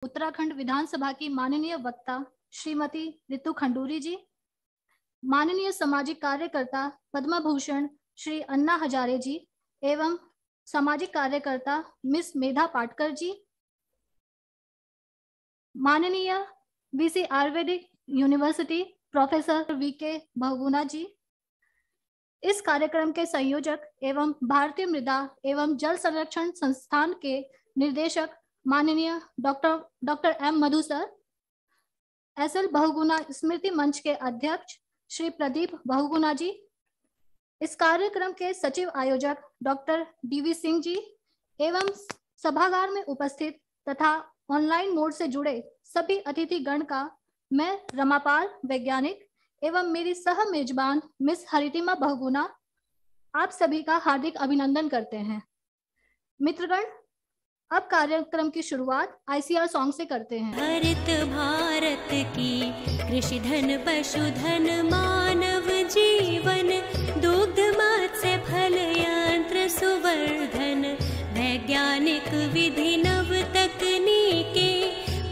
उत्तराखंड विधानसभा की माननीय वक्ता श्रीमती रितु खंडूरी जी, माननीय सामाजिक कार्यकर्ता पद्म भूषण श्री अन्ना हजारे जी एवं सामाजिक कार्यकर्ता मिस मेधा पाटकर जी, माननीय VC Ayurvedic university professor VK Bahuguna ji, इस कार्यक्रम के संयोजक एवं भारतीय मृदा एवं जल संरक्षण संस्थान के निर्देशक माननीय डॉक्टर एम मधु सर, एसएल बहुगुणा स्मृति मंच के अध्यक्ष श्री प्रदीप बहुगुणा जी, इस कार्यक्रम के सचिव आयोजक डॉक्टर डीवी सिंह जी एवं सभागार में उपस्थित तथा ऑनलाइन मोड से जुड़े सभी अतिथि गण का मैं रमापाल वैज्ञानिक एवं मेरी सह मेजबान मिस हरितिमा बहुगुणा आप सभी का हार्दिक अभिनंदन करते हैं। मित्रगण, अब कार्यक्रम की शुरुआत आईसीआर सॉन्ग से करते हैं। हरित भारत की कृषि धन पशुधन मानव जीवन दुग्ध मत्स्य फल यंत्र सुवर्धन वैज्ञानिक विधि नव तकनीके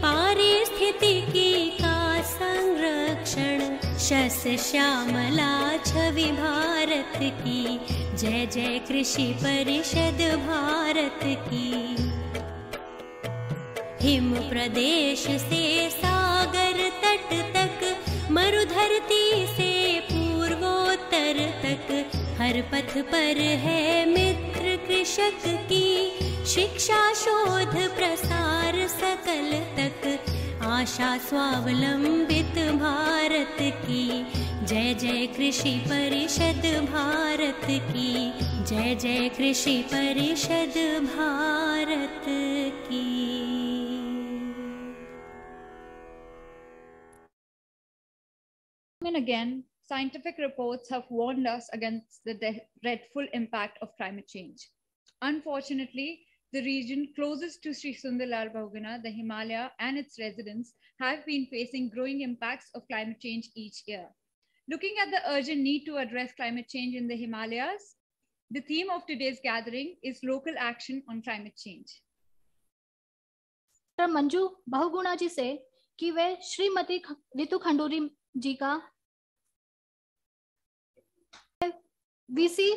पारिस्थितिकी का संरक्षण शस्य श्यामला छवि भारत की जय जय कृषि परिषद भारत की। हिम प्रदेश से सागर तट तक मरुधरती से पूर्वोत्तर तक हर पथ पर है मित्र कृषक की शिक्षा शोध प्रसार सकल तक आशा स्वावलंबित भारत की जय जय कृषि परिषद भारत की जय जय कृषि परिषद भारत की। And again, scientific reports have warned us against the dreadful impact of climate change. Unfortunately, the region closest to Sri Sundarlal Bahuguna, the Himalaya and its residents have been facing growing impacts of climate change each year. Looking at the urgent need to address climate change in the Himalayas, the theme of today's gathering is local action on climate change. Doctor Manju Bahuguna ji से कि वे श्रीमती रितु खंडूरी जी का VC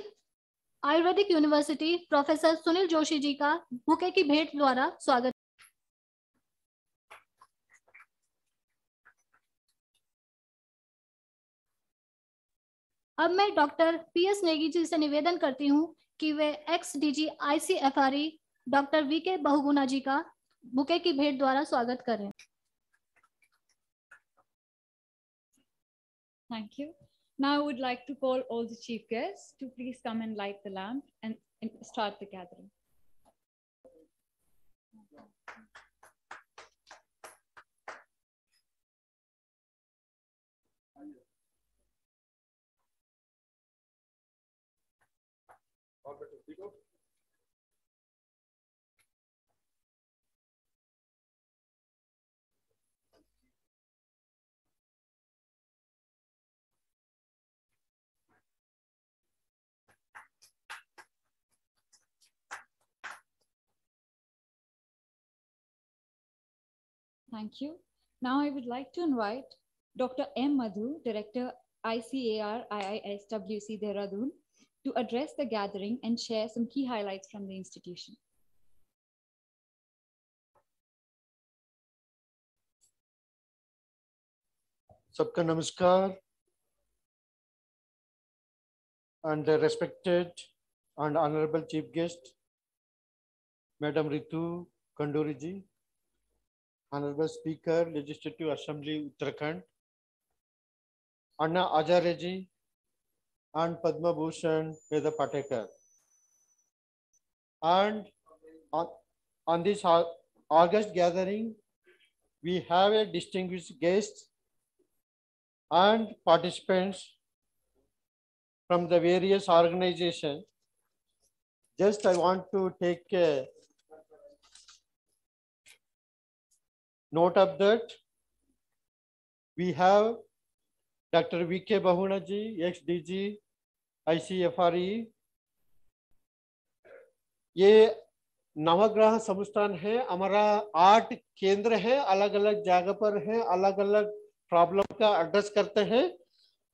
Ayurvedic university professor Sunil Joshi ji का bouquet की भेंट द्वारा स्वागत। अब मैं डॉक्टर पीएस नेगी जी से निवेदन करती हूं कि वे ex DG ICFRE doctor VK Bahuguna ji का बुके की भेंट द्वारा स्वागत करें। Thank you. Now I would like to call all the chief guests to please come and light the lamp and start the gathering. Thank you. Now I would like to invite Dr. M. Madhu, Director ICAR IISWC Dehradun, to address the gathering and share some key highlights from the institution. सबका नमस्कार and the respected and honorable chief guest, Madam Ritu Kanduri ji, Honorable Speaker, Legislative Assembly Uttarakhand, Anna Hajare ji, and Padma Bhushan Medha Patekar. And on this August gathering, we have a distinguished guest and participants from the various organizations. Just I want to take a note of that. We have Dr. V.K. Bahuguna ji, ex-DG, ICFRE. ये नवग्रह संस्थान है, हमारा 8 केंद्र है, अलग अलग जगह पर है, अलग अलग प्रॉब्लम का एड्रेस करते हैं।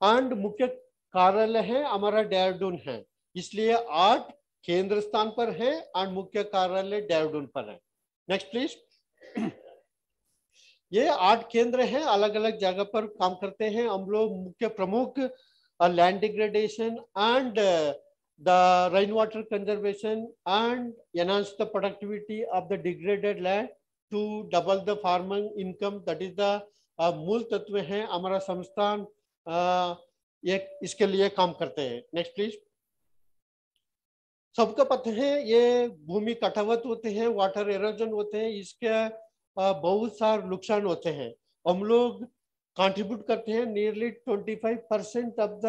एंड मुख्य कार्यालय है हमारा देहरादून है, इसलिए 8 केंद्र स्थान पर है और मुख्य कार्यालय देहरादून पर है। Next please. ये 8 केंद्र हैं, अलग अलग जगह पर काम करते हैं हम लोग। मुख्य प्रमुख land degradation and the rain water conservation and enhance the productivity of the degraded land to double the farming income, that is the मूल तत्व है हमारा संस्थान ये इसके लिए काम करते हैं। Next please. सबका पता है ये भूमि कटावत होते हैं, वाटर एरोजन होते हैं, इसके बहुत सारे नुकसान होते हैं। हम लोग कंट्रीब्यूट करते हैं nearly 25% of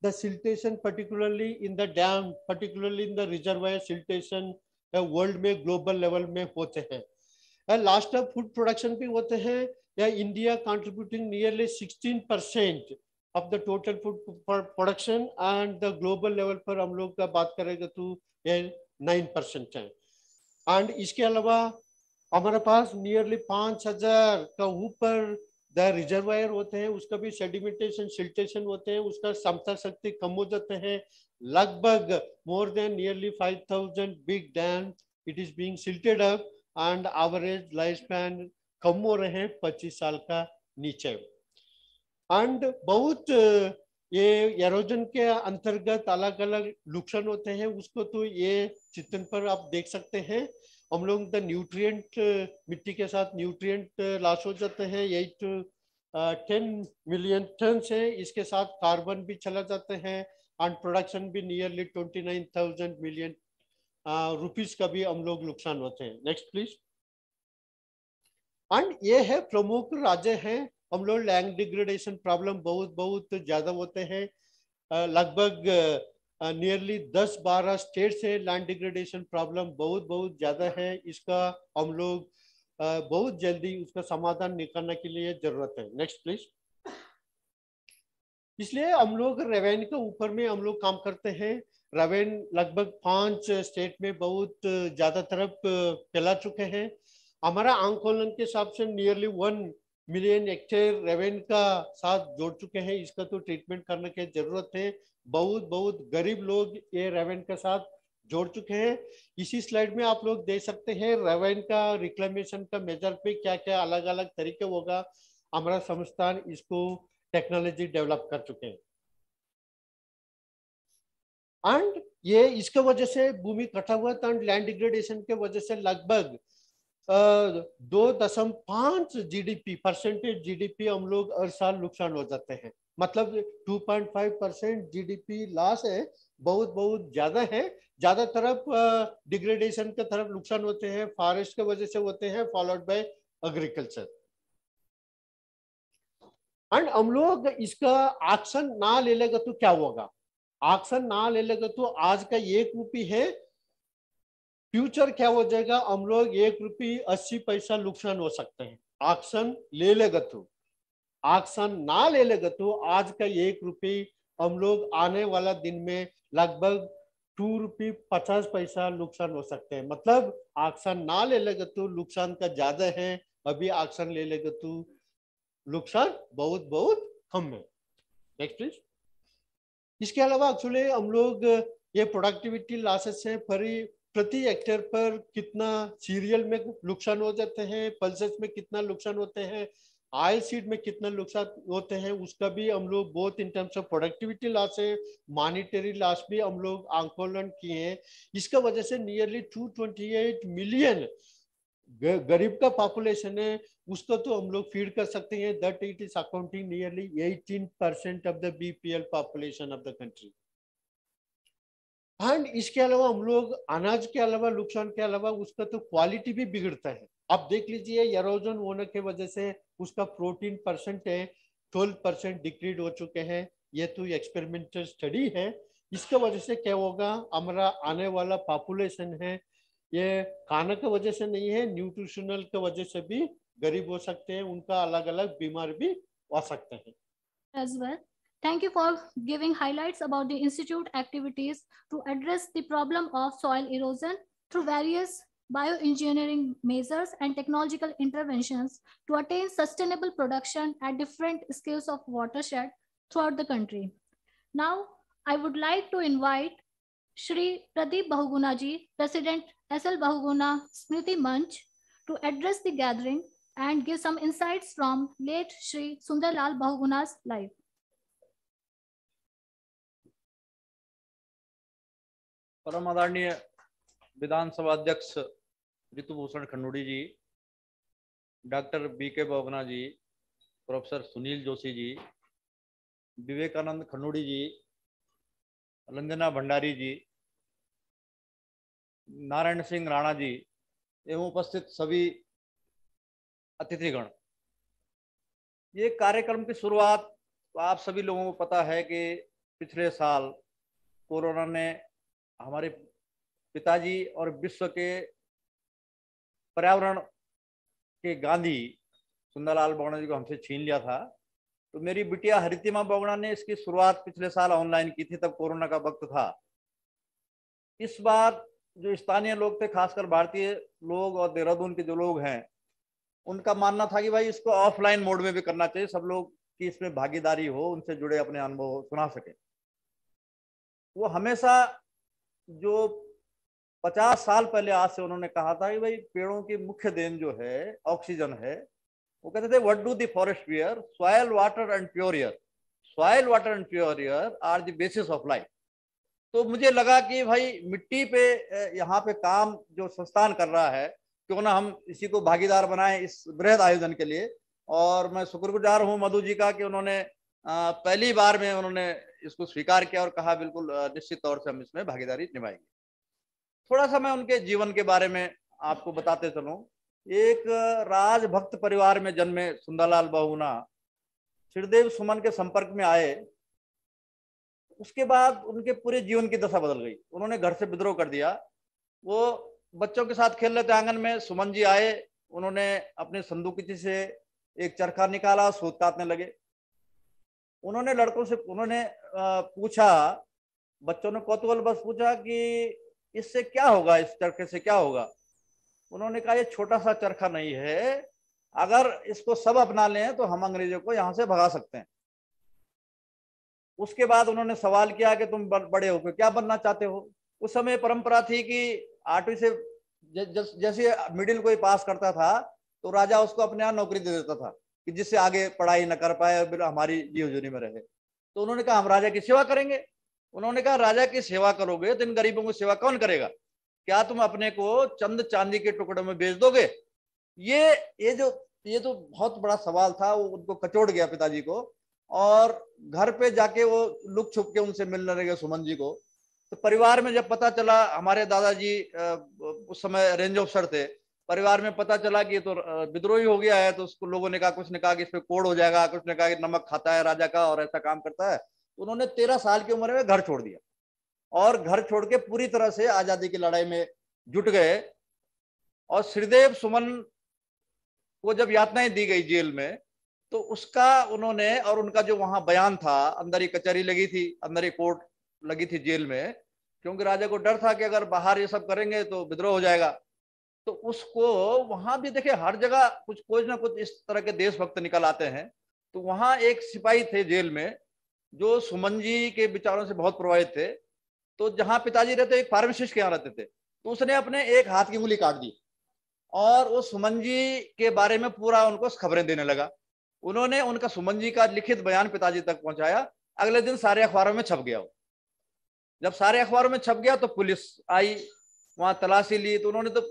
the siltation, particularly in the dam, particularly in the reservoir siltation world में ग्लोबल लेवल में होते हैं। लास्ट ऑफ फूड प्रोडक्शन भी होते हैं, या India contributing nearly 16% of the total food production and the global level पर हम लोग का बात करेंगे तो ये 9% है। एंड इसके अलावा हमारे पास नियरली 5000 का ऊपर द रिजर्वायर होते हैं, उसका भी सेडिमेंटेशन सिल्टेशन होते हैं, उसका क्षमता शक्ति कम हो जाते हैं। लगभग more than nearly 5000 big dam it is being silted up and average life span कम हो रहे हैं 25 साल का नीचे। एंड बहुत ये एरोजन के अंतर्गत अलग अलग नुकसान होते हैं, उसको तो ये चित्रण पर आप देख सकते हैं। हम लोग द न्यूट्रिएंट मिट्टी के साथ न्यूट्रिएंट लॉस हो जाते हैं, 8 to 10 मिलियन टन से, इसके साथ कार्बन भी चला जाते हैं एंड प्रोडक्शन भी नियरली 29,000 मिलियन रुपीस का भी हम लोग नुकसान होते हैं। Next please. एंड ये है प्रमुख राज्य हैं, हम लोग लैंड डिग्रेडेशन प्रॉब्लम बहुत ज्यादा होते हैं। लगभग नियरली 10-12 स्टेट से लैंड डिग्रेडेशन प्रॉब्लम बहुत ज्यादा है। इसका हम लोग बहुत जल्दी उसका समाधान निकालने के लिए जरूरत है। Next please. इसलिए हम लोग रेवेन्यू के ऊपर में हम लोग काम करते हैं। रेवेन्यू लगभग 5 स्टेट में बहुत ज्यादा तरफ फैला चुके हैं। हमारा आंकलन के हिसाब से नियरली 1 मिलियन हेक्टेयर रेवेन्यू का साथ जोड़ चुके हैं, इसका तो ट्रीटमेंट करने की जरूरत है। बहुत गरीब लोग ये रेवेन्यू के साथ जोड़ चुके हैं। इसी स्लाइड में आप लोग देख सकते हैं रेवेन्यू का रिक्लेमेशन का मेजर पे क्या क्या अलग अलग तरीके होगा। हमारा संस्थान इसको टेक्नोलॉजी डेवलप कर चुके हैं। एंड ये इसके वजह से भूमि कटावत एंड लैंड डिग्रेडेशन के वजह से लगभग 2.5 परसेंटेज जीडीपी हम लोग हर साल नुकसान हो जाते हैं। मतलब 2.5% जीडीपी लॉस है, बहुत ज्यादा है। ज्यादा तरफ डिग्रेडेशन के तरफ नुकसान होते हैं, फॉरेस्ट के वजह से होते हैं, फॉलोड बाय एग्रीकल्चर। एंड हम लोग इसका एक्शन ना ले लेगा तो क्या होगा? एक्शन ना ले लेगा तो आज का 1 रुपये है, फ्यूचर क्या हो जाएगा? हम लोग 1 रुपये 80 पैसा नुकसान हो सकते हैं। एक्शन ले लेगा तो, एक्शन ना ले लेगा तो आज का 1 रुपये हम लोग आने वाला दिन में लगभग 2 रुपये 50 पैसा नुकसान हो सकते हैं। मतलब एक्शन ना ले लेगा तो नुकसान का ज्यादा है, अभी एक्शन ले लेगा तो नुकसान बहुत कम है। Next please. इसके अलावा एक्चुअली हम लोग ये प्रोडक्टिविटी लॉसेस है, प्रति हेक्टेयर पर कितना सीरियल में नुकसान हो जाते हैं, पल्सेस में कितना नुकसान होते हैं, ऑयल सीड में कितना नुकसान होते हैं, उसका भी हम लोग बहुत in terms of productivity loss है, मॉनिटरी लॉस भी हम लोग आंकलन किए हैं। इसका वजह से नियरली 228 मिलियन गरीब का पॉपुलेशन है, उसको तो हम लोग फीड कर सकते हैं। That it is accounting nearly 18% of the BPL population of the country. And इसके अलावा हम लोग अनाज के अलावा, नुकसान के अलावा उसका तो क्वालिटी भी बिगड़ता है। आप देख लीजिए एरोजन होने के वजह से उसका प्रोटीन परसेंट है 12% डिक्रीज हो चुके हैं। ये तो एक्सपेरिमेंटल स्टडी है। इसके वजह से क्या होगा? हमारा आने वाला पॉपुलेशन है ये खाने की वजह से नहीं है, न्यूट्रिशनल की वजह से भी गरीब हो सकते हैं, उनका अलग अलग बीमार भी हो सकते हैं। As well. Thank you for giving highlights about the Institute activities to address the problem of soil erosion through various bioengineering measures, and technological interventions to attain sustainable production at different scales of watershed throughout the country. Now, I would like to invite Shri Pradeep Bahuguna ji, President SL Bahuguna Smriti Manch, to address the gathering and give some insights from late Shri Sundarlal Bahuguna's life. परम आदरणीय विधानसभा अध्यक्ष ऋतुभूषण खन्नुड़ी जी, doctor BK Bahuguna ji, professor Sunil Joshi जी, विवेकानंद खन्नुड़ी जी, रंजना भंडारी जी, नारायण सिंह राणा जी एवं उपस्थित सभी अतिथिगण। ये कार्यक्रम की शुरुआत आप सभी लोगों को पता है कि पिछले साल कोरोना ने हमारे पिताजी और विश्व के पर्यावरण के गांधी सुंदरलाल बहुगुणा जी को हमसे छीन लिया था। तो मेरी बिटिया हरितिमा बहुगुणा ने इसकी शुरुआत पिछले साल ऑनलाइन की थी, तब कोरोना का वक्त था। इस बार जो स्थानीय लोग थे, खासकर भारतीय लोग और देहरादून के जो लोग हैं, उनका मानना था कि भाई इसको ऑफलाइन मोड में भी करना चाहिए, सब लोग की इसमें भागीदारी हो, उनसे जुड़े अपने अनुभव सुना सके। वो हमेशा जो 50 साल पहले आज से उन्होंने कहा था कि भाई पेड़ों की मुख्य देन जो है ऑक्सीजन है। वो कहते थे what do the forest where, soil water and pure air, soil water and pure air are the basis of life. तो मुझे लगा कि भाई मिट्टी पे यहाँ पे काम जो संस्थान कर रहा है, क्यों ना हम इसी को भागीदार बनाएं इस बृहद आयोजन के लिए। और मैं शुक्रगुजार हूँ मधु जी का कि उन्होंने पहली बार में उन्होंने इसको स्वीकार किया और कहा बिल्कुल निश्चित तौर से हम इसमें भागीदारी निभाएंगे। थोड़ा सा मैं उनके जीवन के बारे में आपको बताते चलूं। एक राजभक्त परिवार में जन्मे सुंदरलाल बहुगुणा श्रीदेव सुमन के संपर्क में आए। उसके बाद उनके पूरे जीवन की दशा बदल गई। उन्होंने घर से विद्रोह कर दिया। वो बच्चों के साथ खेल रहे थे आंगन में, सुमन जी आए, उन्होंने अपने संदूकची से एक चरखा निकाला, सूत काटने लगे। उन्होंने लड़कों से पूछा, बच्चों ने कौतूहल बस पूछा कि इससे क्या होगा, इस चरखे से क्या होगा। उन्होंने कहा ये छोटा सा चरखा नहीं है, अगर इसको सब अपना लें तो हम अंग्रेजों को यहां से भगा सकते हैं। उसके बाद उन्होंने सवाल किया कि तुम बड़े होकर क्या बनना चाहते हो। उस समय परंपरा थी कि 8वीं से जैसे मिडिल कोई पास करता था तो राजा उसको अपने यहाँ नौकरी दे देता था कि जिससे आगे पढ़ाई न कर पाए और हमारी जीवजूनी में रहे। तो उन्होंने कहा हम राजा की सेवा करेंगे। उन्होंने कहा राजा की सेवा करोगे तो इन गरीबों की सेवा कौन करेगा, क्या तुम अपने को चंद चांदी के टुकड़ों में बेच दोगे। ये जो बहुत बड़ा सवाल था वो उनको कचोड़ गया पिताजी को। और घर पे जाके वो लुक छुप के उनसे मिलने लगे सुमन जी को। तो परिवार में जब पता चला, हमारे दादाजी उस समय रेंज ऑफिसर थे, परिवार में पता चला कि ये तो विद्रोही हो गया है, तो उसको लोगों ने कहा, कुछ ने कहा कि इस पे कोड़ हो जाएगा, कुछ ने कहा कि नमक खाता है राजा का और ऐसा काम करता है। उन्होंने 13 साल की उम्र में घर छोड़ दिया और घर छोड़ के पूरी तरह से आजादी की लड़ाई में जुट गए। और श्रीदेव सुमन को जब यातनाएं दी गई जेल में, तो उसका उन्होंने, और उनका जो वहां बयान था, अंदर ही कचहरी लगी थी, अंदर ही कोर्ट लगी थी जेल में, क्योंकि राजा को डर था कि अगर बाहर ये सब करेंगे तो विद्रोह हो जाएगा। तो उसको वहां भी देखिए हर जगह कुछ ना कुछ इस तरह के देशभक्त निकल आते हैं। तो वहां एक सिपाही थे जेल में जो सुमन जी के विचारों से बहुत प्रभावित थे। तो जहां पिताजी रहते, एक फार्मासिस्ट के यहाँ रहते थे, तो उसने अपने एक हाथ की उंगली काट दी और वो सुमन जी के बारे में पूरा उनको खबरें देने लगा। उन्होंने उनका सुमन जी का लिखित बयान पिताजी तक पहुंचाया। अगले दिन सारे अखबारों में छप गया। जब सारे अखबारों में छप गया तो पुलिस आई, वहां तलाशी ली। तो उन्होंने तो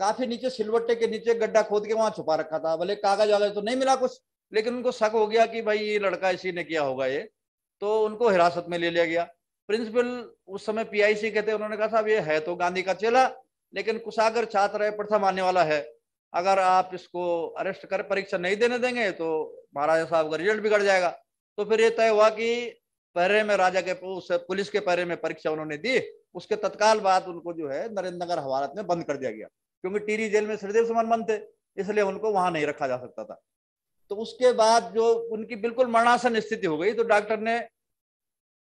काफी नीचे सिलवट्टे के नीचे गड्ढा खोद के वहां छुपा रखा था। भले कागज वागज तो नहीं मिला कुछ, लेकिन उनको शक हो गया कि भाई ये लड़का इसी ने किया होगा ये। तो उनको हिरासत में ले लिया गया। प्रिंसिपल उस समय PIC के थे। उन्होंने कहा साहब ये है तो गांधी का चेला, लेकिन कुशागर छात्र है, प्रथम आने वाला है, अगर आप इसको अरेस्ट कर परीक्षा नहीं देने देंगे तो महाराजा साहब का रिजल्ट बिगड़ जाएगा। तो फिर ये तय हुआ कि पहरे में राजा के पुलिस के पहरे में परीक्षा उन्होंने दी। उसके तत्काल बाद उनको जो है नरेंद्र नगर हवालात में बंद कर दिया गया, क्योंकि टिहरी जेल में श्रीदेव सुमन बंद थे, इसलिए उनको वहां नहीं रखा जा सकता था। तो उसके बाद जो उनकी बिल्कुल मरणासन स्थिति हो गई, तो डॉक्टर ने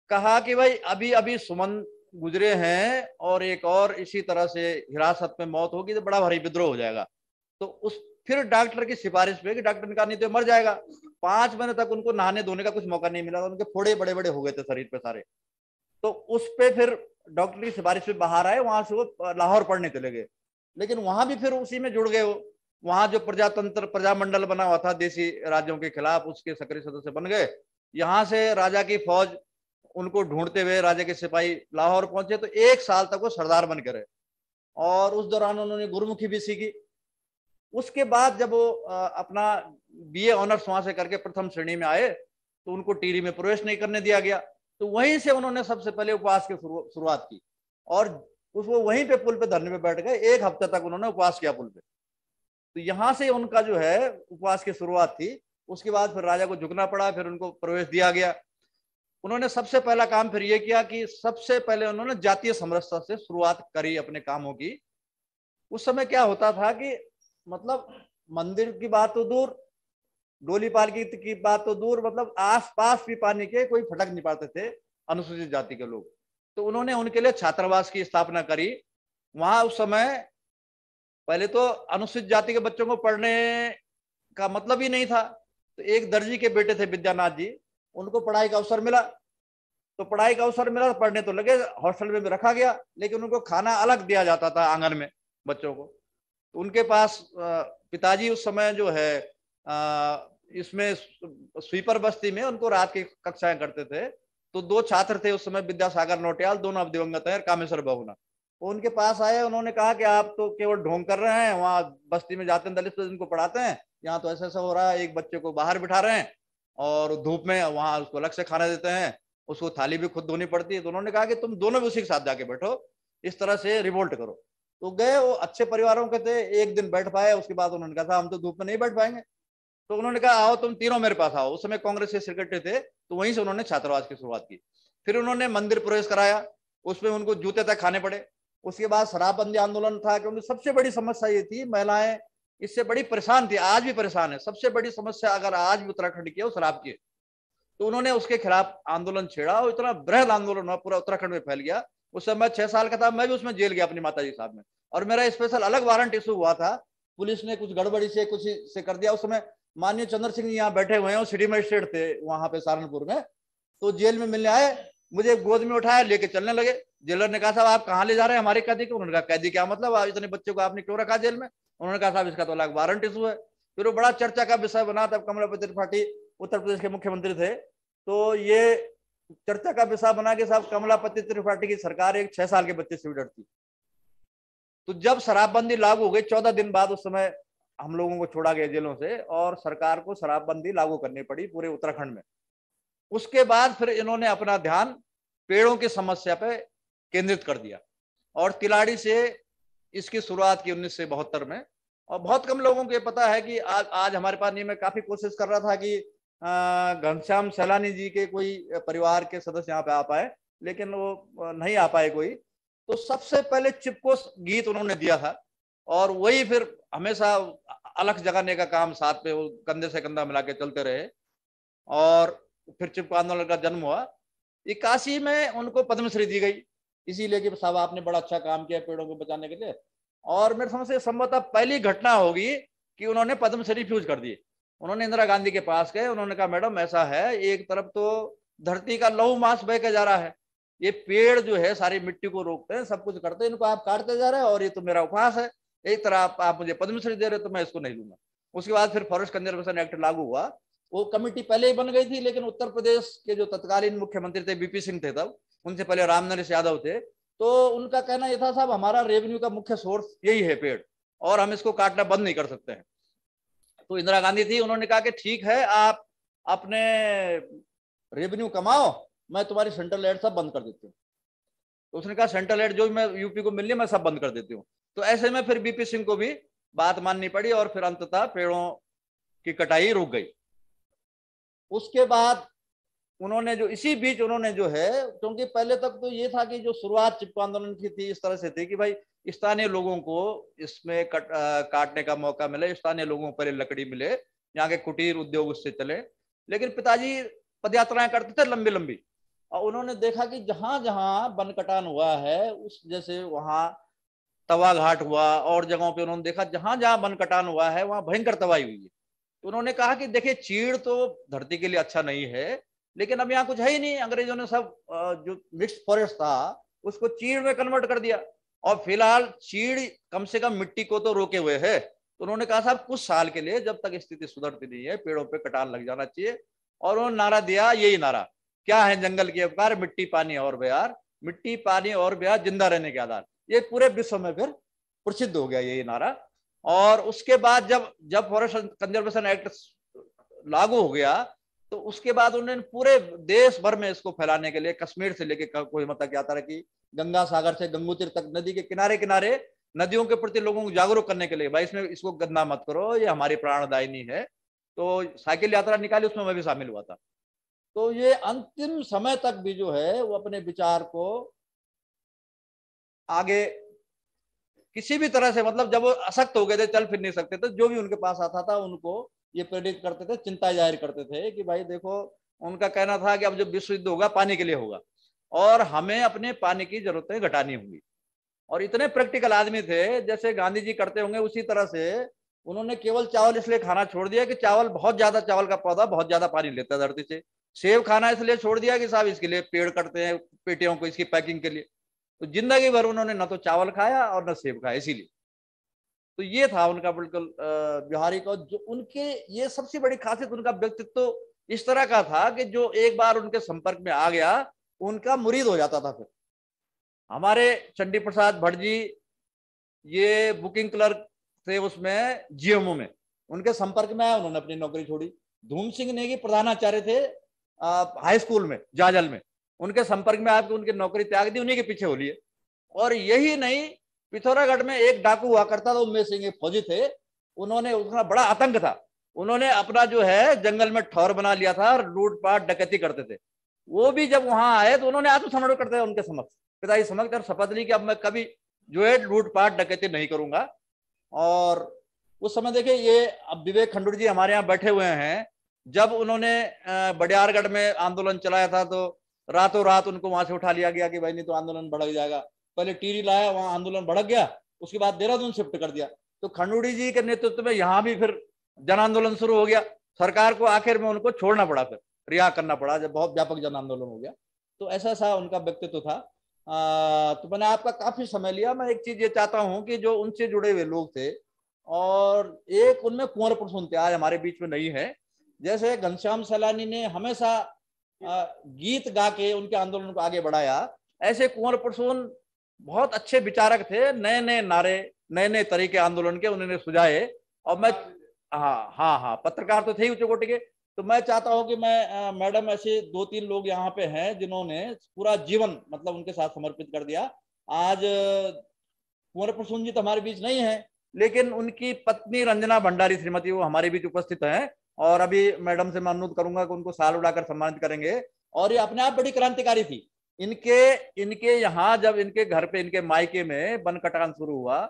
कहा कि भाई अभी सुमन गुजरे हैं और एक और इसी तरह से हिरासत में मौत होगी तो बड़ा भारी विद्रोह हो जाएगा। तो उस फिर डॉक्टर की सिफारिश पे कि डॉक्टर ने कहा नहीं तो मर जाएगा। 5 महीने तक उनको नहाने धोने का कुछ मौका नहीं मिला, उनके फोड़े बड़े बड़े हो गए थे शरीर पे सारे। तो उस पे फिर डॉक्टर की सिफारिश पे बाहर आए, वहां से वो लाहौर पढ़ने चले गए। लेकिन वहां भी फिर उसी में जुड़ गए वो, वहां जो प्रजातंत्र प्रजामंडल बना हुआ था देसी राज्यों के खिलाफ, उसके सक्रिय सदस्य बन गए। यहाँ से राजा की फौज उनको ढूंढते हुए राजा के सिपाही लाहौर पहुंचे, तो 1 साल तक वो सरदार बन के रहे और उस दौरान उन्होंने गुरुमुखी भी सीखी। उसके बाद जब वो अपना बीए ऑनर्स वहां से करके प्रथम श्रेणी में आए तो उनको टीरी में प्रवेश नहीं करने दिया गया। तो वहीं से उन्होंने सबसे पहले उपवास की शुरुआत की और उसको वहीं पे पुल पे धरने पे बैठ गए। 1 हफ्ते तक उन्होंने उपवास किया पुल पे। तो यहाँ से उनका जो है उपवास की शुरुआत थी। उसके बाद फिर राजा को झुकना पड़ा, फिर उनको प्रवेश दिया गया। उन्होंने सबसे पहला काम फिर ये किया कि सबसे पहले उन्होंने जातीय समरसता से शुरुआत करी अपने कामों की। उस समय क्या होता था कि मतलब मंदिर की बात तो दूर, डोली पालकी की बात तो दूर, मतलब आस पास भी पानी के कोई फटक नहीं पाते थे अनुसूचित जाति के लोग। तो उन्होंने उनके लिए छात्रावास की स्थापना करी। वहां उस समय पहले तो अनुसूचित जाति के बच्चों को पढ़ने का मतलब ही नहीं था। तो एक दर्जी के बेटे थे विद्यानाथ जी, उनको पढ़ाई का अवसर मिला। तो पढ़ाई का अवसर मिला, पढ़ने तो लगे, हॉस्टल में भी रखा गया, लेकिन उनको खाना अलग दिया जाता था आंगन में बच्चों को। तो उनके पास पिताजी उस समय जो है इसमें स्वीपर बस्ती में उनको रात की कक्षाएं करते थे। तो 2 छात्र थे उस समय, विद्यासागर नौटियाल, दोनों अब दिवंगत हैं, कामेश्वर बहुना। वो उनके पास आए, उन्होंने कहा कि आप तो केवल ढोंग कर रहे हैं, वहां बस्ती में जाते हैं दलित इनको पढ़ाते हैं, यहाँ तो ऐसा ऐसा हो रहा है, एक बच्चे को बाहर बिठा रहे हैं और धूप में वहां उसको अलग से खाना देते हैं, उसको थाली भी खुद धोनी पड़ती है। तो उन्होंने कहा कि तुम दोनों भी उसी के साथ जाके बैठो, इस तरह से रिवोल्ट करो। तो गए, वो अच्छे परिवारों के थे, एक दिन बैठ पाए, उसके बाद उन्होंने कहा था हम तो धूप में नहीं बैठ पाएंगे। तो उन्होंने कहा आओ तुम तीनों मेरे पास आओ। उस समय कांग्रेस के सेक्रेटरी थे, तो वहीं से उन्होंने छात्रावास की शुरुआत की। फिर उन्होंने मंदिर प्रवेश कराया, उसमें उनको जूते तक खाने पड़े। उसके बाद शराबबंदी आंदोलन था, क्योंकि सबसे बड़ी समस्या ये थी, महिलाएं इससे बड़ी परेशान थी, आज भी परेशान है। सबसे बड़ी समस्या अगर आज भी उत्तराखंड की है वो शराब की है। तो उन्होंने उसके खिलाफ आंदोलन छेड़ा और इतना बृहद आंदोलन हुआ, पूरा उत्तराखंड में फैल गया। उस समय 6 साल का था, मैं भी उसमें जेल गया अपनी माताजी साहब में, और मेरा स्पेशल अलग वारंट इशू हुआ था। पुलिस ने कुछ गड़बड़ी से कुछ से कर दिया। उस समय माननीय चंद्र सिंह जी यहाँ बैठे हुए हैं, सिटी मजिस्ट्रेट थे वहां पे सहारनपुर में। तो जेल में मिलने आए, मुझे गोद में उठाया, लेके चलने लगे। जेलर ने कहा साहब आप कहाँ ले जा रहे हैं हमारे कैदी को? उन्होंने कहा कैदी क्या मतलब, इतने बच्चे को आपने क्यों रखा जेल में? उन्होंने कहा साहब इसका तो अलग वारंट इशू है। फिर वो बड़ा चर्चा का विषय बना। तब कमलापति त्रिपाठी उत्तर प्रदेश के मुख्यमंत्री थे, तो ये चर्चा का विषय बना कि साहब कमलापति त्रिपाठी की सरकार एक 6 साल के बच्चे से भी डरती। तो जब शराबबंदी लागू हो गई, 14 दिन बाद उस समय हम लोगों को छोड़ा गया जेलों से और सरकार को शराबबंदी लागू करनी पड़ी पूरे उत्तराखंड में। उसके बाद फिर इन्होंने अपना ध्यान पेड़ों की समस्या पे केंद्रित कर दिया और तिलाड़ी से इसकी शुरुआत की 1972 में। और बहुत कम लोगों को ये पता है कि आज हमारे पास नहीं, मैं काफी कोशिश कर रहा था कि घनश्याम सैलानी जी के कोई परिवार के सदस्य यहाँ पे आ पाए, लेकिन वो नहीं आ पाए कोई। तो सबसे पहले चिपको गीत उन्होंने दिया था और वही फिर हमेशा अलख जगाने का काम साथ पे वो कंधे से कंधा मिला के चलते रहे और फिर चिपको आंदोलन का जन्म हुआ। 81 में उनको पद्मश्री दी गई, इसीलिए कि साहब आपने बड़ा अच्छा काम किया पेड़ों को बचाने के लिए। और मेरे समझ से संभवतः पहली घटना होगी कि उन्होंने पद्मश्री फ्यूज कर दी। उन्होंने इंदिरा गांधी के पास गए, उन्होंने कहा मैडम ऐसा है, एक तरफ तो धरती का लहू मांस बह के जा रहा है, ये पेड़ जो है सारी मिट्टी को रोकते हैं, सब कुछ करते हैं, इनको आप काटते जा रहे हैं और ये तो मेरा उपहास है। एक तरह आप मुझे पद्मश्री दे रहे हो तो मैं इसको नहीं लूंगा। उसके बाद फिर फॉरेस्ट कंजर्वेशन एक्ट लागू हुआ। वो कमेटी पहले ही बन गई थी, लेकिन उत्तर प्रदेश के जो तत्कालीन मुख्यमंत्री थे बीपी सिंह थे, तब उनसे पहले रामनरेश यादव थे, तो उनका कहना यह था साहब हमारा रेवेन्यू का मुख्य सोर्स यही है पेड़ और हम इसको काटना बंद नहीं कर सकते हैं। तो इंदिरा गांधी थी, उन्होंने कहा कि ठीक है आप अपने रेवेन्यू कमाओ, मैं तुम्हारी सेंट्रल एड सब बंद कर देती हूँ। तो उसने कहा सेंट्रल एड जो मैं यूपी को मिलनी है मैं सब बंद कर देती हूँ। तो ऐसे में फिर बीपी सिंह को भी बात माननी पड़ी और फिर अंततः पेड़ों की कटाई रुक गई। उसके बाद उन्होंने जो इसी बीच उन्होंने जो है, क्योंकि पहले तक तो ये था कि जो शुरुआत चिपको आंदोलन की थी इस तरह से थी कि भाई स्थानीय लोगों को इसमें काटने का मौका मिले, स्थानीय लोगों पर लकड़ी मिले, यहाँ के कुटीर उद्योग उससे चले। लेकिन पिताजी पदयात्राएं करते थे लंबी लंबी और उन्होंने देखा कि जहां जहां वन कटान हुआ है, उस जैसे वहां तवा घाट हुआ और जगहों पे उन्होंने देखा जहां जहां वन कटान हुआ है वहां भयंकर तबाही हुई है। तो उन्होंने कहा कि देखिए चीड़ तो धरती के लिए अच्छा नहीं है, लेकिन अब यहाँ कुछ है ही नहीं। अंग्रेजों ने सब जो मिक्स फॉरेस्ट था उसको चीड़ में कन्वर्ट कर दिया, और फिलहाल चीड़ कम से कम मिट्टी को तो रोके हुए है। तो उन्होंने कहा साहब कुछ साल के लिए जब तक स्थिति सुधरती नहीं है पेड़ों पे कटान लग जाना चाहिए। और उन्होंने नारा दिया, यही नारा, क्या है जंगल के उपकार, मिट्टी पानी और बयार, मिट्टी पानी और बयार जिंदा रहने के आधार। ये पूरे विश्व में फिर प्रसिद्ध हो गया यही नारा। और उसके बाद जब जब फॉरेस्ट कंजर्वेशन एक्ट लागू हो गया तो उसके बाद उन्होंने पूरे देश भर में इसको फैलाने के लिए कश्मीर से लेके कोहिमा तक यात्रा की, गंगा सागर से गंगोत्री तक, नदी के किनारे किनारे नदियों के प्रति लोगों को जागरूक करने के लिए, भाई इसमें इसको गंदा मत करो, ये हमारी प्राणदायिनी है। तो साइकिल यात्रा निकाली, उसमें मैं भी शामिल हुआ था। तो ये अंतिम समय तक भी जो है वो अपने विचार को आगे किसी भी तरह से, मतलब जब वो अशक्त हो गए थे, चल फिर नहीं सकते थे, जो भी उनके पास आता था उनको ये प्रेरित करते थे, चिंता जाहिर करते थे कि भाई देखो, उनका कहना था कि अब जब विश्व युद्ध होगा पानी के लिए होगा और हमें अपने पानी की जरूरतें घटानी होंगी। और इतने प्रैक्टिकल आदमी थे, जैसे गांधी जी करते होंगे उसी तरह से उन्होंने केवल चावल इसलिए खाना छोड़ दिया कि चावल बहुत ज्यादा, चावल का पौधा बहुत ज्यादा पानी लेता है धरती से। सेब खाना इसलिए छोड़ दिया कि साहब इसके लिए पेड़ कटते हैं पेटियों को इसकी पैकिंग के लिए। तो जिंदगी भर उन्होंने न तो चावल खाया और न सेब खाया, इसीलिए। तो ये था उनका बिल्कुल बिहारी का जो उनके, ये सबसे बड़ी खासियत, उनका व्यक्तित्व तो इस तरह का था कि जो एक बार उनके संपर्क में आ गया उनका मुरीद हो जाता था। फिर हमारे चंडी प्रसाद भट्ट जी, ये बुकिंग क्लर्क थे उसमें जीएमओ में, उनके संपर्क में आया, उन्होंने अपनी नौकरी छोड़ी। धूम सिंह नेगी प्रधानाचार्य थे हाई स्कूल में जाजल में, उनके संपर्क में आकर उनकी नौकरी त्याग दी, उन्हीं के पीछे हो लिए। और यही नहीं, पिथौरागढ़ में एक डाकू हुआ करता था, उनमें सिंह एक फौजी थे, उन्होंने, उसका बड़ा आतंक था, उन्होंने अपना जो है जंगल में ठौर बना लिया था और लूटपाट डकैती करते थे। वो भी जब वहां आए तो उन्होंने आत्मसमर्पण करते हैं उनके समक्ष, पिताजी समक्ष, और शपथ ली कि अब मैं कभी जो है लूटपाट डकैती नहीं करूंगा। और उस समय देखिए, ये अब विवेक खंडूर जी हमारे यहाँ बैठे हुए हैं, जब उन्होंने बडियारगढ़ में आंदोलन चलाया था तो रातों रात उनको वहां से उठा लिया गया कि भाई नहीं तो आंदोलन भड़क जाएगा। पहले टिहरी लाया, वहां आंदोलन भड़क गया, उसके बाद देहरादून शिफ्ट कर दिया। तो खंडूड़ी जी के नेतृत्व में यहाँ भी फिर जन आंदोलन शुरू हो गया। सरकार को आखिर में उनको छोड़ना पड़ा, फिर रिहा करना पड़ा, जब बहुत व्यापक जन आंदोलन हो गया। तो ऐसा सा उनका व्यक्तित्व था। तो मैंने आपका काफी समय लिया। मैं एक चीज ये चाहता हूँ कि जो उनसे जुड़े हुए लोग थे, और एक उनमें कुंवर प्रसून थे, आज हमारे बीच में नहीं है। जैसे घनश्याम सैलानी ने हमेशा गीत गा के उनके आंदोलन को आगे बढ़ाया, ऐसे कुंवर प्रसून बहुत अच्छे विचारक थे, नए नए नारे, नए नए तरीके आंदोलन के उन्होंने सुझाए। और मैं, हाँ, पत्रकार तो थे उच्च कोटि के। तो मैं चाहता हूं कि मैं मैडम, ऐसे 2-3 लोग यहाँ पे हैं जिन्होंने पूरा जीवन मतलब उनके साथ समर्पित कर दिया। आज कुंवर प्रसून जी तो हमारे बीच नहीं है, लेकिन उनकी पत्नी रंजना भंडारी श्रीमती, वो हमारे बीच उपस्थित हैं। और अभी मैडम से मैं अनुरोध करूंगा कि उनको साल उड़ाकर सम्मानित करेंगे। और ये अपने आप बड़ी क्रांतिकारी थी। इनके यहाँ जब इनके घर पे, इनके मायके में वन कटान शुरू हुआ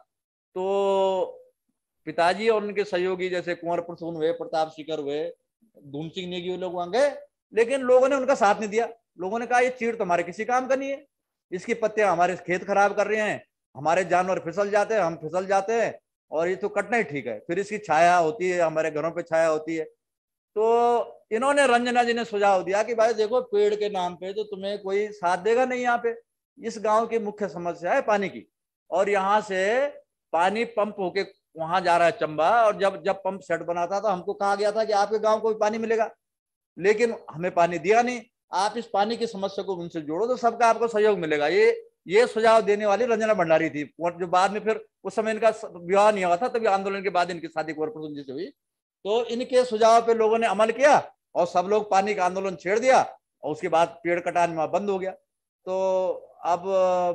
तो पिताजी और उनके सहयोगी जैसे कुंवर प्रसून हुए, प्रताप शिखर हुए, धूम सिंह नेगी, लोग वहां गए, लेकिन लोगों ने उनका साथ नहीं दिया। लोगों ने कहा ये चीड़ तो हमारे किसी काम का नहीं है, इसकी पत्तियां हमारे खेत खराब कर रहे हैं, हमारे जानवर फिसल जाते हैं, हम फिसल जाते हैं, और ये तो कटना ही ठीक है। फिर इसकी छाया होती है, हमारे घरों पे छाया होती है। तो इन्होंने, रंजना जी ने सुझाव दिया कि भाई देखो, पेड़ के नाम पे तो तुम्हें कोई साथ देगा नहीं। यहाँ पे इस गांव की मुख्य समस्या है पानी की, और यहाँ से पानी पंप होके वहां जा रहा है चंबा। और जब जब पंप सेट बना था तो हमको कहा गया था कि आपके गांव को भी पानी मिलेगा, लेकिन हमें पानी दिया नहीं। आप इस पानी की समस्या को उनसे जोड़ो तो सबका आपको सहयोग मिलेगा। ये सुझाव देने वाली रंजना भंडारी थी, और जो बाद में फिर उस समय इनका विवाह नहीं हुआ था, तभी आंदोलन के बाद इनकी शादी कुंवर प्रसून जी से हुई। तो इनके सुझाव पे लोगों ने अमल किया और सब लोग पानी का आंदोलन छेड़ दिया, और उसके बाद पेड़ कटान में बंद हो गया। तो अब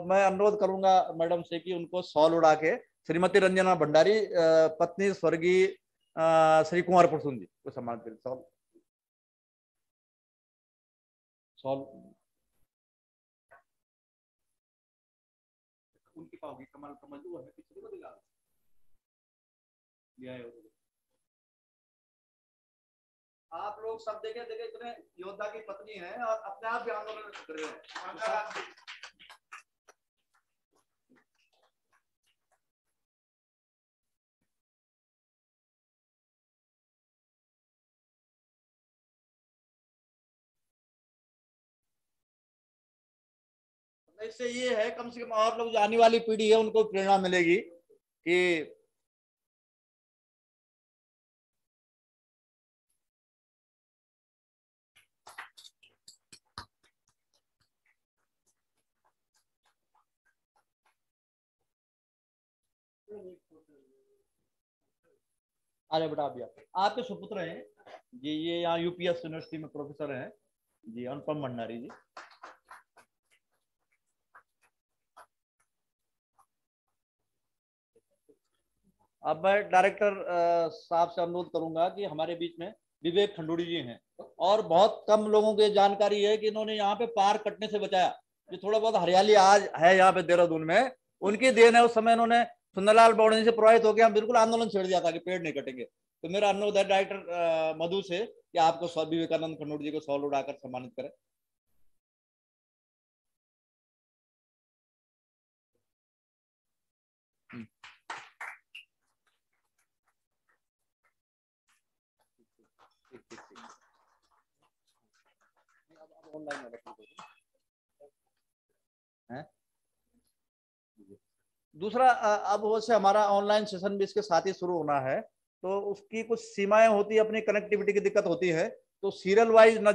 मैं अनुरोध करूंगा मैडम से कि उनको सॉल उड़ा के श्रीमती रंजना भंडारी, पत्नी स्वर्गीय श्री कुंवर प्रसून जी को सम्मान करें। सॉल उनकी पाओगी, कमल कमल जो है पिछले को दिला लिया है। आप लोग सब देखे इतने योद्धा की पत्नी है और अपने आप भी आंदोलन कर रहे हैं। इससे ये है कम से कम और लोग जो आने वाली पीढ़ी है उनको प्रेरणा मिलेगी कि अरे बेटा अभी आपके सुपुत्र हैं जी, ये यहाँ यूपीएस यूनिवर्सिटी में प्रोफेसर हैं जी, अनुपम भंडारी जी। अब मैं डायरेक्टर साहब से अनुरोध करूंगा कि हमारे बीच में विवेक खंडूड़ी जी हैं और बहुत कम लोगों को जानकारी है कि इन्होंने यहाँ पे पार कटने से बचाया। जो थोड़ा बहुत हरियाली आज है यहाँ पे देहरादून में, उनकी देन है। उस समय इन्होंने सुंदरलाल बौड़े से प्रभावित होकर हम बिल्कुल आंदोलन छेड़ दिया था कि पेड़ नहीं कटेंगे। तो मेरा अनुरोध है डायरेक्टर मधु से कि आपको स्वामी विवेकानंद खंडूड़ी जी को शॉल उड़ाकर सम्मानित करें। दूसरा, अब वो से हमारा ऑनलाइन सेशन भी इसके साथ ही शुरू होना है, तो उसकी कुछ सीमाएं होती है, अपनी कनेक्टिविटी की दिक्कत होती है। तो सीरियल वाइज न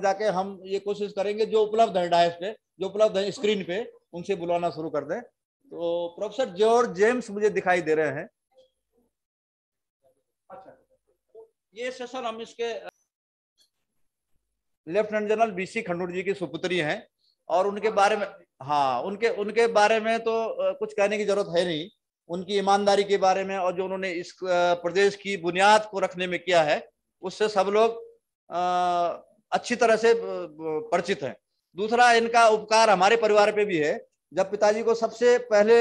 जाके हम ये कोशिश करेंगे जो उपलब्ध है डायस पे, जो उपलब्ध है स्क्रीन पे, उनसे बुलाना शुरू कर दें। तो प्रोफेसर जॉर्ज जेम्स मुझे दिखाई दे रहे हैं। अच्छा, ये सेशन हम इसके लेफ्टिनेंट जनरल बीसी खंडूड़ी जी की सुपुत्री हैं और उनके बारे में, हाँ, उनके बारे में तो कुछ कहने की जरूरत है नहीं। उनकी ईमानदारी के बारे में और जो उन्होंने इस प्रदेश की बुनियाद को रखने में किया है, उससे सब लोग अच्छी तरह से परिचित हैं। दूसरा, इनका उपकार हमारे परिवार पे भी है। जब पिताजी को सबसे पहले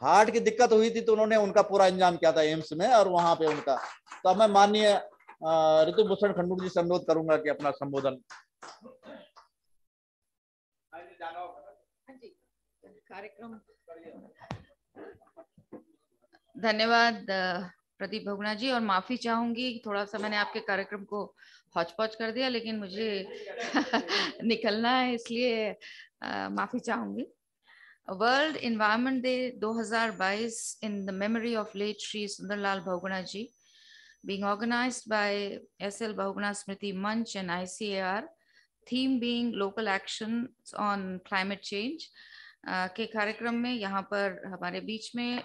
हार्ट की दिक्कत हुई थी तो उन्होंने उनका पूरा इंतजाम किया था एम्स में, और वहां पे उनका, तो मैं माननीय ऋतुभूषण खंडूड़ी जी से अनुरोध करूंगा कि अपना संबोधन। कार्यक्रम, धन्यवाद प्रदीप बहुगुणा जी, और माफी चाहूंगी थोड़ा सा मैंने आपके कार्यक्रम को हौच-पौच कर दिया, लेकिन मुझे निकलना है, इसलिए माफी चाहूंगी। World environment day 2022 in the memory of late Shri Sundarlal Bahuguna ji, being organized by SL Bahuguna Smriti Manch and ICAR, theme being local actions on climate change के कार्यक्रम में यहाँ पर हमारे बीच में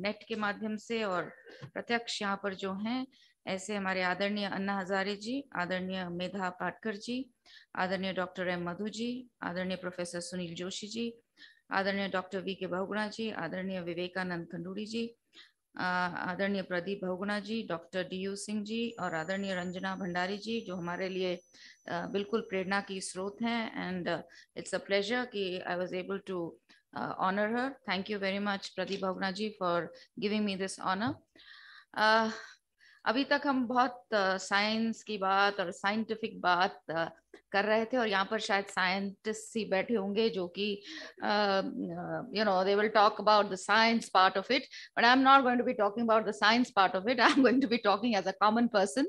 नेट के माध्यम से और प्रत्यक्ष यहाँ पर जो हैं, ऐसे हमारे आदरणीय अन्ना हजारे जी, आदरणीय मेधा पाटकर जी, आदरणीय डॉक्टर एम मधु जी, आदरणीय प्रोफेसर सुनील जोशी जी, आदरणीय डॉक्टर वी के बहुगुणा जी, आदरणीय विवेकानंद खंडूड़ी जी, आदरणीय प्रदीप बहुगुणा जी, डॉक्टर DU सिंह जी और आदरणीय रंजना भंडारी जी, जो हमारे लिए बिल्कुल प्रेरणा की स्रोत हैं। एंड इट्स अ प्लेजर कि I was able to honour her. Thank you very much Pradeep Bahuguna ji for giving me this honour. अभी तक हम बहुत साइंस की बात और साइंटिफिक बात कर रहे थे, और यहाँ पर शायद साइंटिस्ट ही बैठे होंगे जो कि you know, they will talk about the science part of it, but I'm not going to be talking about the science part of it. I'm going to be talking as a common person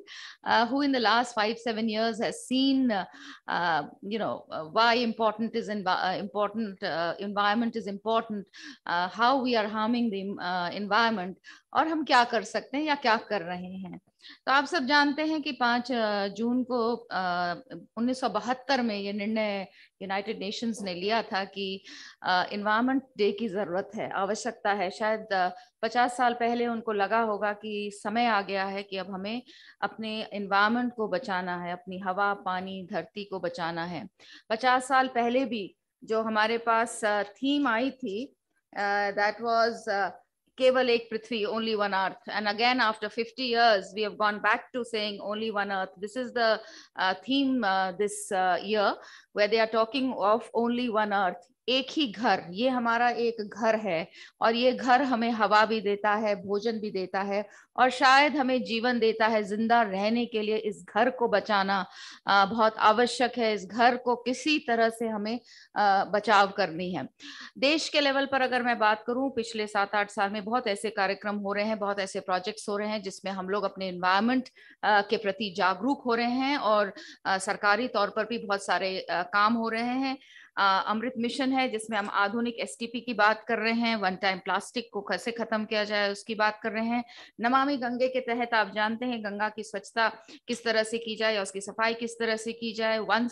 who in the last 5-7 years has seen you know, why important is environment is important, how we are harming the environment, और हम क्या कर सकते हैं या क्या कर रहे हैं। तो आप सब जानते हैं कि 5 जून को 1972 में ये निर्णय यूनाइटेड नेशंस ने लिया था कि एनवायरनमेंट डे की जरूरत है, आवश्यकता है। शायद 50 साल पहले उनको लगा होगा कि समय आ गया है कि अब हमें अपने एनवायरनमेंट को बचाना है, अपनी हवा, पानी, धरती को बचाना है। 50 साल पहले भी जो हमारे पास थीम आई थी, दैट वाज केवल एक पृथ्वी, only one earth, and again after 50 years we have gone back to saying only one earth. This is the theme this year, where they are talking of only one earth, एक ही घर, ये हमारा एक घर है और ये घर हमें हवा भी देता है, भोजन भी देता है और शायद हमें जीवन देता है। जिंदा रहने के लिए इस घर को बचाना बहुत आवश्यक है। इस घर को किसी तरह से हमें बचाव करनी है। देश के लेवल पर अगर मैं बात करूं, पिछले 7-8 साल में बहुत ऐसे कार्यक्रम हो रहे हैं, बहुत ऐसे प्रोजेक्ट्स हो रहे हैं जिसमें हम लोग अपने एनवायरनमेंट के प्रति जागरूक हो रहे हैं और सरकारी तौर पर भी बहुत सारे काम हो रहे हैं। अमृत मिशन है जिसमें हम आधुनिक एसटीपी की बात कर रहे हैं, वन टाइम प्लास्टिक को कैसे खत्म किया जाए उसकी बात कर रहे हैं। नमामि गंगे के तहत आप जानते हैं गंगा की स्वच्छता किस तरह से की जाए, उसकी सफाई किस तरह से की जाए। One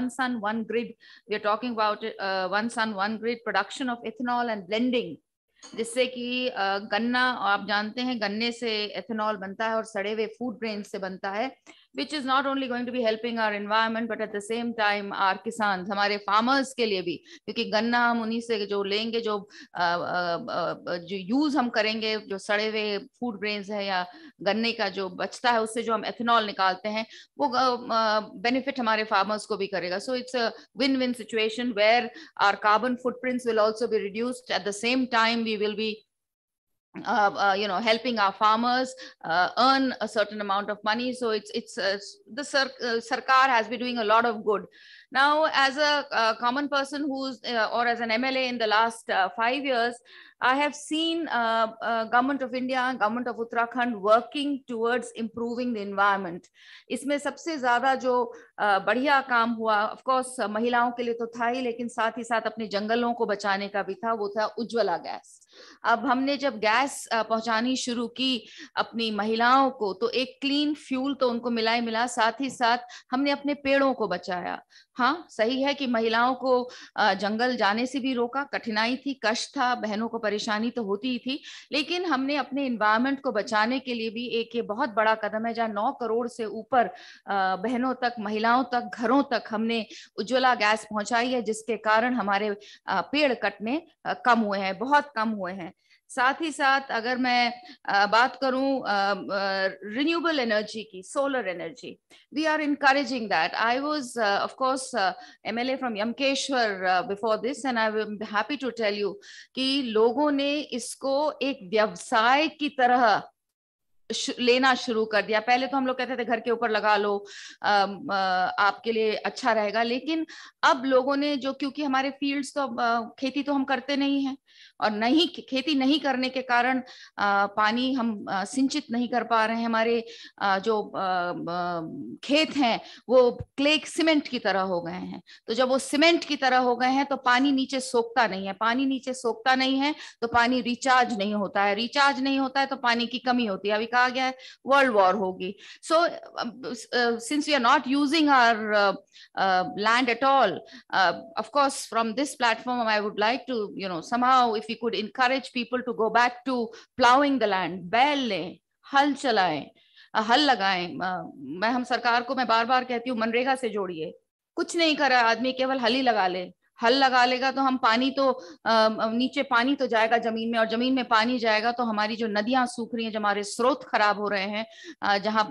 sun one grid, we are talking about one sun one grid, production of ethanol and blending, जिससे कि गन्ना, आप जानते हैं गन्ने से एथेनॉल बनता है और सड़े हुए फूड ग्रेन से बनता है, which is not only going to be helping our environment but at the same time our किसान, हमारे फार्मर्स के लिए भी, क्योंकि गन्ना हम उन्हीं से जो लेंगे, जो यूज हम करेंगे, जो सड़े हुए फूड ग्रेन्स है या गन्ने का जो बचता है उससे जो हम एथेनॉल निकालते हैं वो बेनिफिट हमारे फार्मर्स को भी करेगा। So it's a win win situation where our carbon footprints will also be reduced, at the same time we will be helping our farmers earn a certain amount of money. So the sarkar has been doing a lot of good. Now, as a common person who's or as an MLA in the last 5 years, I have seen government of India and government of Uttarakhand working towards improving the environment. इसमें सबसे ज़्यादा जो बढ़िया काम हुआ, of course महिलाओं के लिए तो था ही, लेकिन साथ ही साथ अपने जंगलों को बचाने का भी था, वो था उज्ज्वला गैस। अब हमने जब गैस पहुंचानी शुरू की अपनी महिलाओं को, तो एक क्लीन फ्यूल तो उनको मिला ही मिला, साथ ही साथ हमने अपने पेड़ों को बचाया। हाँ, सही है कि महिलाओं को जंगल जाने से भी रोका, कठिनाई थी, कष्ट था, बहनों को परेशानी तो होती ही थी, लेकिन हमने अपने एनवायरनमेंट को बचाने के लिए भी एक ये बहुत बड़ा कदम है, जहाँ 9 करोड़ से ऊपर बहनों तक, महिलाओं तक, घरों तक हमने उज्ज्वला गैस पहुंचाई है, जिसके कारण हमारे पेड़ कटने कम हुए हैं, बहुत कम हुए हैं। साथ ही साथ अगर मैं बात करूं रिन्यूएबल एनर्जी की, solar energy, we are encouraging that. I was of course MLA from Yamkeshwar before this and I am happy to tell you कि लोगों ने इसको एक व्यवसाय की तरह लेना शुरू कर दिया। पहले तो हम लोग कहते थे घर के ऊपर लगा लो, आपके लिए अच्छा रहेगा, लेकिन अब लोगों ने जो, क्योंकि हमारे फील्ड्स तो खेती तो हम करते नहीं हैं और नहीं खेती नहीं करने के कारण पानी हम सिंचित नहीं कर पा रहे हैं, हमारे जो खेत हैं वो क्ले सीमेंट की तरह हो गए हैं। तो जब वो सीमेंट की तरह हो गए हैं तो पानी नीचे सोखता नहीं है, पानी नीचे सोखता नहीं है तो पानी रिचार्ज नहीं होता है, रिचार्ज नहीं होता है तो पानी की कमी होती है। अभी कहा गया है वर्ल्ड वॉर होगी। So since we are not using our land at all, of course from this platform I would like to somehow if we could encourage people to go back to plowing the land, बैल लें, हल चलाएं, हल लगाएं। हम सरकार को मैं बार बार कहती हूँ मनरेगा से जोड़िए, कुछ नहीं कर रहा आदमी, केवल हल ही लगा ले, हल लगा लेगा तो हम पानी तो नीचे पानी तो जाएगा जमीन में, और जमीन में पानी जाएगा तो हमारी जो नदियां सूख रही हैं, जो हमारे स्रोत खराब हो रहे हैं, जहां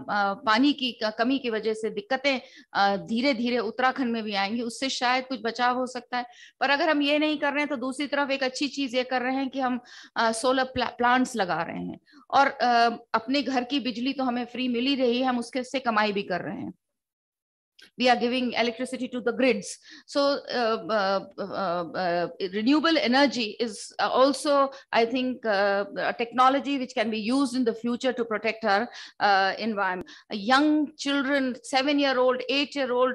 पानी की कमी की वजह से दिक्कतें धीरे धीरे उत्तराखंड में भी आएंगी, उससे शायद कुछ बचाव हो सकता है। पर अगर हम ये नहीं कर रहे हैं तो दूसरी तरफ एक अच्छी चीज ये कर रहे हैं कि हम सोलर प्लांट्स लगा रहे हैं और अपने घर की बिजली तो हमें फ्री मिल ही रही है, हम उसके से कमाई भी कर रहे हैं। We are giving electricity to the grids. So renewable energy is also, I think, a technology which can be used in the future to protect our environment. Young children, 7-year-old, 8-year-old,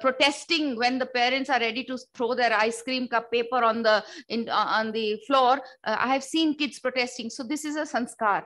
protesting when the parents are ready to throw their ice cream cup paper on the floor. I have seen kids protesting. So this is a sanskar.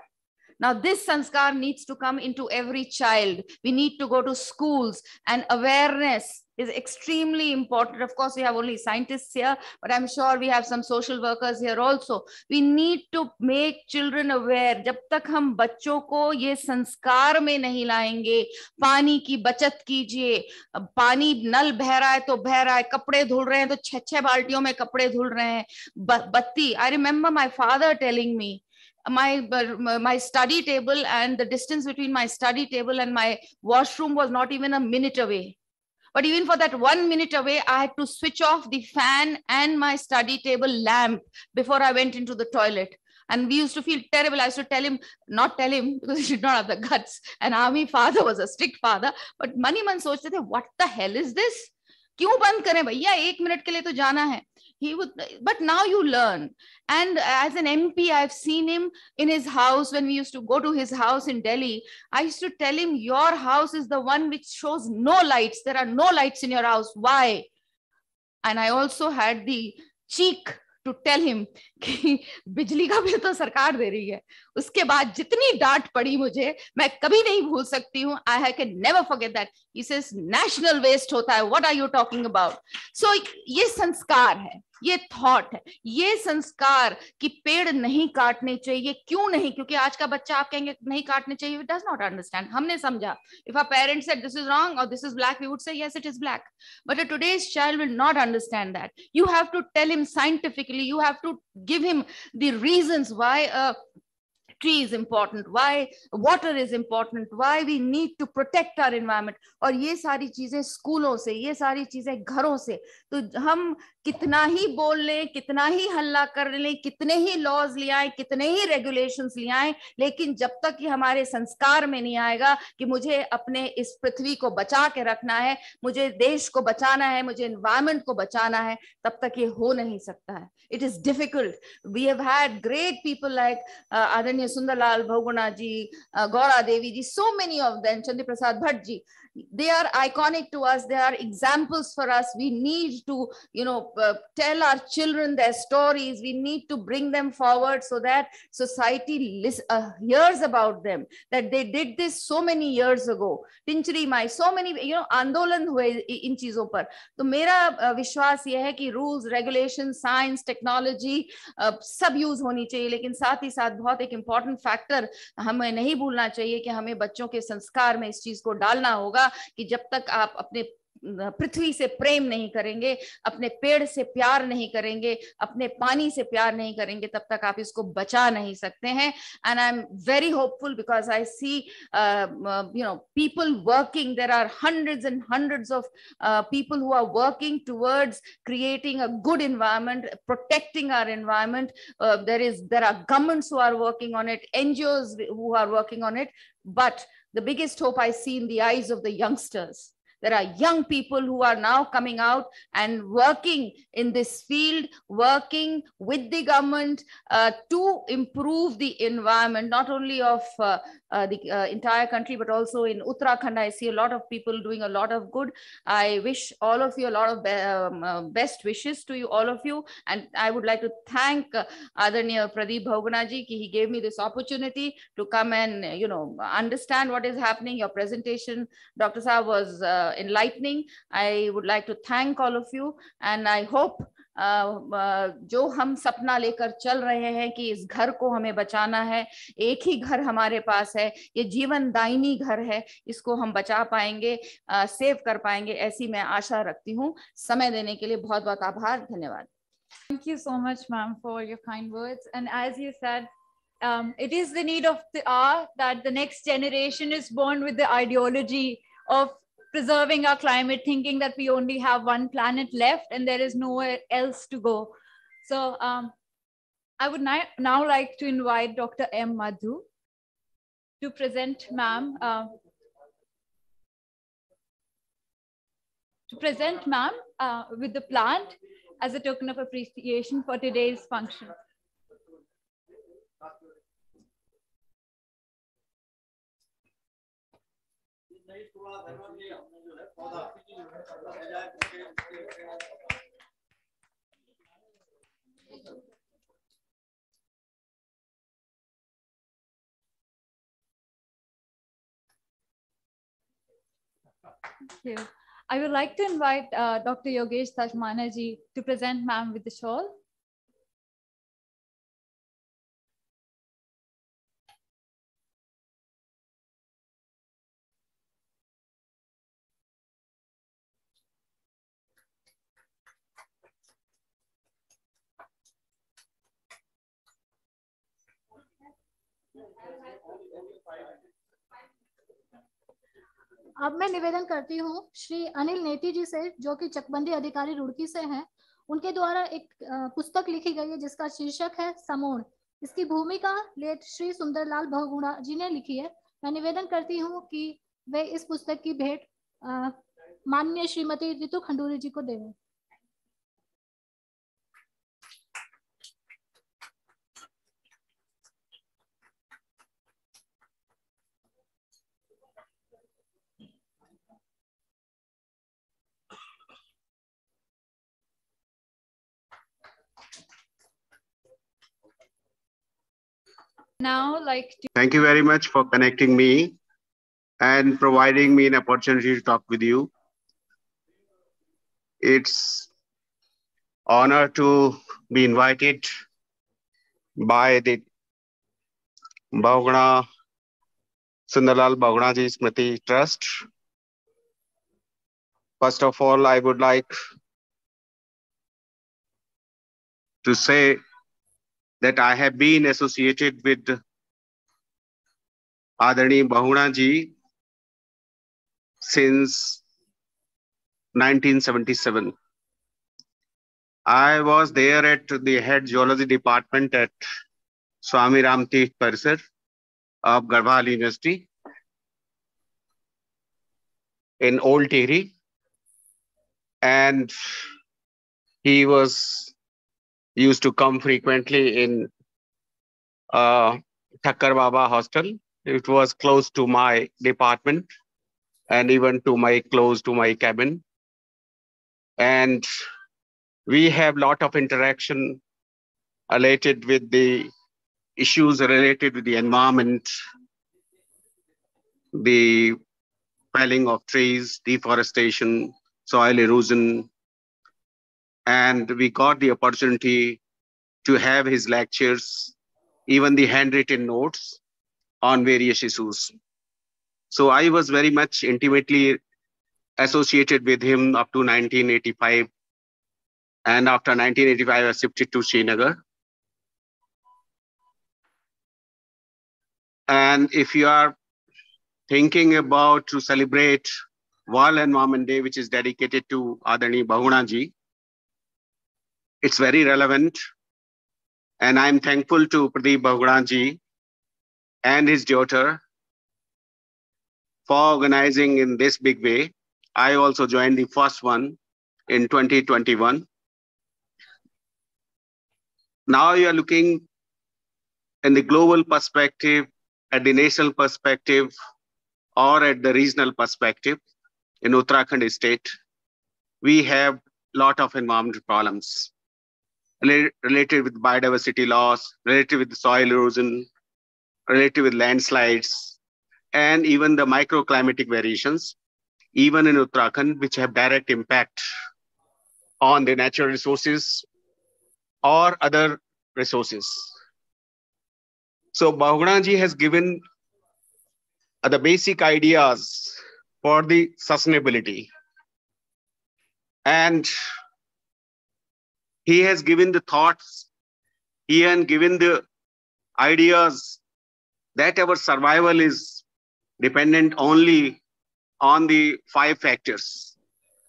Now, this sanskar needs to come into every child. We need to go to schools, and awareness is extremely important. Of course, we have only scientists here, but I'm sure we have some social workers here also. We need to make children aware. जब तक हम बच्चों को ये संस्कार में नहीं लाएंगे, पानी की बचत कीजिए, पानी नल बह रहा है तो बह रहा है, कपड़े धुल रहे हैं तो 6-6 बाल्टियों में कपड़े धुल रहे हैं, बत्ती, I remember my father telling me, my study table and the distance between my study table and my washroom was not even a minute away. But even for that 1 minute away, I had to switch off the fan and my study table lamp before I went into the toilet. And we used to feel terrible. I used to tell him, not tell him because he did not have the guts. An army father was a strict father. But mani man sochte the, what the hell is this? क्यों बंद करें भैया, 1 minute के लिए तो जाना है. He would, but now you learn. And as an MP, I've seen him in his house. When we used to go to his house in Delhi, I used to tell him, your house is the one which shows no lights. There are no lights in your house. Why? And I also had the cheek to tell him कि बिजली का bill तो सरकार दे रही है. उसके बाद जितनी डांट पड़ी मुझे, मैं कभी नहीं भूल सकती हूँ. I can never forget that. He says, national waste होता है. What are you talking about? So ये संस्कार है, ये थॉट है, ये संस्कार कि पेड़ नहीं काटने चाहिए. क्यों नहीं? क्योंकि आज का बच्चा आप कहेंगे नहीं काटने चाहिए, it does not understand. हमने समझा. If our parents said this is wrong or this is black, we would say yes, it is black. But a today's child will not understand that. You have to tell him scientifically. You have to give him the reasons why a tree is important, why water is important, why we need to protect our environment. और ये सारी चीजें स्कूलों से, ये सारी चीजें घरों से. तो हम कितना ही बोल लें, कितना ही हल्ला कर लें, कितने ही लॉज ले आए, कितने ही रेगुलेशंस ले आए, लेकिन जब तक ये हमारे संस्कार में नहीं आएगा कि मुझे अपने इस पृथ्वी को बचा के रखना है, मुझे देश को बचाना है, मुझे एनवायरमेंट को बचाना है, तब तक ये हो नहीं सकता है. It is difficult. We have had great people like Adaniya Sundarlal Bahuguna ji, Gaura Devi ji, so many of them, Chandra Prasad Bhatt ji. They are iconic to us. They are examples for us. We need to, tell our children their stories. We need to bring them forward so that society hears about them, that they did this so many years ago. Tinchari Mai, so many, आंदोलन हुए इन चीजों पर. तो मेरा विश्वास यह है कि रूल्स, रेगुलेशन, साइंस, टेक्नोलॉजी सब यूज होनी चाहिए, लेकिन साथ ही साथ बहुत एक इम्पॉर्टेंट फैक्टर हमें नहीं भूलना चाहिए कि हमें बच्चों के संस्कार में इस चीज को डालना होगा कि जब तक आप अपने पृथ्वी से प्रेम नहीं करेंगे, अपने पेड़ से प्यार नहीं करेंगे, अपने पानी से प्यार नहीं करेंगे, तब तक आप इसको बचा नहीं सकते हैं. And I'm very hopeful because I see, people working. There are hundreds and hundreds of people who are working towards creating a good environment, protecting our environment. There are governments who are working on it, NGOs who are working on it. But the biggest hope I see in the eyes of the youngsters. There are young people who are now coming out and working in this field, working with the government to improve the environment, not only of the entire country, but also in Uttarakhand. I see a lot of people doing a lot of good. I wish all of you a lot of best wishes to you, all of you. And I would like to thank Adaniya Pradeep Bahuguna ji, he gave me this opportunity to come and, understand what is happening. Your presentation, Dr. Saab, was enlightening. I would like to thank all of you, and I hope जो हम सपना लेकर चल रहे हैं कि इस घर को हमें बचाना है, एक ही घर हमारे पास है, ये जीवन दायिनी घर है, इसको हम बचा पाएंगे, सेव कर पाएंगे, ऐसी मैं आशा रखती हूँ. समय देने के लिए बहुत बहुत आभार. धन्यवाद. Thank you so much, ma'am, for your kind words. And as you said, it is the need of the hour that the next generation is born with the ideology of preserving our climate, thinking that we only have one planet left and there is nowhere else to go. So I would now like to invite Dr. M. Madhu to present ma'am with the plant as a token of appreciation for today's function. Thank you. I would like to invite Dr. Yogesh Tajmana ji to present ma'am with the shawl. अब मैं निवेदन करती हूँ श्री अनिल नेती जी से, जो कि चकबंदी अधिकारी रुड़की से हैं। उनके द्वारा एक पुस्तक लिखी गई है जिसका शीर्षक है समोण। इसकी भूमिका लेट श्री सुंदरलाल बहुगुणा जी ने लिखी है। मैं निवेदन करती हूँ कि वे इस पुस्तक की भेंट माननीय श्रीमती रितु खंडूरी जी को देवें। Now, thank you very much for connecting me and providing me an opportunity to talk with you. It's honor to be invited by the Bahuguna Sundarlal Bahuguna Ji Smriti Trust. First of all, I would like to say that I have been associated with Adarani Bahuguna Ji since 1977. I was there at the head geology department at Swami Ram Tirth Parisar of Garhwal University in Old Tehri, and he was used to come frequently in Thakkar Baba Hostel. It was close to my department and even close to my cabin. And we have a lot of interaction related with the issues related with the environment, the felling of trees, deforestation, soil erosion. And we got the opportunity to have his lectures, even the handwritten notes on various issues. So I was very much intimately associated with him up to 1985. And after 1985, I shifted to Srinagar. And if you are thinking about to celebrate World Environment Day, which is dedicated to Adarani Bahuguna Ji, it's very relevant. And I'm thankful to Pradeep Bahuguna Ji and his daughter for organizing in this big way. I also joined the first one in 2021. Now you are looking in the global perspective, at the national perspective, or at the regional perspective. In Uttarakhand state, we have a lot of environmental problems related with biodiversity loss, related with soil erosion, related with landslides, and even the microclimatic variations, even in Uttarakhand, which have direct impact on the natural resources or other resources. So Bahuguna Ji has given the basic ideas for the sustainability. And he has given the thoughts, he has given the ideas that our survival is dependent only on the 5 factors.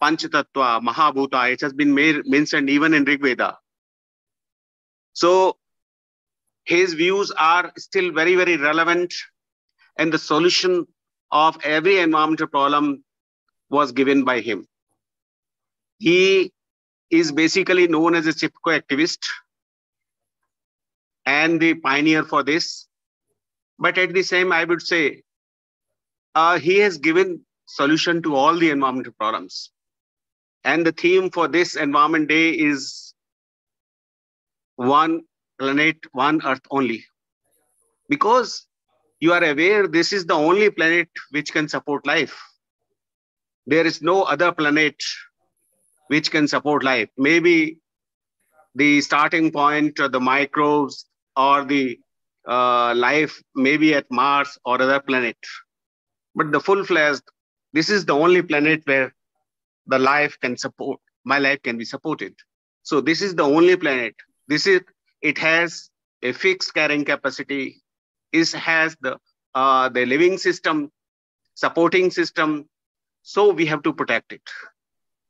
Panchatattva, Mahabhuta, it has been mentioned even in Rig Veda. So his views are still very, very relevant, and the solution of every environmental problem was given by him. He is basically known as a CIPCO activist and the pioneer for this. But at the same, I would say, he has given solution to all the environmental problems. And the theme for this Environment Day is one planet, one earth only. Because you are aware this is the only planet which can support life. There is no other planet which can support life. Maybe the starting point or the microbes or the life maybe at Mars or other planet. But the full-fledged, this is the only planet where the life can support, my life can be supported. So this is the only planet. It has a fixed carrying capacity. It has the living system, supporting system, So we have to protect it.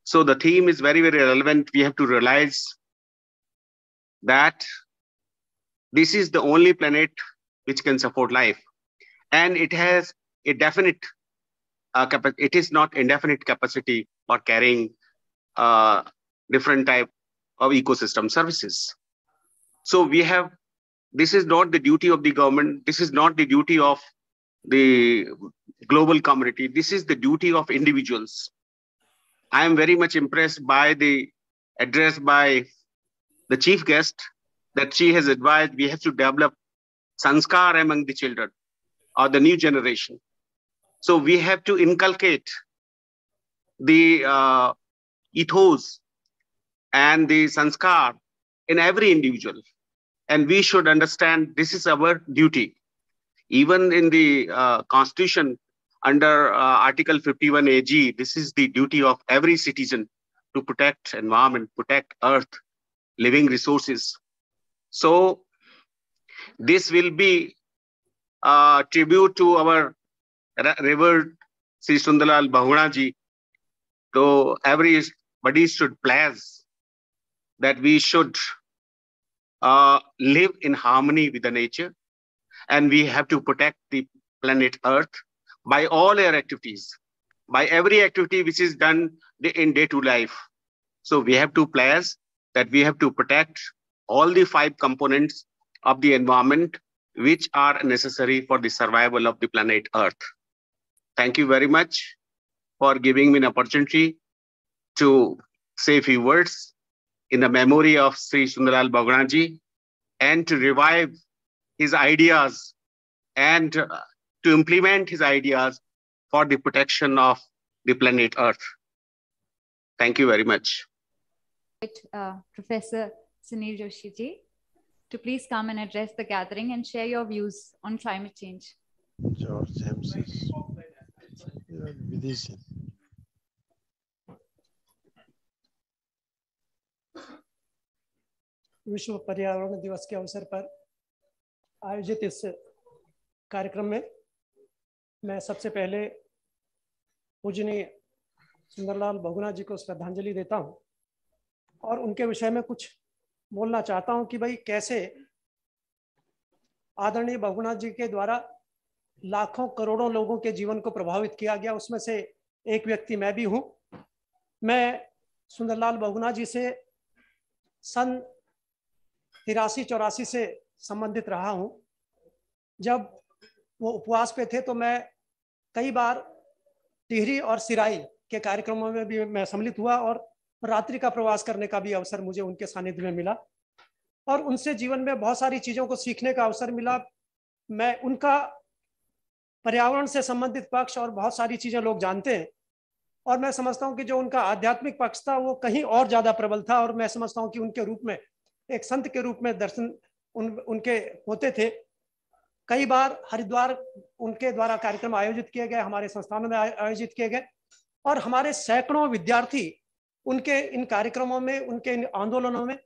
So the theme is very, very relevant. We have to realize that this is the only planet which can support life. And it has a definite capacity. It is not indefinite capacity for carrying different type of ecosystem services. So we have, this is not the duty of the government. This is not the duty of the global community. This is the duty of individuals. I am very much impressed by the address by the chief guest, that she has advised we have to develop sanskar among the children or the new generation. So we have to inculcate the ethos and the sanskar in every individual. And we should understand this is our duty. Even in the Constitution, under Article 51 AG, this is the duty of every citizen to protect environment, protect earth, living resources. So this will be a tribute to our revered Sri Sundarlal Bahuguna ji. So everybody should pledge that we should live in harmony with the nature, and we have to protect the planet Earth by all our activities, by every activity which is done in day-to-day life. So we have to pledge that we have to protect all the 5 components of the environment which are necessary for the survival of the planet Earth. Thank you very much for giving me an opportunity to say a few words in the memory of Sri Sundarlal Bahuguna ji, and to revive his ideas and to implement his ideas for the protection of the planet Earth. Thank you very much. Professor Sunil Joshi ji, to please come and address the gathering and share your views on climate change. George James is Vidisha. विश्व पर्यावरण दिवस के अवसर पर आयोजित इस कार्यक्रम में मैं सबसे पहले पूजनीय सुंदरलाल बहुगुणा जी को श्रद्धांजलि देता हूं और उनके विषय में कुछ बोलना चाहता हूं कि भाई कैसे आदरणीय बहुगुणा जी के द्वारा लाखों करोड़ों लोगों के जीवन को प्रभावित किया गया। उसमें से एक व्यक्ति मैं भी हूं। मैं सुंदरलाल बहुगुणा जी से सन 83-84 से संबंधित रहा हूं। जब वो उपवास पे थे तो मैं कई बार टिहरी और सिराई के कार्यक्रमों में भी मैं सम्मिलित हुआ और रात्रि का प्रवास करने का भी अवसर मुझे उनके सानिध्य में मिला और उनसे जीवन में बहुत सारी चीज़ों को सीखने का अवसर मिला। मैं उनका पर्यावरण से संबंधित पक्ष और बहुत सारी चीज़ें लोग जानते हैं और मैं समझता हूं कि जो उनका आध्यात्मिक पक्ष था वो कहीं और ज़्यादा प्रबल था और मैं समझता हूं कि उनके रूप में एक संत के रूप में दर्शन उनके होते थे। कई बार हरिद्वार उनके द्वारा कार्यक्रम आयोजित किए गए, हमारे संस्थानों में आयोजित किए गए और हमारे सैकड़ों विद्यार्थी उनके इन कार्यक्रमों में, उनके इन आंदोलनों में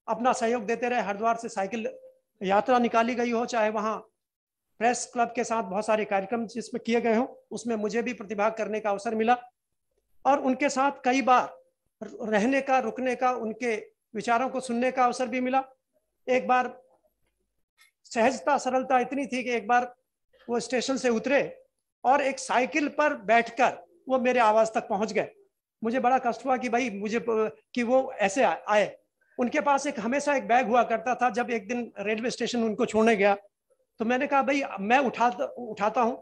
अपना सहयोग देते रहे। हरिद्वार से साइकिल यात्रा निकाली गई हो, चाहे वहाँ प्रेस क्लब के साथ बहुत सारे कार्यक्रम जिसमें किए गए हों, उसमें मुझे भी प्रतिभाग करने का अवसर मिला और उनके साथ कई बार रहने का, रुकने का, उनके विचारों को सुनने का अवसर भी मिला। एक बार सहजता, सरलता इतनी थी कि एक बार वो स्टेशन से उतरे और एक साइकिल पर बैठकर वो मेरे आवास तक पहुंच गए। मुझे बड़ा कष्ट हुआ कि भाई मुझे कि वो ऐसे आए। उनके पास हमेशा एक बैग हुआ करता था। जब एक दिन रेलवे स्टेशन उनको छोड़ने गया तो मैंने कहा भाई मैं उठाता हूँ।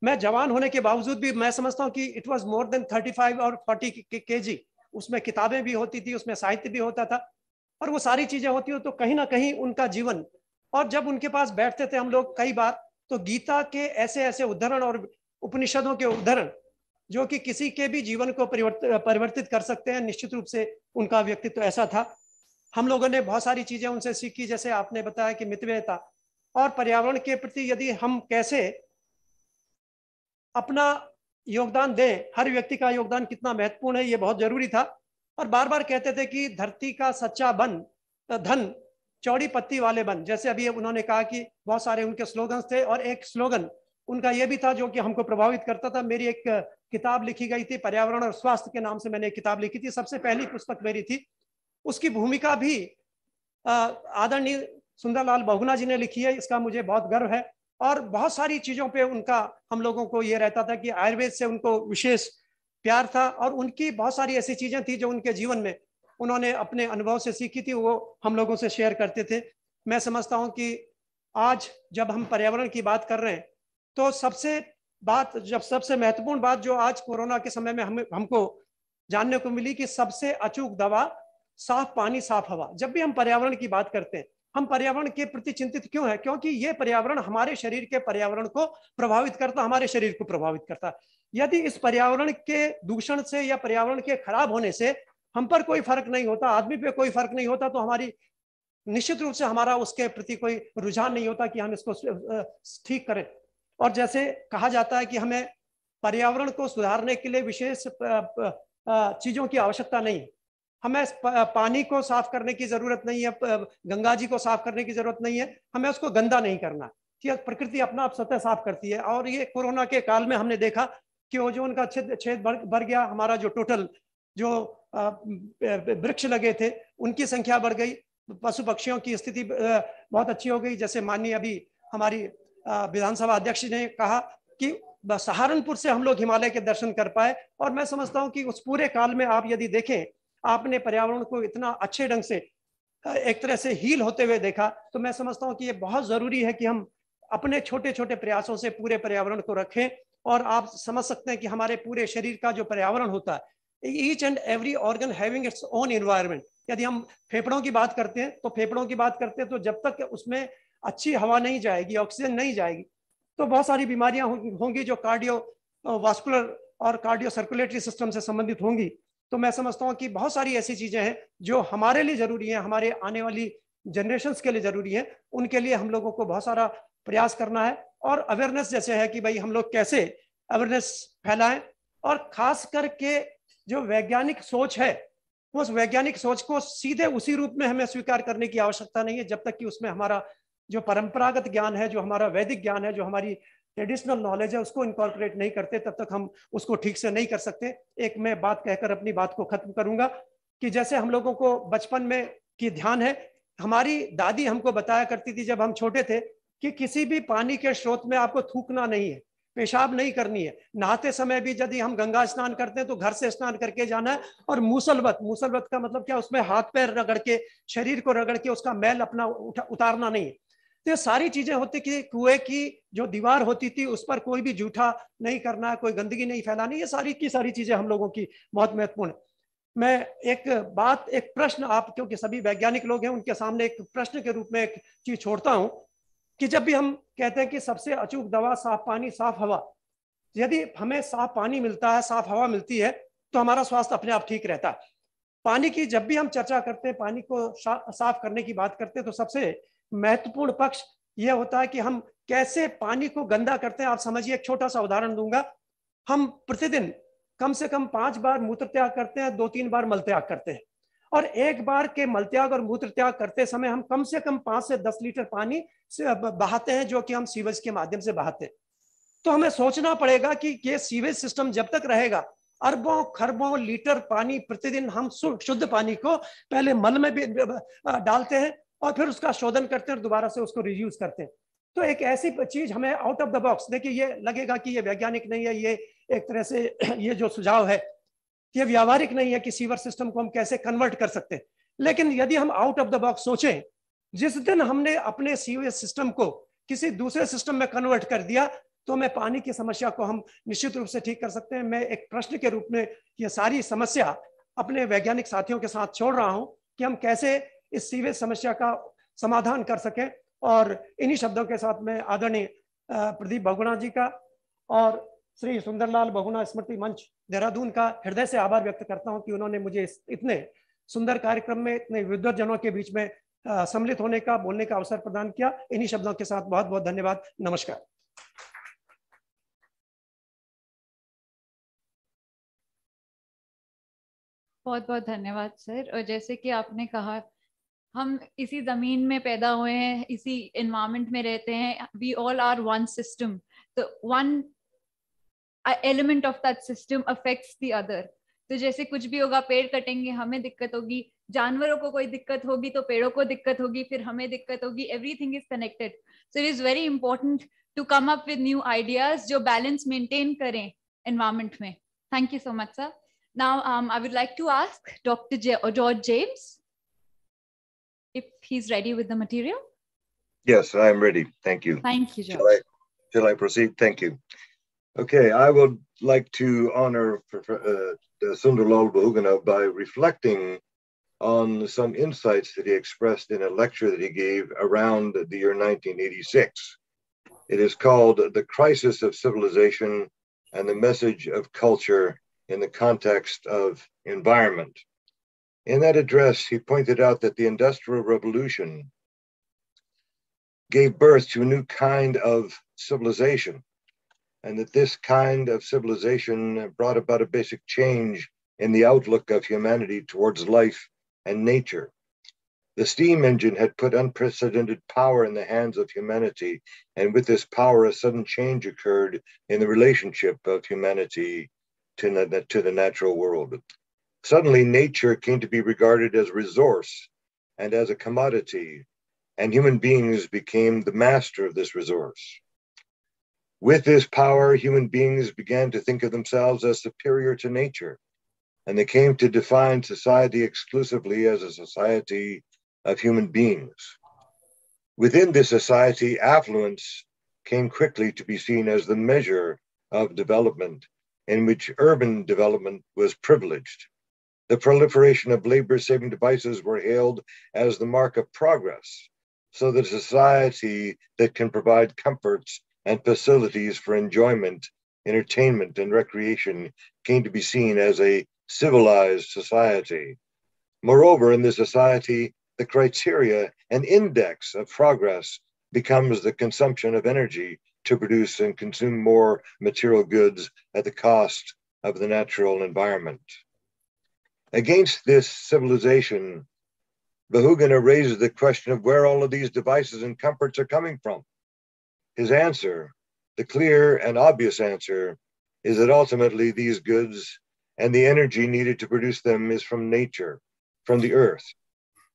मैं जवान होने के बावजूद भी मैं समझता हूँ कि इट वाज मोर देन 35 और 40 kg। उसमें किताबें भी होती थी, उसमें साहित्य भी होता था और वो सारी चीजें होती हो तो कहीं ना कहीं उनका जीवन। और जब उनके पास बैठते थे हम लोग कई बार तो गीता के ऐसे ऐसे उद्धरण और उपनिषदों के उद्धरण जो कि किसी के भी जीवन को परिवर्तित कर सकते हैं। निश्चित रूप से उनका व्यक्तित्व ऐसा था। हम लोगों ने बहुत सारी चीजें उनसे सीखी, जैसे आपने बताया कि मितव्ययिता और पर्यावरण के प्रति यदि हम कैसे अपना योगदान दें, हर व्यक्ति का योगदान कितना महत्वपूर्ण है, ये बहुत जरूरी था। और बार बार कहते थे कि धरती का सच्चा धन चौड़ी पत्ती वाले बन। जैसे अभी उन्होंने कहा कि बहुत सारे उनके स्लोगन्स थे और एक स्लोगन उनका ये भी था जो कि हमको प्रभावित करता था। मेरी एक किताब लिखी गई थी, पर्यावरण और स्वास्थ्य के नाम से मैंने एक किताब लिखी थी, सबसे पहली पुस्तक मेरी थी। उसकी भूमिका भी आदरणीय सुंदरलाल बहुगुणा जी ने लिखी है, इसका मुझे बहुत गर्व है। और बहुत सारी चीजों पे उनका हम लोगों को ये रहता था कि आयुर्वेद से उनको विशेष प्यार था, और उनकी बहुत सारी ऐसी चीजें थी जो उनके जीवन में उन्होंने अपने अनुभव से सीखी थी, वो हम लोगों से शेयर करते थे। मैं समझता हूं कि आज जब हम पर्यावरण की बात कर रहे हैं तो सबसे महत्वपूर्ण बात जो आज कोरोना के समय में हमको जानने को मिली कि सबसे अचूक दवा साफ पानी, साफ हवा। जब भी हम पर्यावरण की बात करते हैं, हम पर्यावरण के प्रति चिंतित क्यों है? क्योंकि ये पर्यावरण हमारे शरीर के पर्यावरण को प्रभावित करता, हमारे शरीर को प्रभावित करता। यदि इस पर्यावरण के दूषण से या पर्यावरण के खराब होने से हम पर कोई फर्क नहीं होता, आदमी पे कोई फर्क नहीं होता, तो हमारी निश्चित रूप से हमारा उसके प्रति कोई रुझान नहीं होता कि हम इसको ठीक करें। और जैसे कहा जाता है कि हमें पर्यावरण को सुधारने के लिए विशेष चीजों की आवश्यकता नहीं है। हमें पानी को साफ करने की जरूरत नहीं है, गंगा जी को साफ करने की जरूरत नहीं है, हमें उसको गंदा नहीं करना कि प्रकृति अपना आप सतह साफ करती है। और ये कोरोना के काल में हमने देखा कि ओजोन का छेद बढ़ गया, हमारा जो टोटल जो वृक्ष लगे थे उनकी संख्या बढ़ गई, पशु पक्षियों की स्थिति बहुत अच्छी हो गई। जैसे माननीय अभी हमारी विधानसभा अध्यक्ष ने कहा कि सहारनपुर से हम लोग हिमालय के दर्शन कर पाए। और मैं समझता हूं कि उस पूरे काल में आप यदि देखें, आपने पर्यावरण को इतना अच्छे ढंग से एक तरह से हील होते हुए देखा, तो मैं समझता हूं कि ये बहुत जरूरी है कि हम अपने छोटे छोटे प्रयासों से पूरे पर्यावरण को रखें। और आप समझ सकते हैं कि हमारे पूरे शरीर का जो पर्यावरण होता है, each and every organ having its own environment. यदि हम फेफड़ों की बात करते हैं तो फेफड़ों की बात करते हैं तो जब तक उसमें अच्छी हवा नहीं जाएगी, ऑक्सीजन नहीं जाएगी, तो बहुत सारी बीमारियां होंगी जो कार्डियो वास्कुलर और कार्डियो सर्कुलेटरी सिस्टम से संबंधित होंगी। तो मैं समझता हूं कि बहुत सारी ऐसी चीजें हैं जो हमारे लिए जरूरी है, हमारे आने वाली जनरेशंस के लिए जरूरी है। उनके लिए हम लोगों को बहुत सारा प्रयास करना है। और अवेयरनेस जैसे है कि भाई हम लोग कैसे अवेयरनेस फैलाएं, और खास करके जो वैज्ञानिक सोच है, उस वैज्ञानिक सोच को सीधे उसी रूप में हमें स्वीकार करने की आवश्यकता नहीं है जब तक कि उसमें हमारा जो परंपरागत ज्ञान है, जो हमारा वैदिक ज्ञान है, जो हमारी ट्रेडिशनल नॉलेज है, उसको इनकॉर्पोरेट नहीं करते, तब तक हम उसको ठीक से नहीं कर सकते। एक मैं बात कहकर अपनी बात को खत्म करूंगा कि जैसे हम लोगों को बचपन में की ध्यान है, हमारी दादी हमको बताया करती थी जब हम छोटे थे कि किसी भी पानी के स्रोत में आपको थूकना नहीं है, पेशाब नहीं करनी है। नहाते समय भी यदि हम गंगा स्नान करते हैं तो घर से स्नान करके जाना है। और मूसलवत का मतलब क्या, उसमें हाथ पैर रगड़ के, शरीर को रगड़ के उसका मैल अपना उतारना नहीं है। तो ये सारी चीजें होती कि कुएं की जो दीवार होती थी उस पर कोई भी जूठा नहीं करना, कोई गंदगी नहीं फैलानी, ये सारी की सारी चीजें हम लोगों की बहुत महत्वपूर्ण है। मैं एक प्रश्न, आप क्योंकि सभी वैज्ञानिक लोग हैं, उनके सामने एक प्रश्न के रूप में एक चीज छोड़ता हूं कि जब भी हम कहते हैं कि सबसे अचूक दवा साफ पानी, साफ हवा, यदि हमें साफ पानी मिलता है, साफ हवा मिलती है, तो हमारा स्वास्थ्य अपने आप ठीक रहता है। पानी की जब भी हम चर्चा करते हैं, पानी को साफ करने की बात करते हैं, तो सबसे महत्वपूर्ण पक्ष यह होता है कि हम कैसे पानी को गंदा करते हैं। आप समझिए, एक छोटा सा उदाहरण दूंगा। हम प्रतिदिन कम से कम 5 बार मूत्र त्याग करते हैं, 2-3 बार मल त्याग करते हैं। और एक बार के मल त्याग और मूत्र त्याग करते समय हम कम से कम 5 से 10 लीटर पानी से बहाते हैं, जो कि हम सीवेज के माध्यम से बहाते हैं। तो हमें सोचना पड़ेगा कि ये सीवेज सिस्टम जब तक रहेगा, अरबों खरबों लीटर पानी प्रतिदिन हम शुद्ध पानी को पहले मल में भी डालते हैं और फिर उसका शोधन करते हैं और दोबारा से उसको रियूज करते हैं। तो एक ऐसी चीज हमें आउट ऑफ द बॉक्स, देखिए ये लगेगा कि ये वैज्ञानिक नहीं है, ये एक तरह से ये जो सुझाव है ये व्यावहारिक नहीं है कि सीवर सिस्टम को हम कैसे कन्वर्ट कर सकते हैं। लेकिन यदि हम आउट ऑफ द बॉक्स सोचें, जिस दिन हमने अपने सीवेज सिस्टम को किसी दूसरे सिस्टम में कन्वर्ट कर दिया, तो मैं पानी की समस्या को हम निश्चित रूप से ठीक कर सकते हैं। मैं एक प्रश्न के रूप में ये सारी समस्या अपने वैज्ञानिक साथियों के साथ छोड़ रहा हूं कि हम कैसे इस सीवेज समस्या का समाधान कर सकें। और इन्हीं शब्दों के साथ मैं आदरणीय प्रदीप बहुगुणा जी का और श्री सुंदरलाल बहुगुणा स्मृति मंच देहरादून का हृदय से आभार व्यक्त करता हूं कि उन्होंने मुझे इतने सुंदर कार्यक्रम में, इतने विद्वत जनों के बीच में सम्मिलित होने का, बोलने का अवसर प्रदान किया। इन्हीं शब्दों के साथ बहुत बहुत धन्यवाद। नमस्कार। बहुत बहुत धन्यवाद सर। और जैसे कि आपने कहा, हम इसी जमीन में पैदा हुए हैं, इसी एनवायरमेंट में रहते हैं, we all are one system. तो one element of that system affects the other. तो जैसे कुछ भी होगा, पेड़ कटेंगे हमें दिक्कत होगी, जानवरों को कोई दिक्कत होगी तो पेड़ों को दिक्कत होगी, फिर हमें दिक्कत होगी. Everything is connected. So it is very important to come up with new ideas जो balance maintain करें environment में. Thank you so much, sir. Now I would like to ask Dr. George James if he's ready with the material. Yes, I'm ready. Thank you. Thank you, George. Shall I proceed? Thank you. Okay, I would like to honor Sunderlal Bahuguna by reflecting on some insights that he expressed in a lecture that he gave around the year 1986. It is called The Crisis of Civilization and the Message of Culture in the Context of Environment. In that address, he pointed out that the Industrial Revolution gave birth to a new kind of civilization, and that this kind of civilization brought about a basic change in the outlook of humanity towards life and nature. The steam engine had put unprecedented power in the hands of humanity, and with this power, a sudden change occurred in the relationship of humanity to the natural world. Suddenly, nature came to be regarded as a resource and as a commodity, and human beings became the master of this resource. With this power, human beings began to think of themselves as superior to nature, and they came to define society exclusively as a society of human beings. Within this society, affluence came quickly to be seen as the measure of development, in which urban development was privileged. The proliferation of labor-saving devices were hailed as the mark of progress, so that a society that can provide comforts and facilities for enjoyment, entertainment, and recreation came to be seen as a civilized society. Moreover, in this society, the criteria and index of progress becomes the consumption of energy to produce and consume more material goods at the cost of the natural environment. Against this civilization, Bahuguna raises the question of where all of these devices and comforts are coming from. His answer, the clear and obvious answer, is that ultimately these goods and the energy needed to produce them is from nature, from the earth.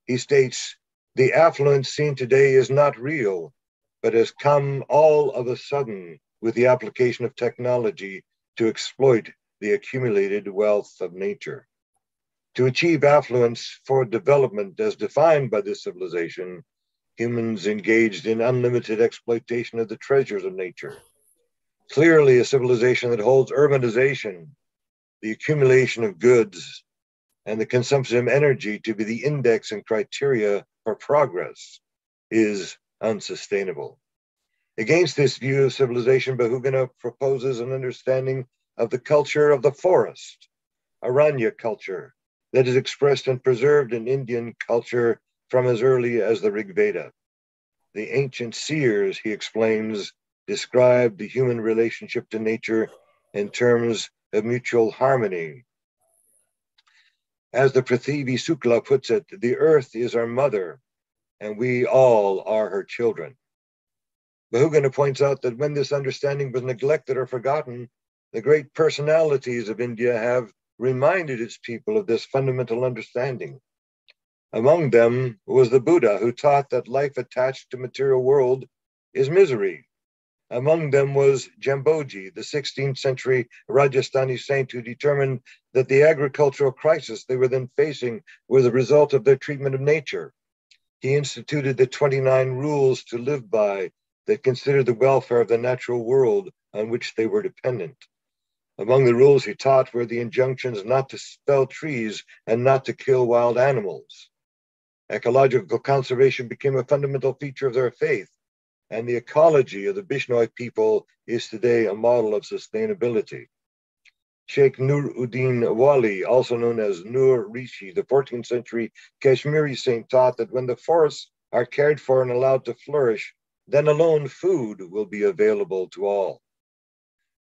He states, the affluence seen today is not real, but has come all of a sudden with the application of technology to exploit the accumulated wealth of nature. To achieve affluence for development as defined by this civilization, humans engaged in unlimited exploitation of the treasures of nature. Clearly, a civilization that holds urbanization, the accumulation of goods, and the consumption of energy to be the index and criteria for progress is unsustainable. Against this view of civilization, Bahuguna proposes an understanding of the culture of the forest, Aranya culture, that is expressed and preserved in Indian culture from as early as the Rig Veda. The ancient seers, he explains, described the human relationship to nature in terms of mutual harmony. As the Prithivi Sukla puts it, the earth is our mother, and we all are her children. Bahuguna points out that when this understanding was neglected or forgotten, the great personalities of India have reminded its people of this fundamental understanding. Among them was the Buddha, who taught that life attached to material world is misery. Among them was Jamboji, the 16th century Rajasthani saint who determined that the agricultural crisis they were then facing was a result of their treatment of nature. He instituted the 29 rules to live by that considered the welfare of the natural world on which they were dependent. Among the rules he taught were the injunctions not to fell trees and not to kill wild animals. Ecological conservation became a fundamental feature of their faith, and the ecology of the Bishnoi people is today a model of sustainability. Sheikh Nur-Uddin Wali, also known as Nur Rishi, the 14th century Kashmiri saint, taught that when the forests are cared for and allowed to flourish, then alone food will be available to all.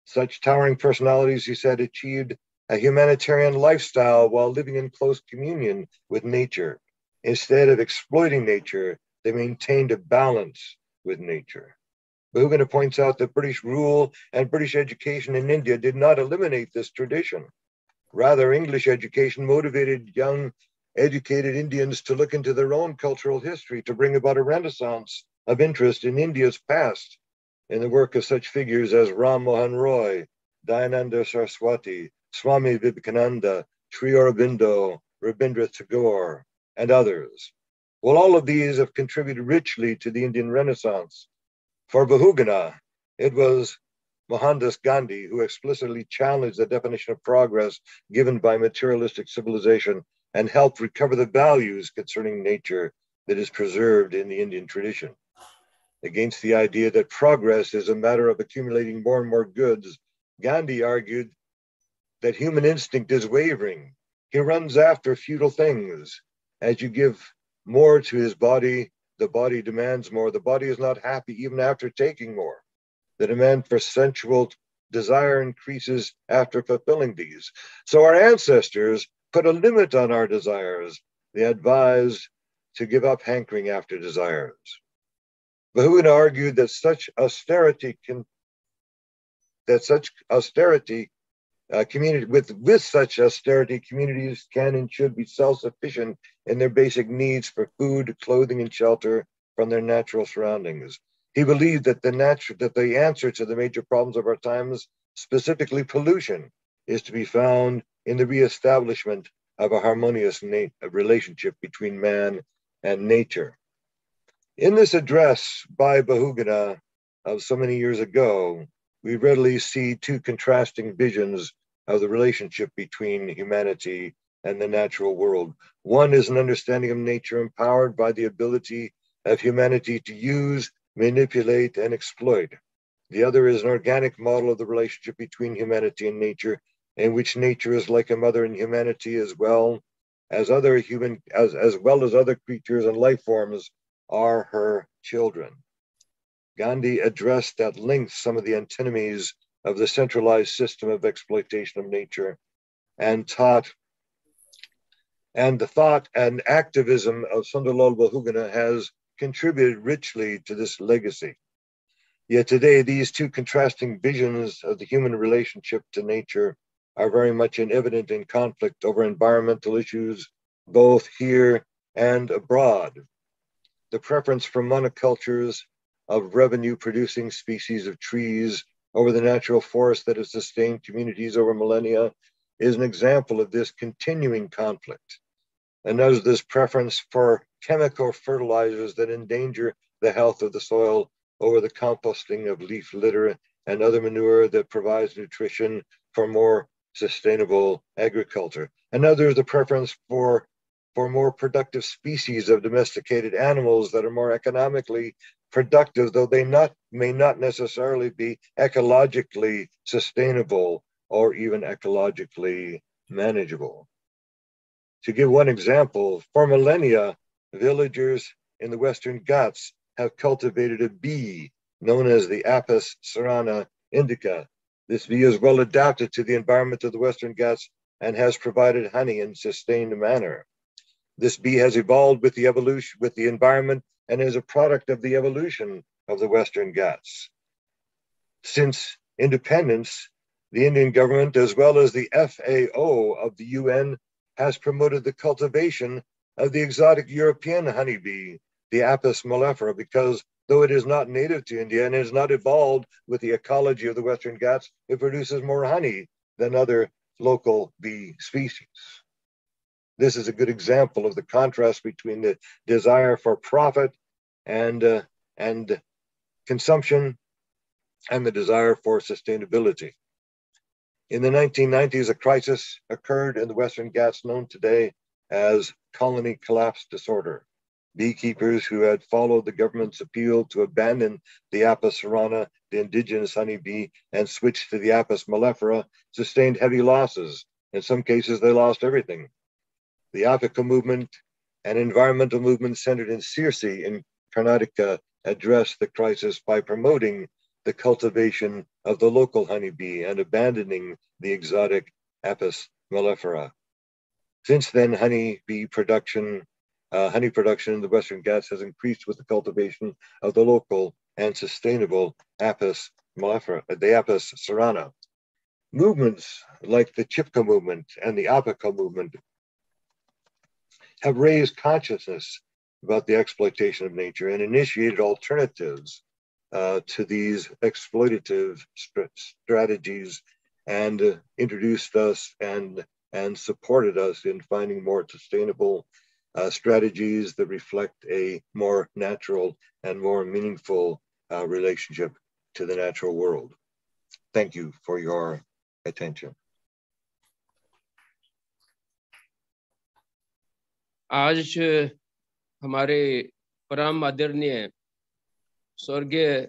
Such towering personalities, he said, achieved a humanitarian lifestyle while living in close communion with nature. Instead of exploiting nature, they maintained a balance with nature. Bahuguna points out that British rule and British education in India did not eliminate this tradition. Rather, English education motivated young, educated Indians to look into their own cultural history to bring about a renaissance of interest in India's past in the work of such figures as Ram Mohan Roy, Dayananda Saraswati, Swami Vivekananda, Sri Aurobindo, Rabindra Tagore, and others. Well, all of these have contributed richly to the Indian Renaissance. For Bahuguna, it was Mohandas Gandhi who explicitly challenged the definition of progress given by materialistic civilization and helped recover the values concerning nature that is preserved in the Indian tradition. Against the idea that progress is a matter of accumulating more and more goods, Gandhi argued that human instinct is wavering. He runs after futile things. As you give more to his body, the body demands more. The body is not happy even after taking more. The demand for sensual desire increases after fulfilling these. So our ancestors put a limit on our desires. They advised to give up hankering after desires. Bahuguna argued that such austerity communities can and should be self-sufficient in their basic needs for food, clothing, and shelter from their natural surroundings. He believed that the answer to the major problems of our times, specifically pollution, is to be found in the reestablishment of a harmonious relationship between man and nature. In this address by Bahuguna of so many years ago, we readily see two contrasting visions of the relationship between humanity and the natural world. One is an understanding of nature empowered by the ability of humanity to use, manipulate, and exploit. The other is an organic model of the relationship between humanity and nature, in which nature is like a mother and humanity as well as other creatures and life forms are her children. Gandhi addressed at length some of the antinomies of the centralized system of exploitation of nature, and the thought and activism of Sunderlal Bahuguna has contributed richly to this legacy. Yet today, these two contrasting visions of the human relationship to nature are very much evident in conflict over environmental issues, both here and abroad. The preference for monocultures of revenue-producing species of trees over the natural forest that has sustained communities over millennia is an example of this continuing conflict. And as this preference for chemical fertilizers that endanger the health of the soil over the composting of leaf litter and other manure that provides nutrition for more sustainable agriculture. Another is the preference for more productive species of domesticated animals that are more economically productive, though they may not necessarily be ecologically sustainable or even ecologically manageable. To give one example, for millennia, villagers in the Western Ghats have cultivated a bee known as the Apis cerana indica. This bee is well adapted to the environment of the Western Ghats and has provided honey in sustained manner. This bee has evolved with the environment and is a product of the evolution of the Western Ghats. Since independence, the Indian government, as well as the FAO of the UN, has promoted the cultivation of the exotic European honeybee, the Apis mellifera, because though it is not native to India and has not evolved with the ecology of the Western Ghats, it produces more honey than other local bee species. This is a good example of the contrast between the desire for profit and consumption and the desire for sustainability. In the 1990s, a crisis occurred in the Western Ghats known today as colony collapse disorder. Beekeepers who had followed the government's appeal to abandon the Apis cerana, the indigenous honeybee, and switch to the Apis mellifera sustained heavy losses. In some cases, they lost everything. The Apika movement and environmental movement centered in Sirsi in Karnataka addressed the crisis by promoting the cultivation of the local honeybee and abandoning the exotic Apis mellifera. Since then, honey production in the Western Ghats has increased with the cultivation of the local and sustainable Apis mellifera, the Apis cerana. Movements like the Chipka movement and the Apica movement have raised consciousness about the exploitation of nature and initiated alternatives to these exploitative strategies, and introduced us and supported us in finding more sustainable strategies that reflect a more natural and more meaningful relationship to the natural world. Thank you for your attention. आज हमारे परम आदरणीय स्वर्गीय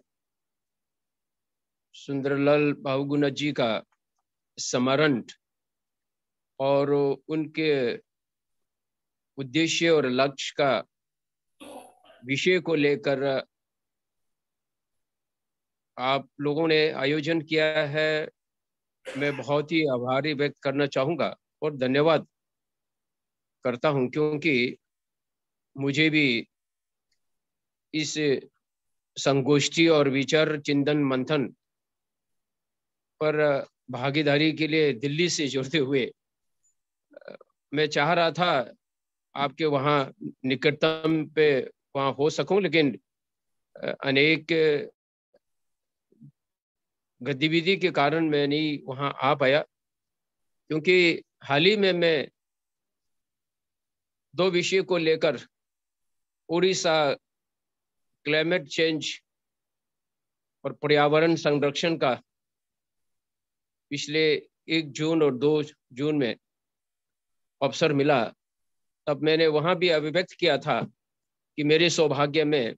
सुंदरलाल बहुगुणा जी का स्मरण और उनके उद्देश्य और लक्ष्य का विषय को लेकर आप लोगों ने आयोजन किया है। मैं बहुत ही आभारी व्यक्त करना चाहूँगा और धन्यवाद करता हूँ, क्योंकि मुझे भी इस संगोष्ठी और विचार चिंतन मंथन पर भागीदारी के लिए दिल्ली से जुड़ते हुए मैं चाह रहा था आपके वहाँ निकटतम पे वहाँ हो सकूं, लेकिन अनेक गतिविधि के कारण मैं नहीं वहाँ आ पाया, क्योंकि हाल ही में मैं 2 विषय को लेकर उड़ीसा क्लाइमेट चेंज और पर्यावरण संरक्षण का पिछले 1 जून और 2 जून में अवसर मिला। तब मैंने वहां भी अभिव्यक्त किया था कि मेरे सौभाग्य में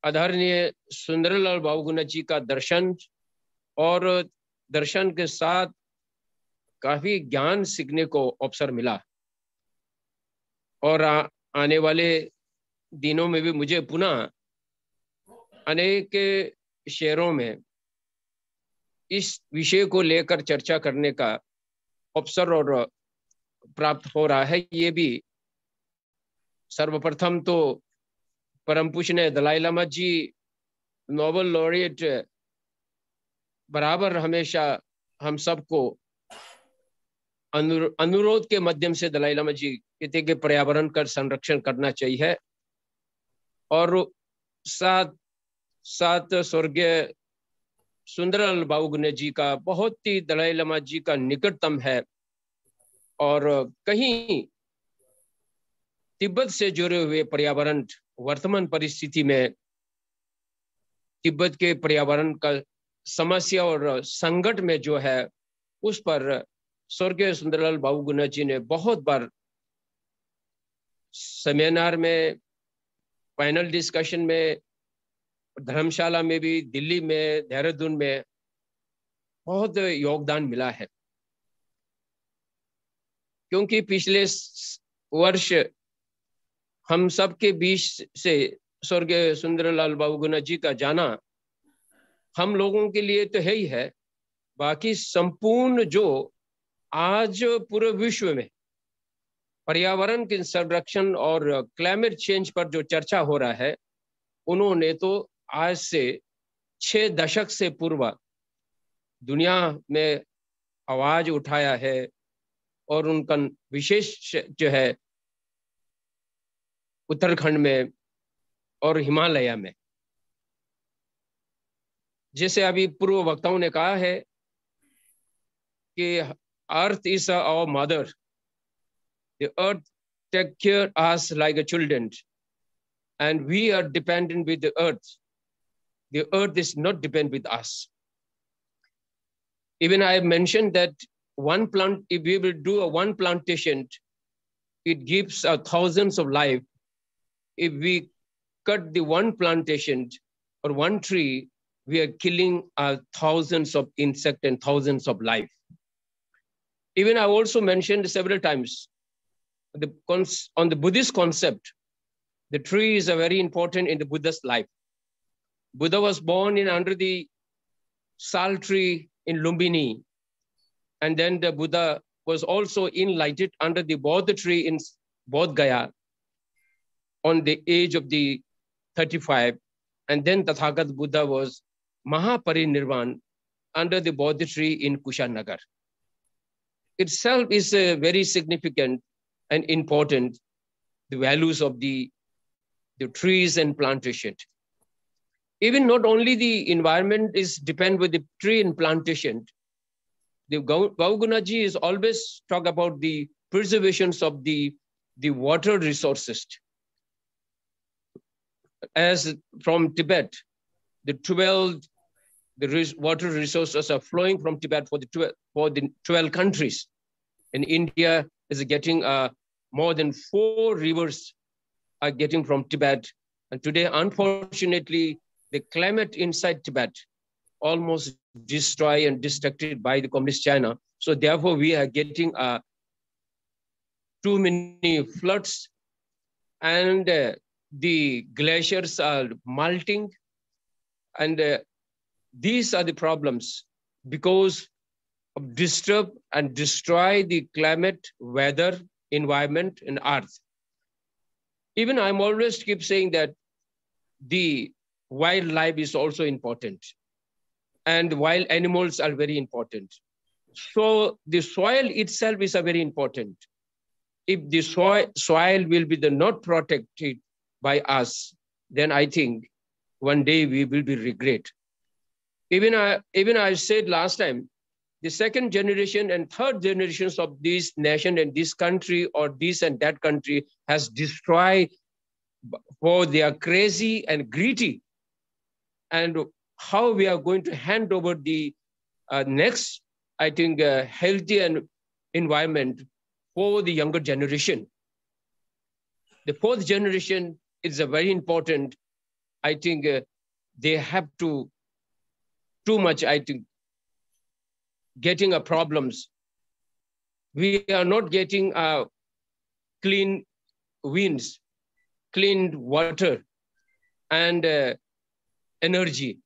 आदरणीय सुंदरलाल बहुगुणा जी का दर्शन और दर्शन के साथ काफी ज्ञान सीखने को अवसर मिला, और आने वाले दिनों में भी मुझे पुनः अनेक शहरों में इस विषय को लेकर चर्चा करने का अवसर और प्राप्त हो रहा है। ये भी सर्वप्रथम तो परम पूज्य दलाई लामा जी नोबेल लॉरेट बराबर हमेशा हम सबको अनुरोध के माध्यम से दलाई लामा जी कहते कि पर्यावरण का संरक्षण करना चाहिए, और साथ साथ स्वर्गीय सुंदरलाल बहुगुणा जी का बहुत ही दलाई लामा जी का निकटतम है, और कहीं तिब्बत से जुड़े हुए पर्यावरण वर्तमान परिस्थिति में तिब्बत के पर्यावरण का समस्या और संकट में जो है उस पर स्वर्गीय सुंदरलाल बहुगुणा जी ने बहुत बार सेमिनार में, पैनल डिस्कशन में, धर्मशाला में भी, दिल्ली में, देहरादून में बहुत योगदान मिला है। क्योंकि पिछले वर्ष हम सबके बीच से स्वर्गीय सुंदरलाल बहुगुणा जी का जाना हम लोगों के लिए तो है ही है, बाकी संपूर्ण जो आज पूरे विश्व में पर्यावरण के संरक्षण और क्लाइमेट चेंज पर जो चर्चा हो रहा है, उन्होंने तो आज से 6 दशक से पूर्व दुनिया में आवाज उठाया है, और उनका विशेष जो है उत्तराखंड में और हिमालय में, जैसे अभी पूर्व वक्ताओं ने कहा है कि earth is our mother, the earth take care us like a children and we are dependent with the earth is not depend with us. Even I have mentioned that one plant, if we will do a one plantation, it gives thousands of life. If we cut the one plantation or one tree, we are killing thousands of insects and thousands of life. Even I also mentioned several times on the Buddhist concept, the tree is very important in the Buddha's life. Buddha was born under the sal tree in Lumbini, and then the Buddha was also enlightened under the Bodh tree in Bodh Gaya on the age of the 35. And then Tathagat Buddha was Mahaparinirvan under the Bodhi tree in Kushinagar. Itself is very significant and important, the values of the trees and plantation. Even not only the environment is depend with the tree and plantation, the Bahugunaji is always talk about the preservations of the water resources. As from Tibet, the water resources are flowing from Tibet for the 12 countries. And India is getting more than 4 rivers are getting from Tibet. And today, unfortunately, the climate inside Tibet almost destroyed and destructed by the communist China. So therefore, we are getting too many floods, and the glaciers are melting. And these are the problems because of disturb and destroy the climate, weather, environment, and earth. Even I'm always keep saying that the wildlife is also important, and wild animals are very important. So the soil itself is a very important. If the soil will be not protected by us, then I think one day we will be regret. Even I said last time, the second generation and third generations of this nation and this country or this and that country has destroyed for they are crazy and greedy. And how we are going to hand over the next, I think, healthy and environment for the younger generation. The fourth generation is a very important. I think they have to too much, I think, getting problems. We are not getting clean winds, clean water, and energy.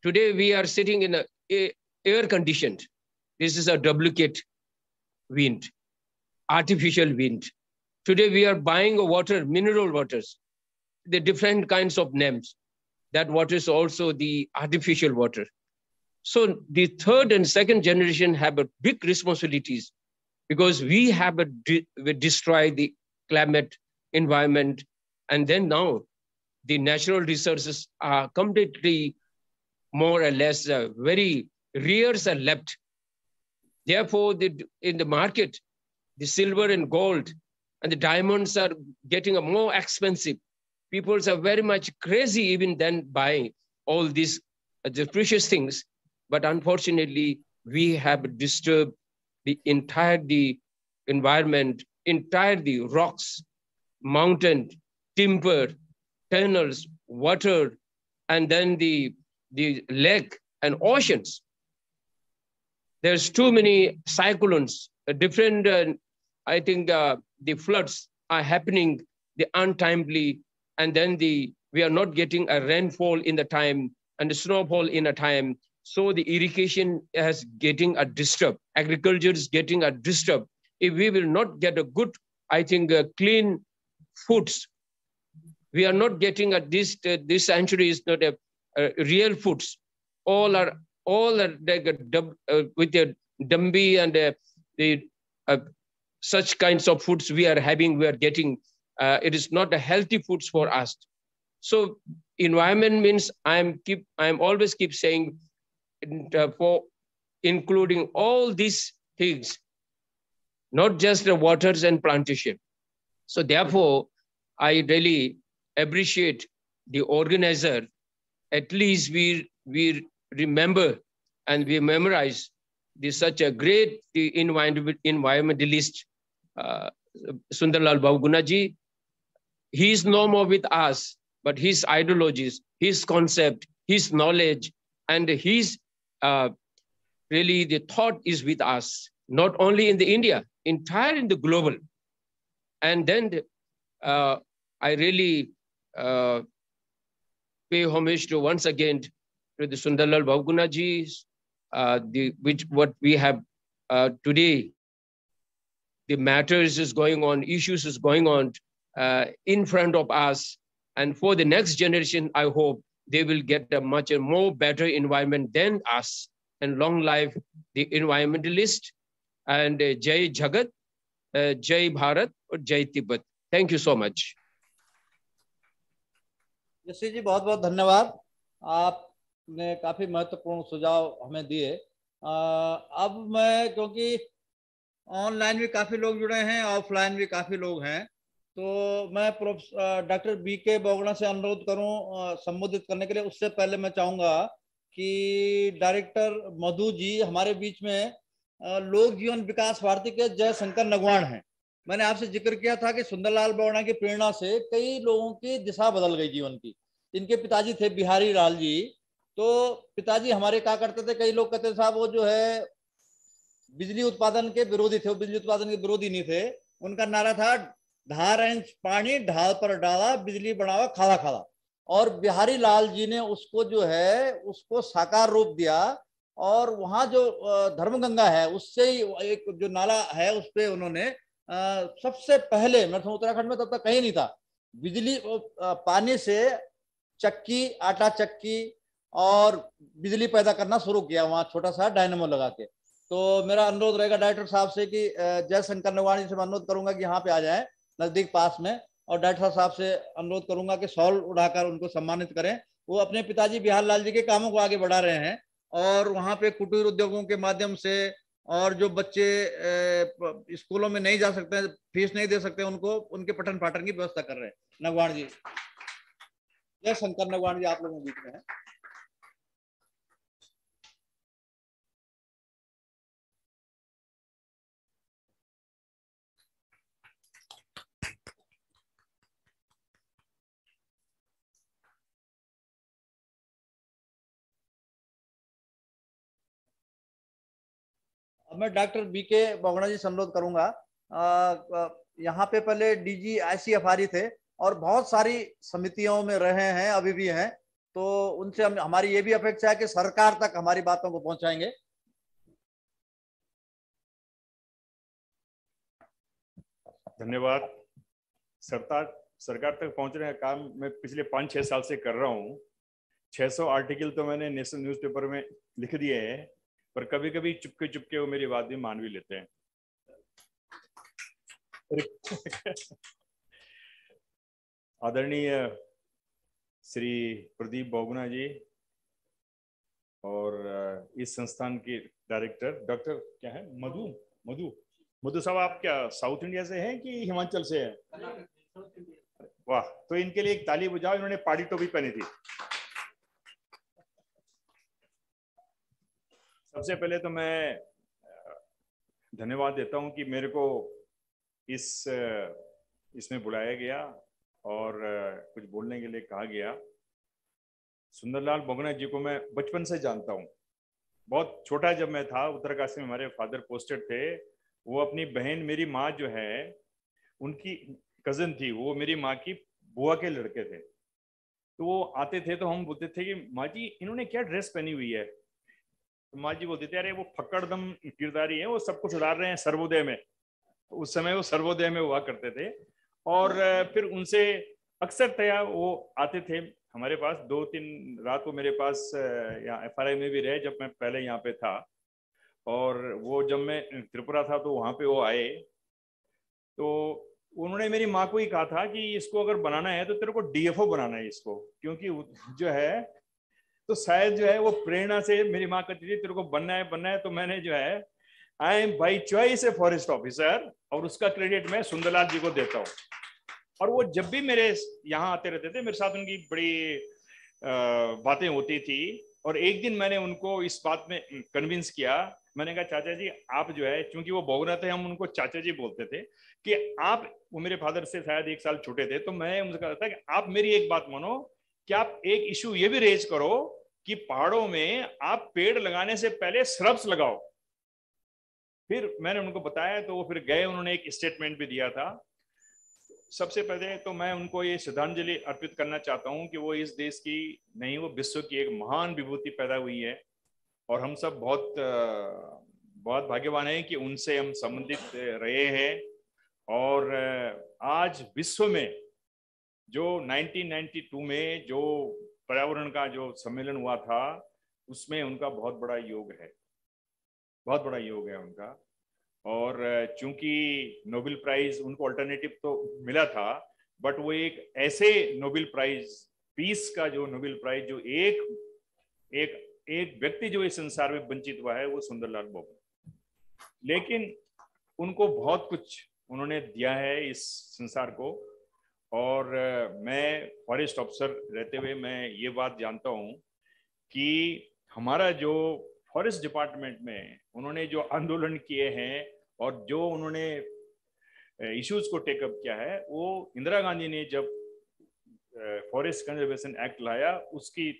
Today we are sitting in air conditioned. This is a duplicate wind, artificial wind. Today we are buying water, mineral waters, the different kinds of names. That water is also the artificial water. So the third and second generation have a big responsibilities because we have we destroy the climate, environment, and then now the natural resources are completely more or less very rare are left. Therefore, in the market, the silver and gold and the diamonds are getting more expensive. People are very much crazy even then buying all these the precious things. But unfortunately, we have disturbed the entire environment, entire the rocks, mountain, timber, tunnels, water, and then the lake and oceans. There's too many cyclones, different, I think the floods are happening, the untimely, and then we are not getting a rainfall in the time and the snowfall in a time. So the irrigation is getting a disturb. Agriculture is getting a disturb. If we will not get a good, I think, clean foods, we are not getting this century is not a real foods. All are like with the dumbi and such kinds of foods we are having, we are getting. It is not a healthy foods for us. So environment means I'm always keep saying for including all these things, not just the waters and plantation. So therefore, I really appreciate the organizer. At least we remember and we memorize such a great environmentalist, Sundarlal Bahugunaji. He is no more with us, but his ideologies, his concept, his knowledge, and his really the thought is with us, not only in the India, entire in the global. And then I really pay homage to once again to the Sundarlal Bahugunaji, what we have today. The matters is going on, issues is going on in front of us. And for the next generation, I hope they will get a much more better environment than us. And long life the environmentalist. And Jai Jagat, Jai Bharat, or Jai Tibet. Thank you so much. Yashi ji बहुत बहुत धन्यवाद, आपने काफी महत्वपूर्ण सुझाव हमें दिए। अब मैं, क्योंकि ऑनलाइन भी काफी लोग जुड़े हैं, ऑफलाइन भी काफी लोग हैं, तो मैं डॉक्टर बीके बहुगुणा से अनुरोध करूं संबोधित करने के लिए। उससे पहले मैं चाहूंगा कि डायरेक्टर मधु जी हमारे बीच में लोक जीवन विकास भारती के जयशंकर नगवाण हैं। मैंने आपसे जिक्र किया था कि सुंदरलाल बहुगुणा की प्रेरणा से कई लोगों की दिशा बदल गई जीवन की। इनके पिताजी थे बिहारी लाल जी, तो पिताजी हमारे क्या करते थे, कई लोग कहते थे साहब वो जो है बिजली उत्पादन के विरोधी थे, वो बिजली उत्पादन के विरोधी नहीं थे। उनका नारा था धार इंच पानी ढाल पर डाला, बिजली बनावा खाला खाला। और बिहारी लाल जी ने उसको जो है उसको साकार रूप दिया, और वहां जो धर्मगंगा है उससे एक जो नाला है उस पे उन्होंने सबसे पहले, मैं उत्तराखंड में तब तक कहीं नहीं था, बिजली पानी से चक्की, आटा चक्की और बिजली पैदा करना शुरू किया, वहां छोटा सा डायनेमो लगा के। तो मेरा अनुरोध रहेगा डायरेक्टर साहब से कि जयशंकर नगवाण जी से मैं अनुरोध करूंगा कि यहाँ पे आ जाए नजदीक पास में, और डायरेक्टर साहब से अनुरोध करूंगा कि शॉल उड़ाकर उनको सम्मानित करें। वो अपने पिताजी बिहार लाल जी के कामों को आगे बढ़ा रहे हैं, और वहाँ पे कुटीर उद्योगों के माध्यम से, और जो बच्चे स्कूलों में नहीं जा सकते, फीस नहीं दे सकते, उनको उनके पठन पाठन की व्यवस्था कर रहे हैं। नगवाण जी, जयशंकर नगवाण जी आप लोगों के बीच में है। अब मैं डॉक्टर बीके बहुगुणा जी से अनुरोध करूंगा। यहाँ पे पहले डीजी ICFRE थे और बहुत सारी समितियों में रहे हैं, अभी भी हैं, तो उनसे हमारी ये भी अपेक्षा है कि सरकार तक हमारी बातों को पहुंचाएंगे। धन्यवाद। सरकार तक पहुंचने का काम मैं पिछले 5-6 साल से कर रहा हूँ। 600 आर्टिकल तो मैंने नेशनल न्यूज़पेपर में लिख दिए हैं, पर कभी कभी चुपके चुपके वो मेरी बात भी मान भी लेते हैं। आदरणीय श्री प्रदीप बहुगुणा जी और इस संस्थान के डायरेक्टर डॉक्टर क्या है मधु साहब, आप क्या साउथ इंडिया से हैं कि हिमाचल से हैं? वाह, तो इनके लिए एक ताली बजाओ, इन्होंने पाड़ी टोपी पहनी थी। सबसे पहले तो मैं धन्यवाद देता हूं कि मेरे को इसमें बुलाया गया और कुछ बोलने के लिए कहा गया। सुंदरलाल बहुगुणा जी को मैं बचपन से जानता हूं। बहुत छोटा जब मैं था, उत्तरकाशी में हमारे फादर पोस्टेड थे। वो अपनी बहन, मेरी माँ जो है उनकी कजन थी, वो मेरी माँ की बुआ के लड़के थे। तो वो आते थे तो हम बोलते थे कि माँ जी इन्होंने क्या ड्रेस पहनी हुई है? तो माँ जी बोलते थे अरे वो फक्कड़दम किरदारी है, वो सबको सुधार रहे हैं सर्वोदय में। तो उस समय वो सर्वोदय में हुआ करते थे। और फिर उनसे अक्सर तया वो आते थे हमारे पास। 2-3 रात वो मेरे पास यहाँ FRI में भी रहे जब मैं पहले यहाँ पे था। और वो जब मैं त्रिपुरा था तो वहाँ पे वो आए, तो उन्होंने मेरी माँ को ही कहा था कि इसको अगर बनाना है तो तेरे को DFO बनाना है इसको, क्योंकि जो है तो शायद जो है वो प्रेरणा से मेरी माँ कहती थी तेरे को बनना है। तो मैंने जो है I am by choice a forest officer, और उसका क्रेडिट मैं सुंदरलाल जी को देता हूँ। और वो जब भी मेरे यहाँ आते रहते थे, मेरे साथ उनकी बड़ी बातें होती थी। और एक दिन मैंने उनको इस बात में कन्विंस किया। मैंने कहा चाचा जी आप जो है, क्योंकि वो बहुगुणा थे, हम उनको चाचा जी बोलते थे, कि आप, वो मेरे फादर से शायद 1 साल छोटे थे, तो मैं उनसे कहता था कि आप मेरी एक बात मानो कि आप एक इशू ये भी रेज करो कि पहाड़ों में आप पेड़ लगाने से पहले श्रब्स लगाओ। फिर मैंने उनको बताया तो वो फिर गए, उन्होंने एक स्टेटमेंट भी दिया था। सबसे पहले तो मैं उनको ये श्रद्धांजलि अर्पित करना चाहता हूँ कि वो इस देश की नहीं, वो विश्व की एक महान विभूति पैदा हुई है, और हम सब बहुत बहुत भाग्यवान हैं कि उनसे हम संबंधित रहे हैं। और आज विश्व में जो 1992 में जो पर्यावरण का जो सम्मेलन हुआ था उसमें उनका बहुत बड़ा योग है, बहुत बड़ा योग है उनका। और चूंकि नोबेल प्राइज उनको अल्टरनेटिव तो मिला था, बट वो एक ऐसे नोबेल प्राइज, पीस का जो नोबेल प्राइज, जो एक व्यक्ति जो इस संसार में वंचित हुआ है वो सुंदरलाल बहुगुणा। लेकिन उनको बहुत कुछ उन्होंने दिया है इस संसार को। और मैं फॉरेस्ट ऑफिसर रहते हुए मैं ये बात जानता हूँ कि हमारा जो फॉरेस्ट डिपार्टमेंट में उन्होंने जो आंदोलन किए हैं और जो उन्होंने इश्यूज को टेकअप किया है, वो इंदिरा गांधी ने जब फॉरेस्ट कंजर्वेशन एक्ट लाया उसकी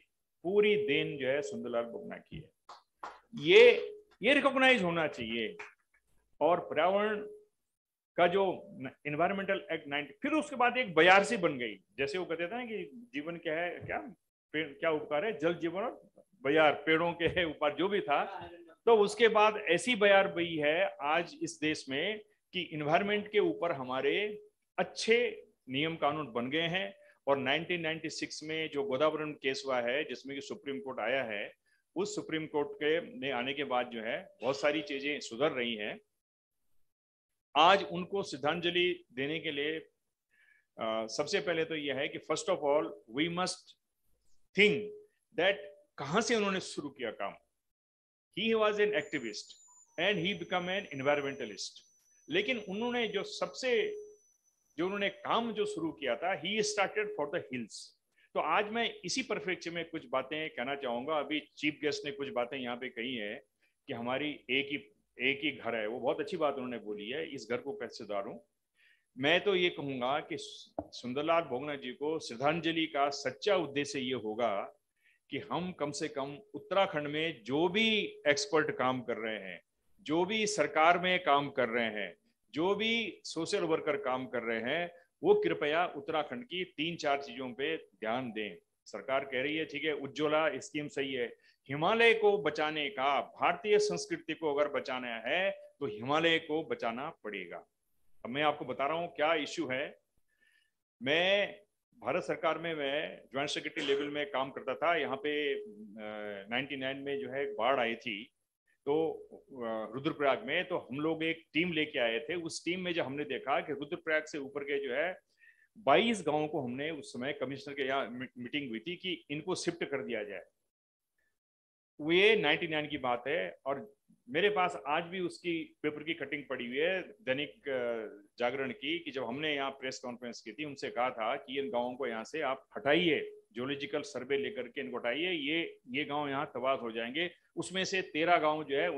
पूरी देन जो है सुंदरलाल बहुगुणा की है। ये रिकॉग्नाइज होना चाहिए। और पर्यावरण का जो एनवायरमेंटल एक्ट 90, फिर उसके बाद एक बयार सी बन गई, जैसे वो कहते थे ना कि जीवन क्या है, क्या उपकार है, जल जीवन और बयार, पेड़ों के ऊपर जो भी था। तो उसके बाद ऐसी बयार बई है आज इस देश में कि इन्वायरमेंट के ऊपर हमारे अच्छे नियम कानून बन गए हैं। और 1996 में जो गोदावरी केस हुआ है जिसमें कि सुप्रीम कोर्ट आया है, उस सुप्रीम कोर्ट के ने आने के बाद जो है बहुत सारी चीजें सुधर रही हैं। आज उनको श्रद्धांजलि देने के लिए सबसे पहले तो यह है कि first of all we must think that कहां से उन्होंने शुरू किया काम। He was an activist and he become an environmentalist. लेकिन उन्होंने जो उन्होंने काम जो शुरू किया था, he started for the hills. तो आज मैं इसी परिप्रेक्ष्य में कुछ बातें कहना चाहूंगा। अभी चीफ गेस्ट ने कुछ बातें यहाँ पे कही है कि हमारी एक ही घर है, वो बहुत अच्छी बात उन्होंने बोली है, इस घर को कैसे सुधारूं। मैं तो ये कहूंगा कि सुंदरलाल बहुगुणा जी को श्रद्धांजलि का सच्चा उद्देश्य ये होगा कि हम कम से कम उत्तराखंड में जो भी एक्सपर्ट काम कर रहे हैं, जो भी सरकार में काम कर रहे हैं, जो भी सोशल वर्कर काम कर रहे हैं, वो कृपया उत्तराखंड की 3-4 चीजों पे ध्यान दें। सरकार कह रही है ठीक है, उज्ज्वला स्कीम सही है, हिमालय को बचाने का, भारतीय संस्कृति को अगर बचाना है तो हिमालय को बचाना पड़ेगा। अब मैं आपको बता रहा हूं क्या इश्यू है। मैं भारत सरकार में मैं ज्वाइंट सेक्रेटरी लेवल में काम करता था। यहाँ पे 99 में जो है बाढ़ आई थी तो रुद्रप्रयाग में, तो हम लोग एक टीम लेके आए थे। उस टीम में जब हमने देखा कि रुद्रप्रयाग से ऊपर के जो है 22 गांवों को हमने उस समय कमिश्नर के यहाँ मीटिंग हुई थी कि इनको शिफ्ट कर दिया जाए। ये 99 की बात है और मेरे पास आज भी उसकी पेपर की कटिंग पड़ी हुई है दैनिक जागरण की, कि जब हमने यहाँ प्रेस कॉन्फ्रेंस की थी उनसे कहा था कि इन गांवों को यहाँ से आप हटाइए, जियोलॉजिकल सर्वे लेकर के इनको हटाइए, ये गांव यहाँ तबाह हो जाएंगे। उसमें से 13 गांव जो है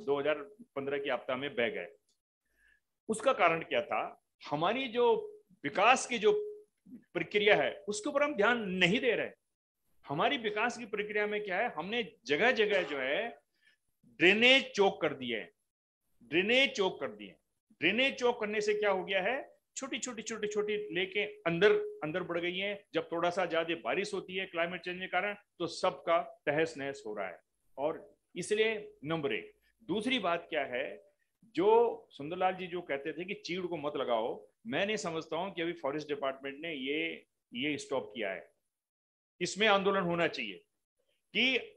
2015 की आपदा में बह गए। उसका कारण क्या था? हमारी जो विकास की जो प्रक्रिया है उसके ऊपर हम ध्यान नहीं दे रहे। हमारी विकास की प्रक्रिया में क्या है, हमने जगह जगह जो है ड्रेनेज चौक कर दिए। ड्रेनेज चौक करने से क्या हो गया है, छोटी लेके अंदर बढ़ गई है। जब थोड़ा सा ज्यादा बारिश होती है क्लाइमेट चेंज के कारण तो सबका तहस नहस हो रहा है। और इसलिए नंबर 1। दूसरी बात क्या है, जो सुंदरलाल जी जो कहते थे कि चीड़ को मत लगाओ, मैं नहीं समझता हूं कि अभी फॉरेस्ट डिपार्टमेंट ने ये स्टॉप किया है। इसमें आंदोलन होना चाहिए कि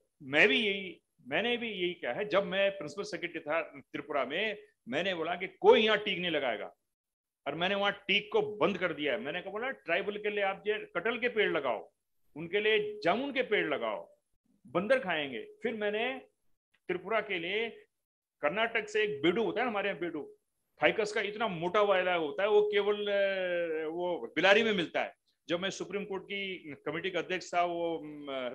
मैंने भी यही कहा है। जब मैं प्रिंसिपल सेक्रेटरी था त्रिपुरा में, मैंने बोला कि कोई यहाँ टीक नहीं लगाएगा और मैंने वहां टीक को बंद कर दिया है। मैंने कहा बोला ट्राइबल के लिए आप कटहल के पेड़ लगाओ, उनके लिए जामुन के पेड़ लगाओ, बंदर खाएंगे। फिर मैंने त्रिपुरा के लिए कर्नाटक से एक बेडू होता है ना, हमारे यहाँ बेडू फाइकस का इतना मोटा वाला होता है, वो केवल वो बिलारी में मिलता है। जब मैं सुप्रीम कोर्ट की कमेटी का अध्यक्ष था, वो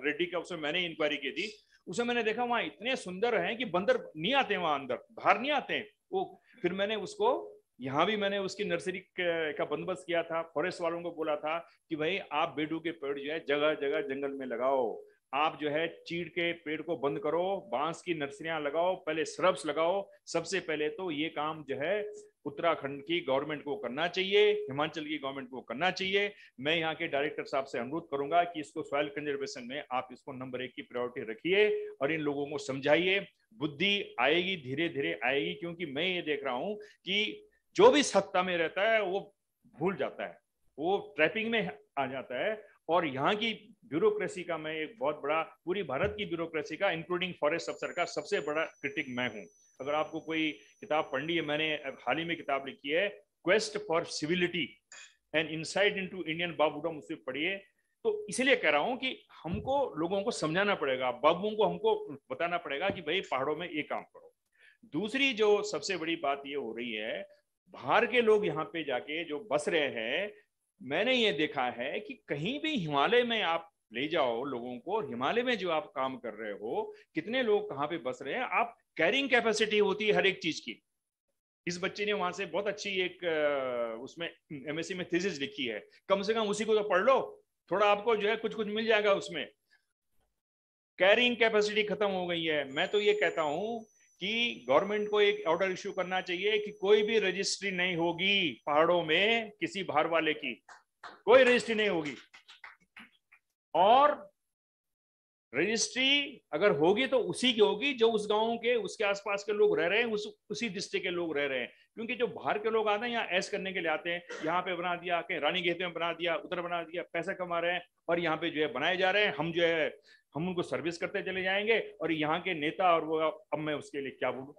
रेड्डी का, उसमें मैंने इंक्वायरी की थी, उसे मैंने देखा वहां इतने सुंदर हैं कि बंदर नहीं आते वहां अंदर, बाहर नहीं आते वो। फिर मैंने उसको यहाँ भी मैंने उसकी नर्सरी का बंदोबस्त किया था। फॉरेस्ट वालों को बोला था कि भाई आप बेडू के पेड़ जो है जगह जगह जंगल में लगाओ, आप जो है चीड़ के पेड़ को बंद करो, बांस की नर्सरियां लगाओ, पहले श्रब्स लगाओ। सबसे पहले तो ये काम जो है उत्तराखंड की गवर्नमेंट को करना चाहिए, हिमाचल की गवर्नमेंट को करना चाहिए। मैं यहाँ के डायरेक्टर साहब से अनुरोध करूंगा कि इसको सॉइल कंजर्वेशन में आप इसको नंबर 1 की प्रायोरिटी रखिए और इन लोगों को समझाइए। बुद्धि आएगी, धीरे धीरे आएगी, क्योंकि मैं ये देख रहा हूँ कि जो भी सत्ता में रहता है वो भूल जाता है, वो ट्रैपिंग में आ जाता है और यहाँ की ब्यूरोक्रेसी का मैं एक बहुत बड़ा, पूरी भारत की ब्यूरोक्रेसी का इंक्लूडिंग फॉरेस्ट अफसर का सबसे बड़ा क्रिटिक मैं हूँ। अगर आपको कोई किताब पढ़नी है, मैंने हाल ही में किताब लिखी है quest for civility and insight into Indian babudom, उसे पढ़िए। तो इसलिए कह रहा हूँ कि हमको लोगों को समझाना पड़ेगा, बाबुओं को हमको बताना पड़ेगा कि भाई पहाड़ों में ये काम करो। दूसरी जो सबसे बड़ी बात ये हो रही है, बाहर के लोग यहाँ पे जाके जो बस रहे हैं, मैंने ये देखा है कि कहीं भी हिमालय में आप ले जाओ लोगों को, हिमालय में जो आप काम कर रहे हो, कितने लोग कहाँ पे बस रहे हैं, आप कैरिंग कैपेसिटी होती है हर एक चीज की। इस बच्चे ने वहां से बहुत अच्छी एक उसमें एमएससी में थीसिस लिखी है, कम से कम उसी को तो पढ़ लो, थोड़ा आपको जो है कुछ कुछ मिल जाएगा उसमें। कैरिंग कैपेसिटी खत्म हो गई है। मैं तो ये कहता हूं कि गवर्नमेंट को एक ऑर्डर इश्यू करना चाहिए कि कोई भी रजिस्ट्री नहीं होगी पहाड़ों में, किसी बाहर वाले की कोई रजिस्ट्री नहीं होगी। और रजिस्ट्री अगर होगी तो उसी की होगी जो उस गांव के, उसके आसपास के लोग रह रहे हैं, उसी डिस्ट्रिक्ट के लोग रह रहे हैं। क्योंकि जो बाहर के लोग आते हैं यहाँ ऐश करने के लिए आते हैं, यहाँ पे बना दिया, कहीं रानीखेत में बना दिया, उधर बना दिया, पैसा कमा रहे हैं और यहाँ पे जो है बनाए जा रहे हैं। हम जो है हम उनको सर्विस करते चले जाएंगे और यहाँ के नेता और वो, अब मैं उसके लिए क्या बोलूं।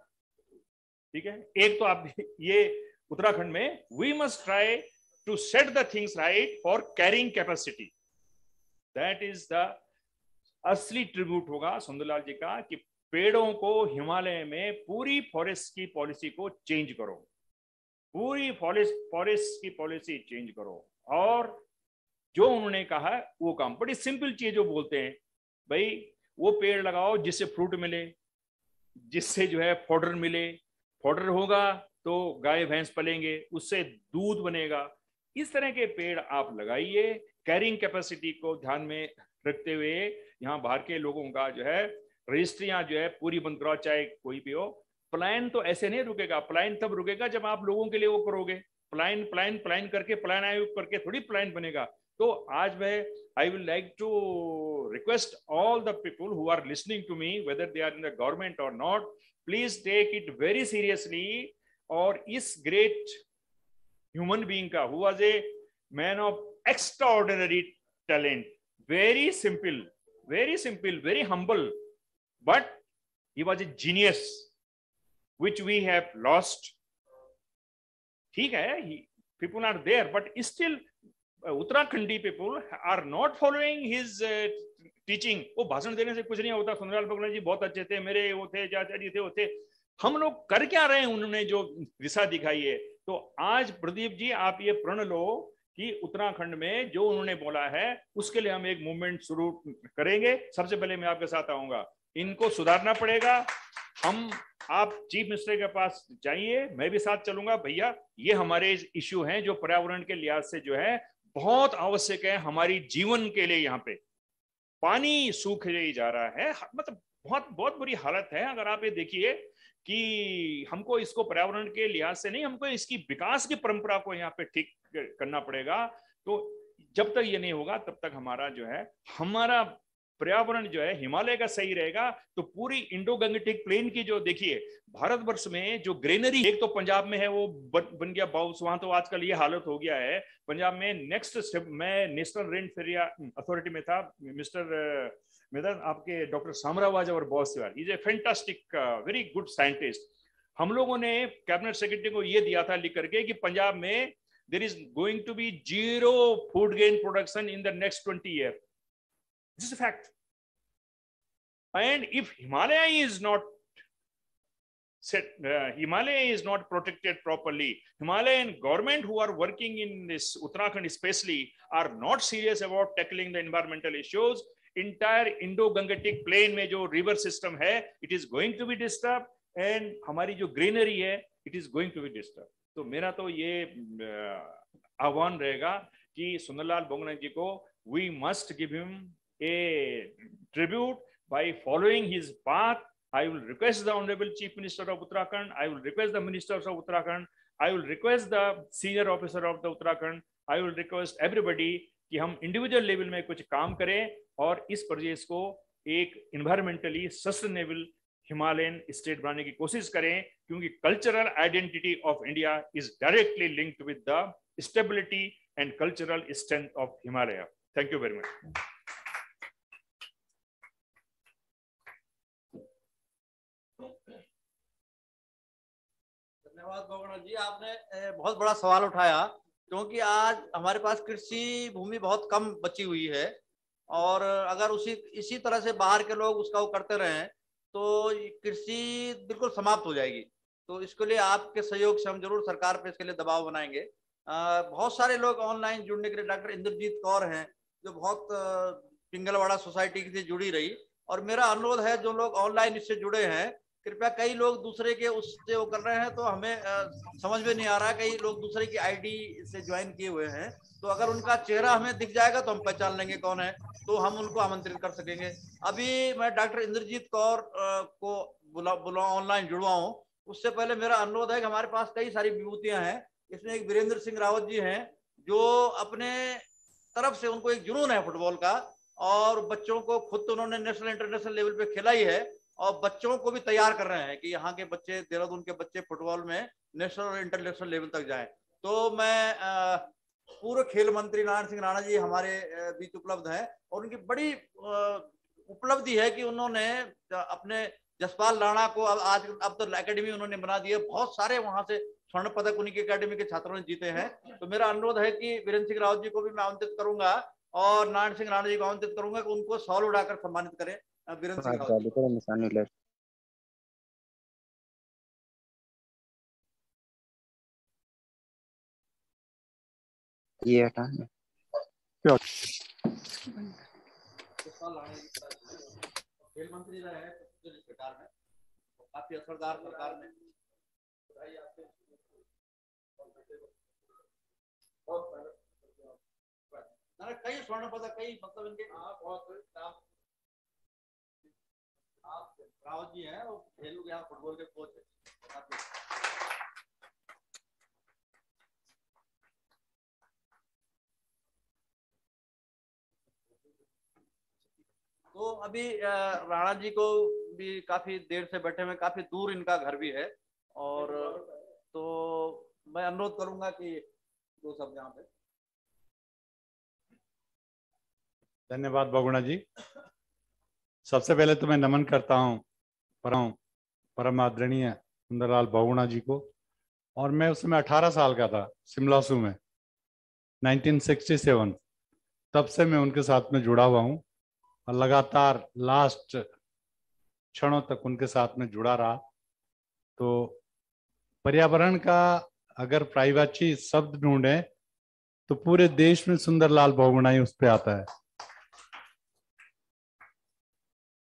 ठीक है, एक तो आप ये उत्तराखंड में we must try to set the things right for carrying capacity. That is the असली ट्रिब्यूट होगा सुंदरलाल जी का कि पेड़ों को हिमालय में पूरी फॉरेस्ट की पॉलिसी को चेंज करो, पूरी फॉरेस्ट की पॉलिसी चेंज करो। और जो उन्होंने कहा वो काम, बड़ी सिंपल चीज जो बोलते हैं, भाई वो पेड़ लगाओ जिससे फ्रूट मिले, जिससे जो है फॉडर मिले, फॉडर होगा तो गाय भैंस पलेंगे, उससे दूध बनेगा। इस तरह के पेड़ आप लगाइए, कैरिंग कैपेसिटी को ध्यान में रखते हुए। यहाँ बाहर के लोगों का जो है रजिस्ट्रियां जो है पूरी बंद कराओ, चाहे कोई भी हो। प्लान तो ऐसे नहीं रुकेगा, प्लान तब रुकेगा जब आप लोगों के लिए वो करोगे। प्लान प्लान प्लान करके, प्लान आयोग करके थोड़ी प्लान बनेगा। तो आज मैं I will like to request all the people who are listening to me, whether they are in the government or not, please take it very seriously. और इस ग्रेट ह्यूमन बीइंग का, who was a man of extraordinary talent, very simple, very humble, but he was a genius which we have lost. ठीक है, people are there, but still Uttarakhandi people are not following his teaching. वो भाषण देने से कुछ नहीं होता। सुंदरलाल बहुगुणा जी बहुत अच्छे थे, मेरे वो थे, चाचा जी थे, वो थे। हम लोग कर क्या रहे हैं, उन्होंने जो दिशा दिखाई है। तो आज प्रदीप जी आप ये प्रण लो कि उत्तराखंड में जो उन्होंने बोला है उसके लिए हम एक मूवमेंट शुरू करेंगे। सबसे पहले मैं आपके साथ आऊंगा, इनको सुधारना पड़ेगा। आप चीफ मिनिस्टर के पास जाइए, मैं भी साथ चलूंगा। भैया ये हमारे इश्यू हैं जो पर्यावरण के लिहाज से जो है बहुत आवश्यक है हमारी जीवन के लिए। यहाँ पे पानी सूख जा रहा है, मतलब बहुत बुरी हालत है। अगर आप ये देखिए कि हमको इसको पर्यावरण के लिहाज से नहीं, हमको इसकी विकास की परंपरा को यहाँ पे ठीक करना पड़ेगा। तो जब तक ये नहीं होगा तब तक हमारा जो है, हमारा पर्यावरण जो है हिमालय का सही रहेगा। तो पूरी इंडो गंगेटिक प्लेन की जो देखिए भारतवर्ष में जो ग्रीनरी, एक तो पंजाब में है वो बन गया बाउस, वहां तो आजकल ये हालत हो गया है। पंजाब में नेक्स्ट स्टेप, मैं नेशनल रेन फेरिया अथॉरिटी में था, मिस्टर मेदन आपके डॉक्टर सामरा वाज और बॉस यार, is a fantastic very good scientist. हम लोगों ने कैबिनेट सेक्रेटरी को ये दिया था लिख करके कि पंजाब में there is going to be zero food grain production in the next 20 years. This is a fact. And if Himalaya is not protected properly, Himalayan government who are working in this Uttarakhand especially are not serious about tackling the environmental issues, entire Indo-Gangetic plain में जो river system है, it is going to be disturbed, and हमारी जो greenery है, it is going to be disturbed. तो मेरा तो ये आह्वान रहेगा कि सुंदरलाल बहुगुणा जी को we must give him a tribute by following his path. I will request the Honorable Chief Minister of Uttarakhand, I will request the Ministers of Uttarakhand, I will request the Senior Officer of the Uttarakhand, I will request everybody कि हम individual level में कुछ काम करें और इस प्रदेश को एक इन्वायरमेंटली सस्टेनेबल हिमालयन स्टेट बनाने की कोशिश करें, क्योंकि cultural identity of India is directly linked with the stability and cultural strength of Himalaya. Thank you very much. धन्यवाद बहुगुणा जी, आपने बहुत बड़ा सवाल उठाया, क्योंकि आज हमारे पास कृषि भूमि बहुत कम बची हुई है, और अगर इसी तरह से बाहर के लोग उसका वो करते रहें तो कृषि बिल्कुल समाप्त हो जाएगी। तो इसके लिए आपके सहयोग से हम जरूर सरकार पे इसके लिए दबाव बनाएंगे। बहुत सारे लोग ऑनलाइन जुड़ने के लिए, डॉक्टर इंद्रजीत कौर हैं जो बहुत पिंगलवाड़ा सोसाइटी से जुड़ी रही, और मेरा अनुरोध है जो लोग ऑनलाइन इससे जुड़े हैं, कृपया, कई लोग दूसरे के उससे वो कर रहे हैं तो हमें समझ में नहीं आ रहा, कई लोग दूसरे की आईडी से ज्वाइन किए हुए हैं, तो अगर उनका चेहरा हमें दिख जाएगा तो हम पहचान लेंगे कौन है, तो हम उनको आमंत्रित कर सकेंगे। अभी मैं डॉक्टर इंद्रजीत कौर को बुला ऑनलाइन जुड़वाऊं, उससे पहले मेरा अनुरोध है कि हमारे पास कई सारी विभूतियां हैं। इसमें एक वीरेंद्र सिंह रावत जी हैं जो अपने तरफ से, उनको एक जुनून है फुटबॉल का, और बच्चों को खुद तो उन्होंने नेशनल इंटरनेशनल लेवल पे खेला ही है, और बच्चों को भी तैयार कर रहे हैं कि यहाँ के बच्चे, देहरादून के बच्चे फुटबॉल में नेशनल और इंटरनेशनल लेवल तक जाएं। तो मैं पूर्व खेल मंत्री नारायण सिंह राणा जी हमारे बीच उपलब्ध हैं, और उनकी बड़ी उपलब्धि है कि उन्होंने अपने जसपाल राणा को अब तो एकेडमी उन्होंने बना दी है, बहुत सारे वहां से स्वर्ण पदक उनकी एकेडमी के छात्रों ने जीते हैं। तो मेरा अनुरोध है कि वीरेंद्र सिंह रावत जी को भी मैं आमंत्रित करूंगा, और नारायण सिंह राणा जी को आमंत्रित करूंगा कि उनको शॉल उड़ाकर सम्मानित करें। वीरेंद्र सिंह रावत जी। ये हटाना खेल मंत्री रहे हैं सरकार में, काफी असरदार सरकार में, कई स्वर्ण पदक, कई मतलब इनके रावत जी हैं, वो खेल यहाँ फुटबॉल के कोच है। तो अभी राणा जी को भी काफी देर से बैठे हुए, काफी दूर इनका घर भी है, और तो मैं अनुरोध करूंगा कि दो शब्द यहाँ पे। धन्यवाद बहुगुणा जी। सबसे पहले तो मैं नमन करता हूँ परम आदरणीय सुंदरलाल बहुगुणा जी को, और मैं उस समय 18 साल का था, सिमलासू में 1967, तब से मैं उनके साथ में जुड़ा हुआ हूँ, और लगातार लास्ट क्षणों तक उनके साथ में जुड़ा रहा। तो पर्यावरण का अगर प्राइवाची शब्द ढूंढे तो पूरे देश में सुंदरलाल बहुगुणा ही उस पे आता है।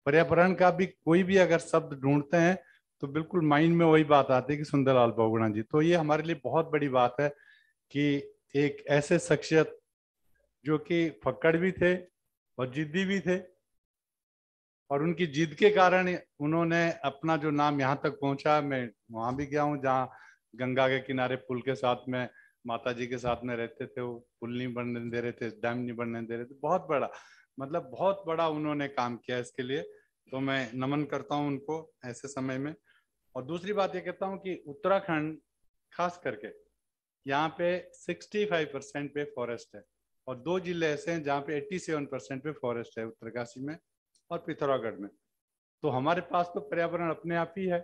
पर्यावरण का भी कोई भी अगर शब्द ढूंढते हैं तो बिल्कुल माइंड में वही बात आती है कि सुंदरलाल बहुगुणा जी। तो ये हमारे लिए बहुत बड़ी बात है कि एक ऐसे शख्सियत जो कि फक्कड़ भी थे और जिद्दी भी थे, और उनकी जिद के कारण उन्होंने अपना जो नाम यहाँ तक पहुंचा। मैं वहां भी गया हूँ जहाँ गंगा के किनारे पुल के साथ में माता जी के साथ में रहते थे, वो पुल नहीं बनने दे रहे थे, डैम नहीं बनने दे रहे थे। बहुत बड़ा, मतलब बहुत बड़ा उन्होंने काम किया इसके लिए, तो मैं नमन करता हूँ उनको ऐसे समय में। और दूसरी बात ये कहता हूँ कि उत्तराखंड खास करके यहाँ पे 65% पे फॉरेस्ट है, और 2 जिले ऐसे हैं जहाँ पे 87% पे फॉरेस्ट है, उत्तरकाशी में और पिथौरागढ़ में। तो हमारे पास तो पर्यावरण अपने आप ही है,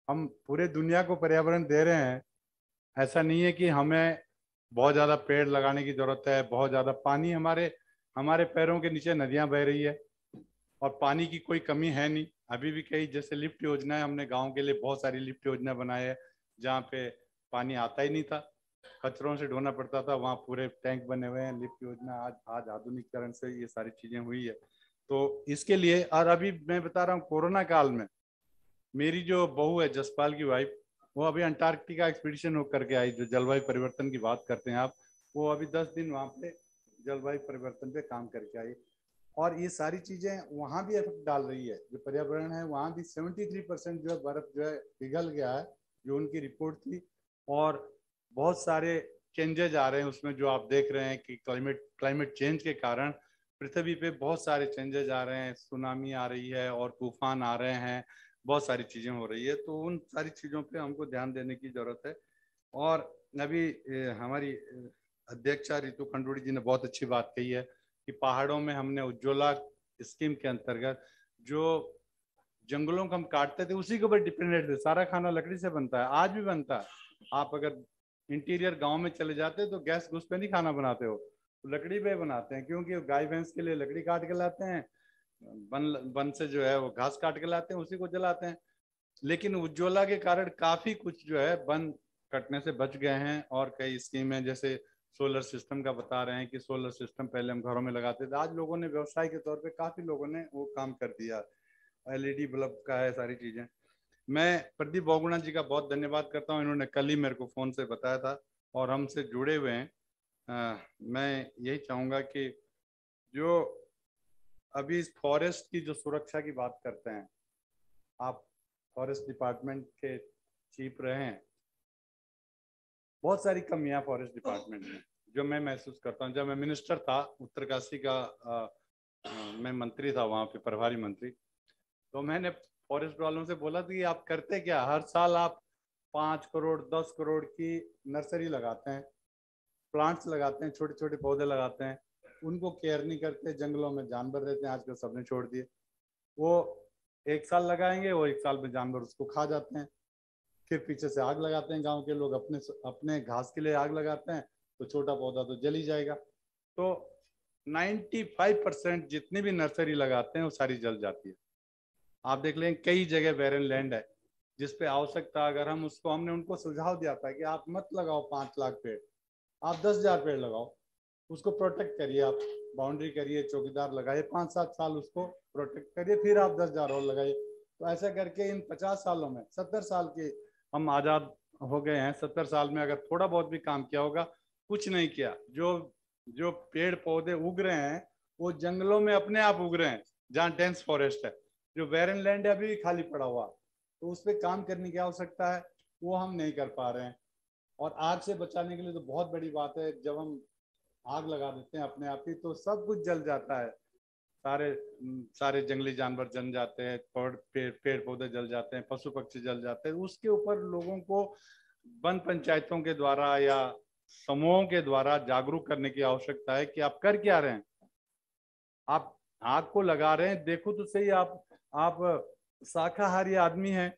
हम पूरे दुनिया को पर्यावरण दे रहे हैं। ऐसा नहीं है कि हमें बहुत ज़्यादा पेड़ लगाने की जरूरत है, बहुत ज़्यादा पानी हमारे पैरों के नीचे नदियां बह रही है, और पानी की कोई कमी है नहीं। अभी भी कई जैसे लिफ्ट योजना है, हमने गाँव के लिए बहुत सारी लिफ्ट योजना बनाई है जहाँ पे पानी आता ही नहीं था, कचरों से ढोना पड़ता था, वहाँ पूरे टैंक बने हुए हैं। लिफ्ट योजना आज आधुनिकीकरण से ये सारी चीजें हुई है। तो इसके लिए, और अभी मैं बता रहा हूँ कोरोना काल में मेरी जो बहू है जसपाल की वाइफ, वो अभी अंटार्कटिका एक्सपीडिशन होकर के आई, जो जलवायु परिवर्तन की बात करते हैं आप, वो अभी 10 दिन वहाँ पे जलवायु परिवर्तन पे काम करके आई, और ये सारी चीजें वहाँ भी इफेक्ट डाल रही है। जो पर्यावरण है वहाँ भी 73% जो है बर्फ जो है पिघल गया है, जो उनकी रिपोर्ट थी, और बहुत सारे चेंजेज आ रहे हैं उसमें, जो आप देख रहे हैं कि क्लाइमेट चेंज के कारण पृथ्वी पे बहुत सारे चेंजेज आ रहे हैं, सुनामी आ रही है और तूफान आ रहे हैं, बहुत सारी चीजें हो रही है। तो उन सारी चीजों पे हमको ध्यान देने की जरूरत है। और अभी हमारी अध्यक्षा रितु खंडूड़ी जी ने बहुत अच्छी बात कही है कि पहाड़ों में हमने उज्ज्वला स्कीम के अंतर्गत जो जंगलों को हम काटते थे उसी के ऊपर डिपेंडेंट थे। सारा खाना लकड़ी से बनता है, आज भी बनता है। आप अगर इंटीरियर गांव में चले जाते तो गैस घुस पे नहीं खाना बनाते हो, लकड़ी पे बनाते हैं, क्योंकि गाय भैंस के लिए लकड़ी काट के लाते हैं, वन से जो है वो घास काट के लाते हैं, उसी को जलाते हैं। लेकिन उज्ज्वला के कारण काफी कुछ जो है वन कटने से बच गए हैं। और कई स्कीमें जैसे सोलर सिस्टम का बता रहे हैं कि सोलर सिस्टम पहले हम घरों में लगाते थे, आज लोगों ने व्यवसाय के तौर पे काफी लोगों ने वो काम कर दिया। LED बल्ब का है, सारी चीजें। मैं प्रदीप बहुगुणा जी का बहुत धन्यवाद करता हूँ, इन्होंने कल ही मेरे को फोन से बताया था और हमसे जुड़े हुए हैं। मैं यही चाहूंगा कि जो अभी इस फॉरेस्ट की जो सुरक्षा की बात करते हैं, आप फॉरेस्ट डिपार्टमेंट के चीफ रहे हैं, बहुत सारी कमियां फॉरेस्ट डिपार्टमेंट में जो मैं महसूस करता हूं। जब मैं मिनिस्टर था, उत्तरकाशी का मैं मंत्री था वहां पे, प्रभारी मंत्री, तो मैंने फॉरेस्ट वालों से बोला था कि आप करते क्या, हर साल आप 5 करोड़ 10 करोड़ की नर्सरी लगाते हैं, प्लांट्स लगाते हैं, छोटे छोटे पौधे लगाते हैं, उनको केयर नहीं करते, जंगलों में जानवर रहते हैं, आजकल सबने छोड़ दिए। वो 1 साल लगाएंगे, वो 1 साल में जानवर उसको खा जाते हैं, फिर पीछे से आग लगाते हैं। गांव के लोग अपने घास के लिए आग लगाते हैं तो छोटा पौधा तो जल ही जाएगा। तो 95% जितनी भी नर्सरी लगाते हैं वो सारी जल जाती है। आप देख लें कई जगह बैरन लैंड है जिसपे आवश्यकता, अगर हम उसको, हमने उनको सुझाव दिया था कि आप मत लगाओ 5 लाख पेड़, आप 10,000 पेड़ लगाओ, उसको प्रोटेक्ट करिए, आप बाउंड्री करिए, चौकीदार लगाइए, 5-7 साल उसको प्रोटेक्ट करिए, फिर आप 10,000 और लगाइए। तो ऐसा करके इन 50 सालों में 70 साल के हम आज़ाद हो गए हैं। 70 साल में अगर थोड़ा बहुत भी काम किया होगा, कुछ नहीं किया। जो पेड़ पौधे उग रहे हैं वो जंगलों में अपने आप उग रहे हैं, जहाँ डेंस फॉरेस्ट है। जो बैरन लैंड है अभी भी खाली पड़ा हुआ, तो उस पर काम करने की आवश्यकता है, वो हम नहीं कर पा रहे हैं। और आग से बचाने के लिए तो बहुत बड़ी बात है, जब हम आग लगा देते हैं अपने आप ही तो सब कुछ जल जाता है, सारे जंगली जानवर जल जाते हैं, पेड़ पौधे जल जाते हैं, पशु पक्षी जल जाते हैं। उसके ऊपर लोगों को वन पंचायतों के द्वारा या समूहों के द्वारा जागरूक करने की आवश्यकता है कि आप कर क्या रहे हैं। आप आग को लगा रहे हैं, देखो तो सही, आप शाकाहारी आदमी हैं,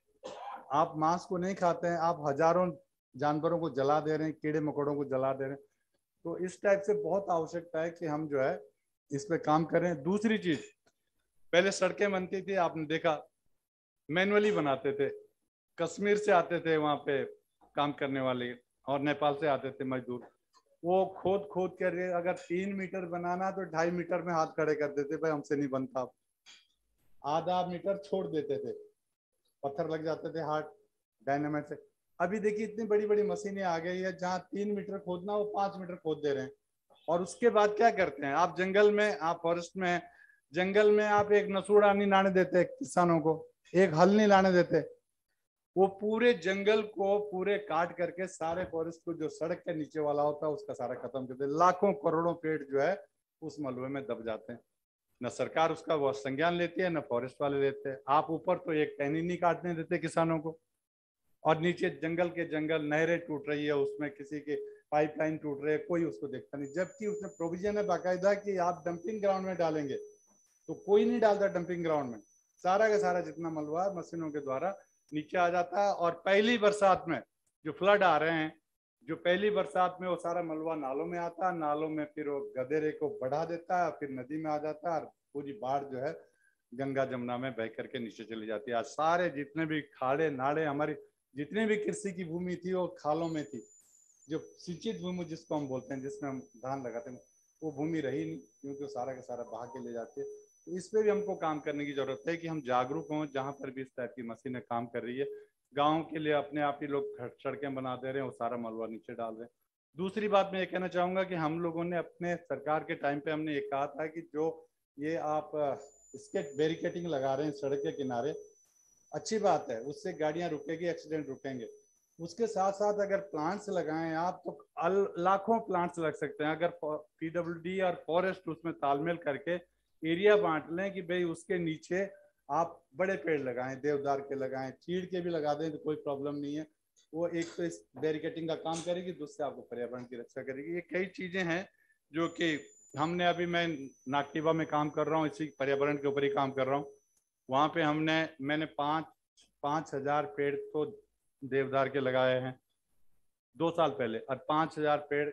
आप मांस को नहीं खाते हैं, आप हजारों जानवरों को जला दे रहे हैं, कीड़े मकोड़ों को जला दे रहे हैं। तो इस टाइप से बहुत आवश्यकता है कि हम जो है इस पे काम करें। दूसरी चीज, पहले सड़कें बनती थी, आपने देखा मैनुअली बनाते थे, कश्मीर से आते थे वहां पे काम करने वाले और नेपाल से आते थे मजदूर, वो खोद कर, अगर 3 मीटर बनाना तो 2.5 मीटर में हाथ खड़े कर देते, भाई हमसे नहीं बनता, आधा मीटर छोड़ देते थे, पत्थर लग जाते थे हाथ डायनामाइट से। अभी देखिए इतनी बड़ी बड़ी मशीनें आ गई है, जहाँ 3 मीटर खोदना वो 5 मीटर खोद दे रहे हैं। और उसके बाद क्या करते हैं, आप जंगल में, आप फॉरेस्ट में, जंगल में आप एक नसूड़ा नहीं लाने देते किसानों को, एक हल नहीं लाने देते, वो पूरे जंगल को पूरे काट करके सारे फॉरेस्ट को जो सड़क के नीचे वाला होता है उसका सारा खत्म कर देते। लाखों करोड़ों पेड़ जो है उस मलबे में दब जाते हैं। न सरकार उसका वो संज्ञान लेती है, न फॉरेस्ट वाले लेते हैं। आप ऊपर तो एक टहनी नहीं काटने देते किसानों को, और नीचे जंगल के जंगल, नहरें टूट रही है, उसमें किसी के पाइपलाइन टूट रहे है, कोई उसको देखता नहीं। जबकि उसमें प्रोविजन है बाकायदा कि आप डंपिंग ग्राउंड में डालेंगे, तो कोई नहीं डालता डंपिंग ग्राउंड में। सारा का सारा जितना मलबा मशीनों के द्वारा नीचे आ जाता है। और पहली बरसात में जो फ्लड आ रहे हैं, जो पहली बरसात में वो सारा मलबा नालों में आता है, नालों में फिर वो गदेरे को बढ़ा देता है, फिर नदी में आ जाता है, और पूरी बाढ़ जो है गंगा जमुना में बह करके नीचे चली जाती है। आज सारे जितने भी खाड़े नाड़े, हमारी जितनी भी कृषि की भूमि थी वो खालों में थी। जो सिंचित भूमि जिसको हम बोलते हैं, जिसमें हम धान लगाते हैं, वो भूमि रही नहीं, क्योंकि वो सारा का सारा बहा के ले जाती है। तो इस पे भी हमको काम करने की जरूरत है कि हम जागरूक हों। जहाँ पर भी इस टाइप की मशीनें काम कर रही है, गाँव के लिए अपने आप ही लोग सड़कें बना दे रहे हैं, वो सारा मलबा नीचे डाल रहे हैं। दूसरी बात मैं ये कहना चाहूँगा कि हम लोगों ने अपने सरकार के टाइम पे हमने ये कहा था कि जो ये आप स्केट बैरिकेटिंग लगा रहे हैं सड़क के किनारे, अच्छी बात है, उससे गाड़ियां रुकेगी, एक्सीडेंट रुकेंगे। उसके साथ साथ अगर प्लांट्स लगाएं आप, तो लाखों प्लांट्स लग सकते हैं। अगर PWD और फॉरेस्ट उसमें तालमेल करके एरिया बांट लें कि भाई उसके नीचे आप बड़े पेड़ लगाएं, देवदार के लगाएं, चीड़ के भी लगा दें तो कोई प्रॉब्लम नहीं है। वो एक तो इस बैरिकेटिंग का काम करेगी, दूसरे आपको पर्यावरण की रक्षा करेगी। ये कई चीजें हैं जो कि हमने अभी, मैं नागटिवा में काम कर रहा हूँ, इसी पर्यावरण के ऊपर ही काम कर रहा हूँ। वहाँ पे मैंने 5,000 पेड़ तो देवदार के लगाए हैं 2 साल पहले, और 5,000 पेड़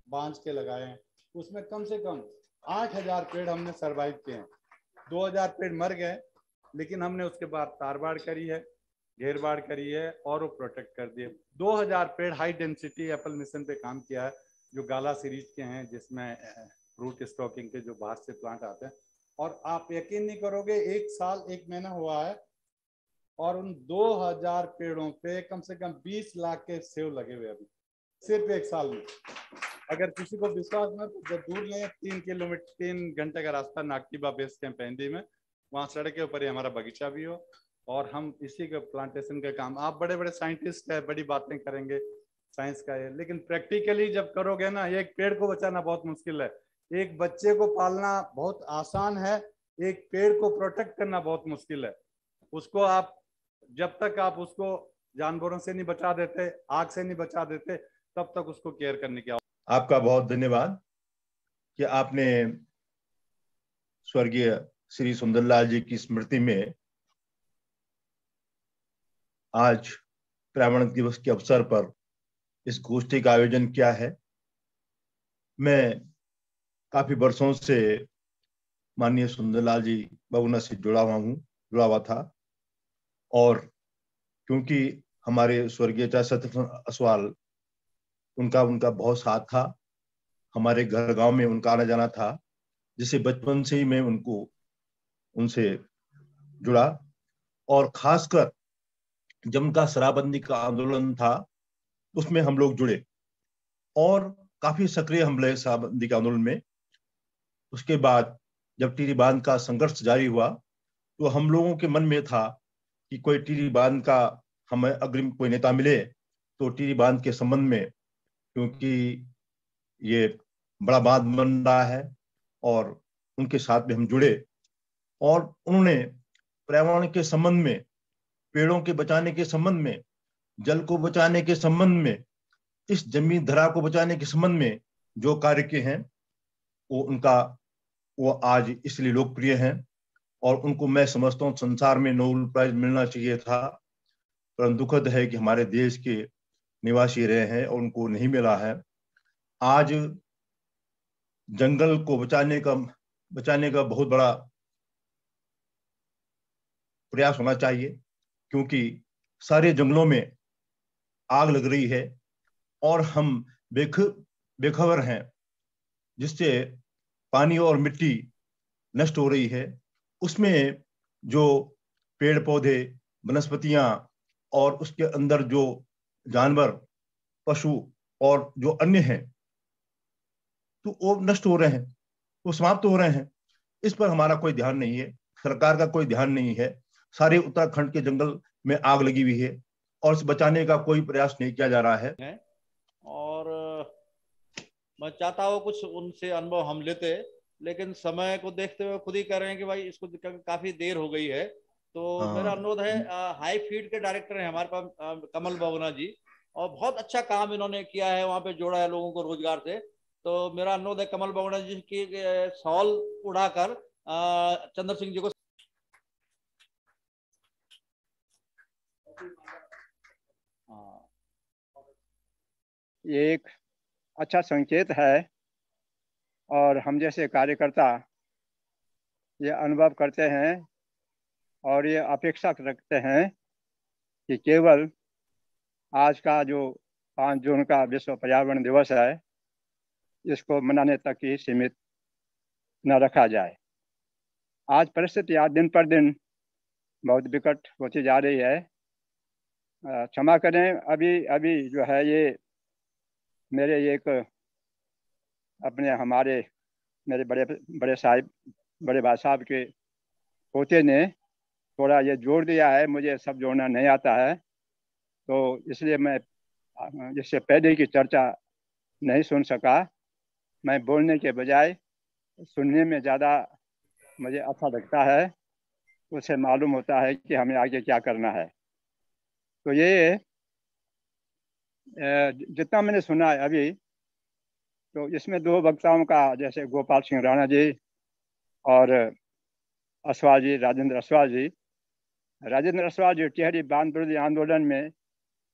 बांज के लगाए हैं। उसमें कम से कम 8,000 पेड़ हमने सरवाइव किए हैं। 2,000 पेड़ मर गए, लेकिन हमने उसके बाद तारबाड़ करी है, घेरबाड़ करी है और वो प्रोटेक्ट कर दिए। 2,000 पेड़ हाई डेंसिटी एप्पल मिशन पे काम किया है, जो गाला सीरीज के हैं, जिसमें फ्रूट स्टॉकिंग के जो बाहर से प्लांट आते हैं। और आप यकीन नहीं करोगे, 1 साल 1 महीना हुआ है और उन 2,000 पेड़ों पे कम से कम 20 लाख के सेब लगे हुए अभी, सिर्फ 1 साल में। अगर किसी को विश्वास न तो जब दूर नहीं, 3 घंटे का रास्ता नागटिवा बेस कैंप हिंदी में, वहाँ सड़क के ऊपर ही हमारा बगीचा भी हो, और हम इसी के प्लांटेशन का काम, आप बड़े बड़े साइंटिस्ट है, बड़ी बातें करेंगे साइंस का है, लेकिन प्रैक्टिकली जब करोगे ना, एक पेड़ को बचाना बहुत मुश्किल है, एक बच्चे को पालना बहुत आसान है, एक पेड़ को प्रोटेक्ट करना बहुत मुश्किल है। उसको आप जब तक आप उसको जानवरों से नहीं बचा देते, आग से नहीं बचा देते, तब तक उसको केयर करने की। आपका बहुत धन्यवाद कि आपने स्वर्गीय श्री सुंदरलाल जी की स्मृति में आज पर्यावरण दिवस के अवसर पर इस गोष्ठी का आयोजन किया है। मैं काफी वर्षों से माननीय सुंदरलाल जी बहुगुणा से जुड़ा हुआ था, और क्योंकि हमारे स्वर्गीय चाचा सत्यनारायण असवाल, उनका बहुत साथ था, हमारे घर गांव में उनका आना जाना था, जिससे बचपन से ही मैं उनसे जुड़ा। और खासकर जब उनका शराबबंदी का आंदोलन था, उसमें हम लोग जुड़े और काफी सक्रिय हम रहे शराबबंदी के आंदोलन में। उसके बाद जब टिहरी बांध का संघर्ष जारी हुआ, तो हम लोगों के मन में था कि कोई टिहरी बांध का हमें अग्रिम कोई नेता मिले, तो टिहरी बांध के संबंध में, क्योंकि ये बड़ा बांध बन रहा है, और उनके साथ में हम जुड़े। और उन्होंने पर्यावरण के संबंध में, पेड़ों के बचाने के संबंध में, जल को बचाने के संबंध में, इस जमीन धरा को बचाने के संबंध में जो कार्य किए हैं, वो आज इसलिए लोकप्रिय हैं, और उनको मैं समझता हूँ संसार में नोबेल प्राइज मिलना चाहिए था, परंतु दुखद है कि हमारे देश के निवासी रहे हैं और उनको नहीं मिला है। आज जंगल को बचाने का बहुत बड़ा प्रयास होना चाहिए, क्योंकि सारे जंगलों में आग लग रही है और हम बेखबर हैं, जिससे पानी और मिट्टी नष्ट हो रही है। उसमें जो पेड़ पौधे, वनस्पतियां और उसके अंदर जो जानवर, पशु और जो अन्य हैं, तो वो नष्ट हो रहे हैं, वो समाप्त हो रहे हैं। इस पर हमारा कोई ध्यान नहीं है, सरकार का कोई ध्यान नहीं है। सारे उत्तराखंड के जंगल में आग लगी हुई है और इसे बचाने का कोई प्रयास नहीं किया जा रहा है। और मैं चाहता हूँ कुछ उनसे अनुभव हम लेते, लेकिन समय को देखते हुए खुद ही कह रहे हैं कि भाई इसको काफी देर हो गई है। तो मेरा अनुरोध है, हाई फीड के डायरेक्टर हैं हमारे पास कमल बहुगुणा जी, और बहुत अच्छा काम इन्होंने किया है, वहाँ पे जोड़ा है लोगों को रोजगार से। तो मेरा अनुरोध है कमल बहुगुणा जी की सवाल उड़ाकर चंद्र सिंह जी को। ये एक अच्छा संकेत है, और हम जैसे कार्यकर्ता ये अनुभव करते हैं और ये अपेक्षा रखते हैं कि केवल आज का जो 5 जून का विश्व पर्यावरण दिवस है, इसको मनाने तक ही सीमित न रखा जाए। आज परिस्थितियाँ दिन पर दिन बहुत विकट होती जा रही है। क्षमा करें, अभी जो है ये मेरे एक अपने मेरे बड़े भाई साहब के पोते ने थोड़ा ये जोड़ दिया है, मुझे सब जोड़ना नहीं आता है, तो इसलिए मैं इससे पहले की चर्चा नहीं सुन सका। मैं बोलने के बजाय सुनने में ज़्यादा मुझे अच्छा लगता है, उससे मालूम होता है कि हमें आगे क्या करना है। तो ये जितना मैंने सुना है अभी, तो इसमें दो वक्ताओं का, जैसे गोपाल सिंह राणा जी और अस्वाल जी, राजेंद्र अस्वाल जी। राजेंद्र अस्वाल जी टिहरी बांध विरोधी आंदोलन में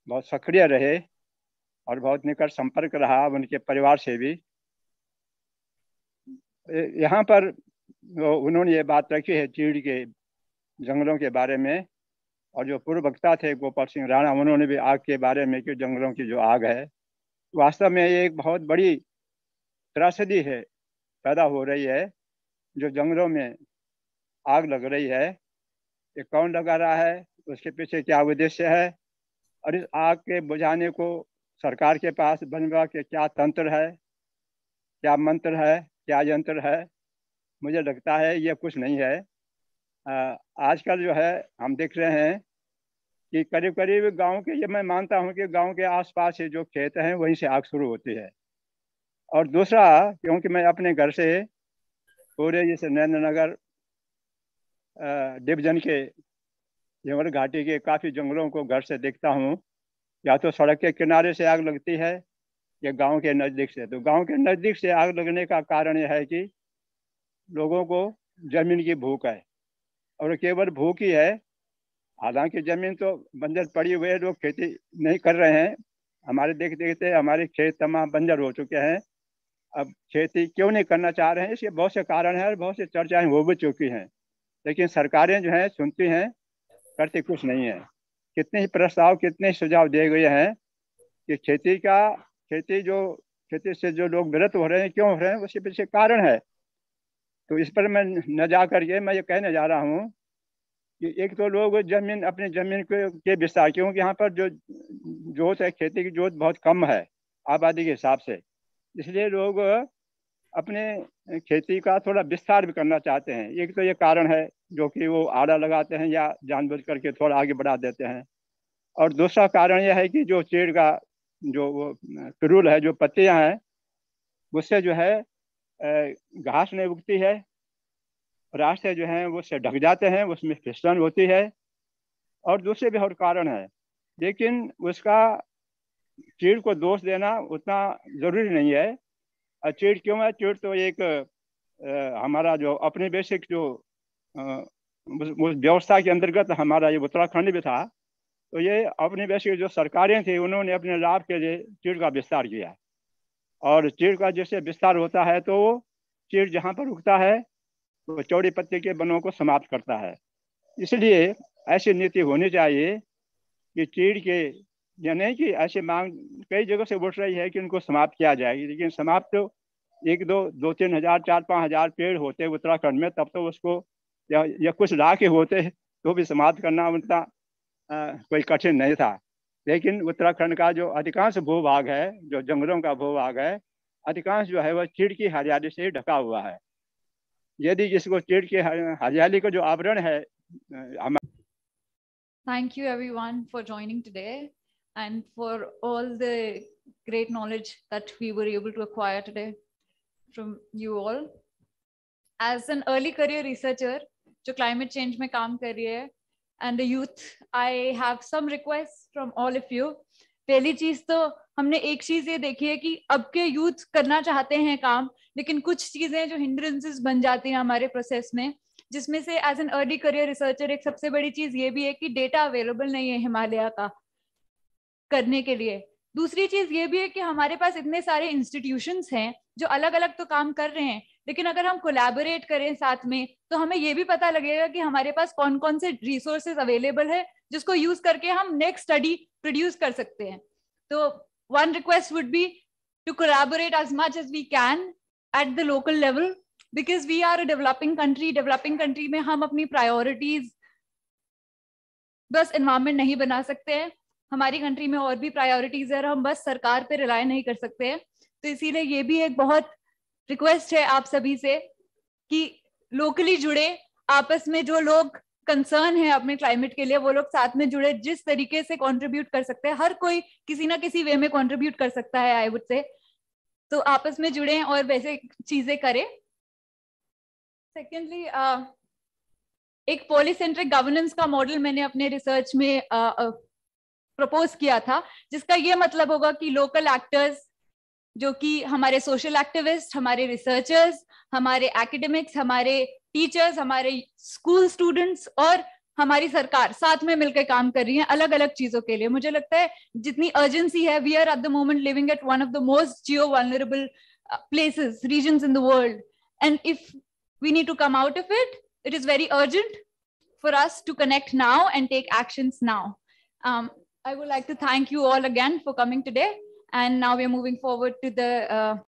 बहुत सक्रिय रहे और बहुत निकट संपर्क रहा उनके परिवार से भी। यहाँ पर उन्होंने ये बात रखी है चीड़ के जंगलों के बारे में, और जो पूर्व वक्ता थे गोपाल सिंह राणा, उन्होंने भी आग के बारे में कि जंगलों की जो आग है, वास्तव में ये एक बहुत बड़ी त्रासदी है पैदा हो रही है। जो जंगलों में आग लग रही है, ये कौन लगा रहा है, उसके पीछे क्या उद्देश्य है, और इस आग के बुझाने को सरकार के पास वन विभाग के क्या तंत्र है, क्या मंत्र है, क्या यंत्र है। मुझे लगता है ये कुछ नहीं है। आजकल जो है हम देख रहे हैं कि करीब करीब गांव के, ये मैं मानता हूं कि गांव के आसपास से जो खेत हैं वहीं से आग शुरू होती है। और दूसरा, क्योंकि मैं अपने घर से पूरे जैसे नरेंद्र नगर डिवीजन के यमुना घाटी के काफ़ी जंगलों को घर से देखता हूँ, या तो सड़क के किनारे से आग लगती है या गांव के नज़दीक से। तो गांव के नज़दीक से आग लगने का कारण यह है कि लोगों को ज़मीन की भूख है, और केवल भूख ही है। हालांकि ज़मीन तो बंजर पड़ी हुई है, लोग खेती नहीं कर रहे हैं। हमारे देखते देखते हमारे खेत तमाम बंजर हो चुके हैं। अब खेती क्यों नहीं करना चाह रहे हैं, इसके बहुत से कारण हैं और बहुत सी चर्चाएं हो भी चुकी हैं, लेकिन सरकारें जो हैं सुनती हैं, करती कुछ नहीं है। कितने ही प्रस्ताव, कितने ही सुझाव दिए गए हैं कि खेती से जो लोग विरत हो रहे हैं, क्यों हो रहे हैं, उसके पीछे कारण है। तो इस पर मैं न जा करके मैं ये कहने जा रहा हूँ कि एक तो लोग अपनी जमीन के विस्तार, क्योंकि यहाँ पर जो जोत है, खेती की जोत बहुत कम है आबादी के हिसाब से, इसलिए लोग अपने खेती का थोड़ा विस्तार भी करना चाहते हैं। एक तो ये कारण है जो कि वो आड़ा लगाते हैं या जानबूझ करके थोड़ा आगे बढ़ा देते हैं। और दूसरा कारण यह है कि जो चीड़ का जो वो पिरूल है, जो पत्तियां हैं, उससे जो है घास नहीं उगती है, रास्ते जो हैं वो उससे ढक जाते हैं, उसमें फिसलन होती है, और दूसरे भी और कारण है। लेकिन उसका चीड़ को दोष देना उतना ज़रूरी नहीं है। चीड़ क्यों है? चीड़ तो एक हमारा जो अपने बेसिक जो उस व्यवस्था के अंतर्गत हमारा ये उत्तराखंड भी था, तो ये अपने बेसिक जो सरकारें थी, उन्होंने अपने लाभ के लिए चीड़ का विस्तार किया। और चीड़ का जैसे विस्तार होता है तो चीड़ जहाँ पर उगता है तो चौड़ी पत्ती के वनों को समाप्त करता है। इसलिए ऐसी नीति होनी चाहिए कि चीड़ के, या नहीं कि ऐसी मांग कई जगह से उठ रही है कि उनको समाप्त किया जाएगी, लेकिन समाप्त तो 2-3 हजार 4-5 हजार पेड़ होते उत्तराखंड में, तब तो उसको या कुछ लाख के होते तो भी समाप्त करना उनका कोई कठिन नहीं था। लेकिन उत्तराखंड का जो अधिकांश भूभाग है, जो जंगलों का भूभाग है, अधिकांश जो है वह चीड़ की हरियाली से ढका हुआ है। यदि जिसको चीड़ की हरियाली का जो आवरण है Thank you everyone for joining today and for all the great knowledge that we were able to acquire today from you all. As an early career researcher जो climate change में काम कर रही है and the youth, I have some requests from all of you. पहली चीज तो हमने एक चीज ये देखी है कि अब के यूथ करना चाहते हैं काम, लेकिन कुछ चीजें जो हिंड्रेंसेस बन जाती हैं हमारे प्रोसेस में, जिसमें से as an early career researcher एक सबसे बड़ी चीज ये भी है कि डेटा अवेलेबल नहीं है हिमालय का करने के लिए। दूसरी चीज ये भी है कि हमारे पास इतने सारे इंस्टीट्यूशंस हैं जो अलग अलग तो काम कर रहे हैं, लेकिन अगर हम कोलैबोरेट करें साथ में तो हमें ये भी पता लगेगा कि हमारे पास कौन कौन से रिसोर्सेज अवेलेबल है जिसको यूज करके हम नेक्स्ट स्टडी प्रोड्यूस कर सकते हैं। तो one request would be to collaborate as much as we can at the local level, because we are a developing country. Developing country में हम अपनी प्रायोरिटीज बस एनवायरमेंट नहीं बना सकते हैं, हमारी कंट्री में और भी प्रायोरिटीज है और हम बस सरकार पे रिलाय नहीं कर सकते हैं। तो इसीलिए ये भी एक बहुत रिक्वेस्ट है आप सभी से कि लोकली जुड़े, आपस में जो लोग कंसर्न है अपने क्लाइमेट के लिए वो लोग साथ में जुड़े, जिस तरीके से कंट्रीब्यूट कर सकते हैं, हर कोई किसी ना किसी वे में कंट्रीब्यूट कर सकता है आई वुड से। तो आपस में जुड़े और वैसे चीजें करें। सेकेंडली, एक पॉलीसेंट्रिक गवर्नेंस का मॉडल मैंने अपने रिसर्च में प्रपोज किया था, जिसका ये मतलब होगा कि लोकल एक्टर्स जो कि हमारे सोशल एक्टिविस्ट, हमारे रिसर्चर्स, हमारे एकेडमिक्स, हमारे टीचर्स, हमारे स्कूल स्टूडेंट्स और हमारी सरकार साथ में मिलकर काम कर रही है अलग अलग चीजों के लिए। मुझे लगता है जितनी अर्जेंसी है, we are at the moment living at one of the most geo vulnerable places, regions in the world, and if we need to come out of it, it is very urgent for us to connect now and take actions now. I would like to thank you all again for coming today, and now we are moving forward to the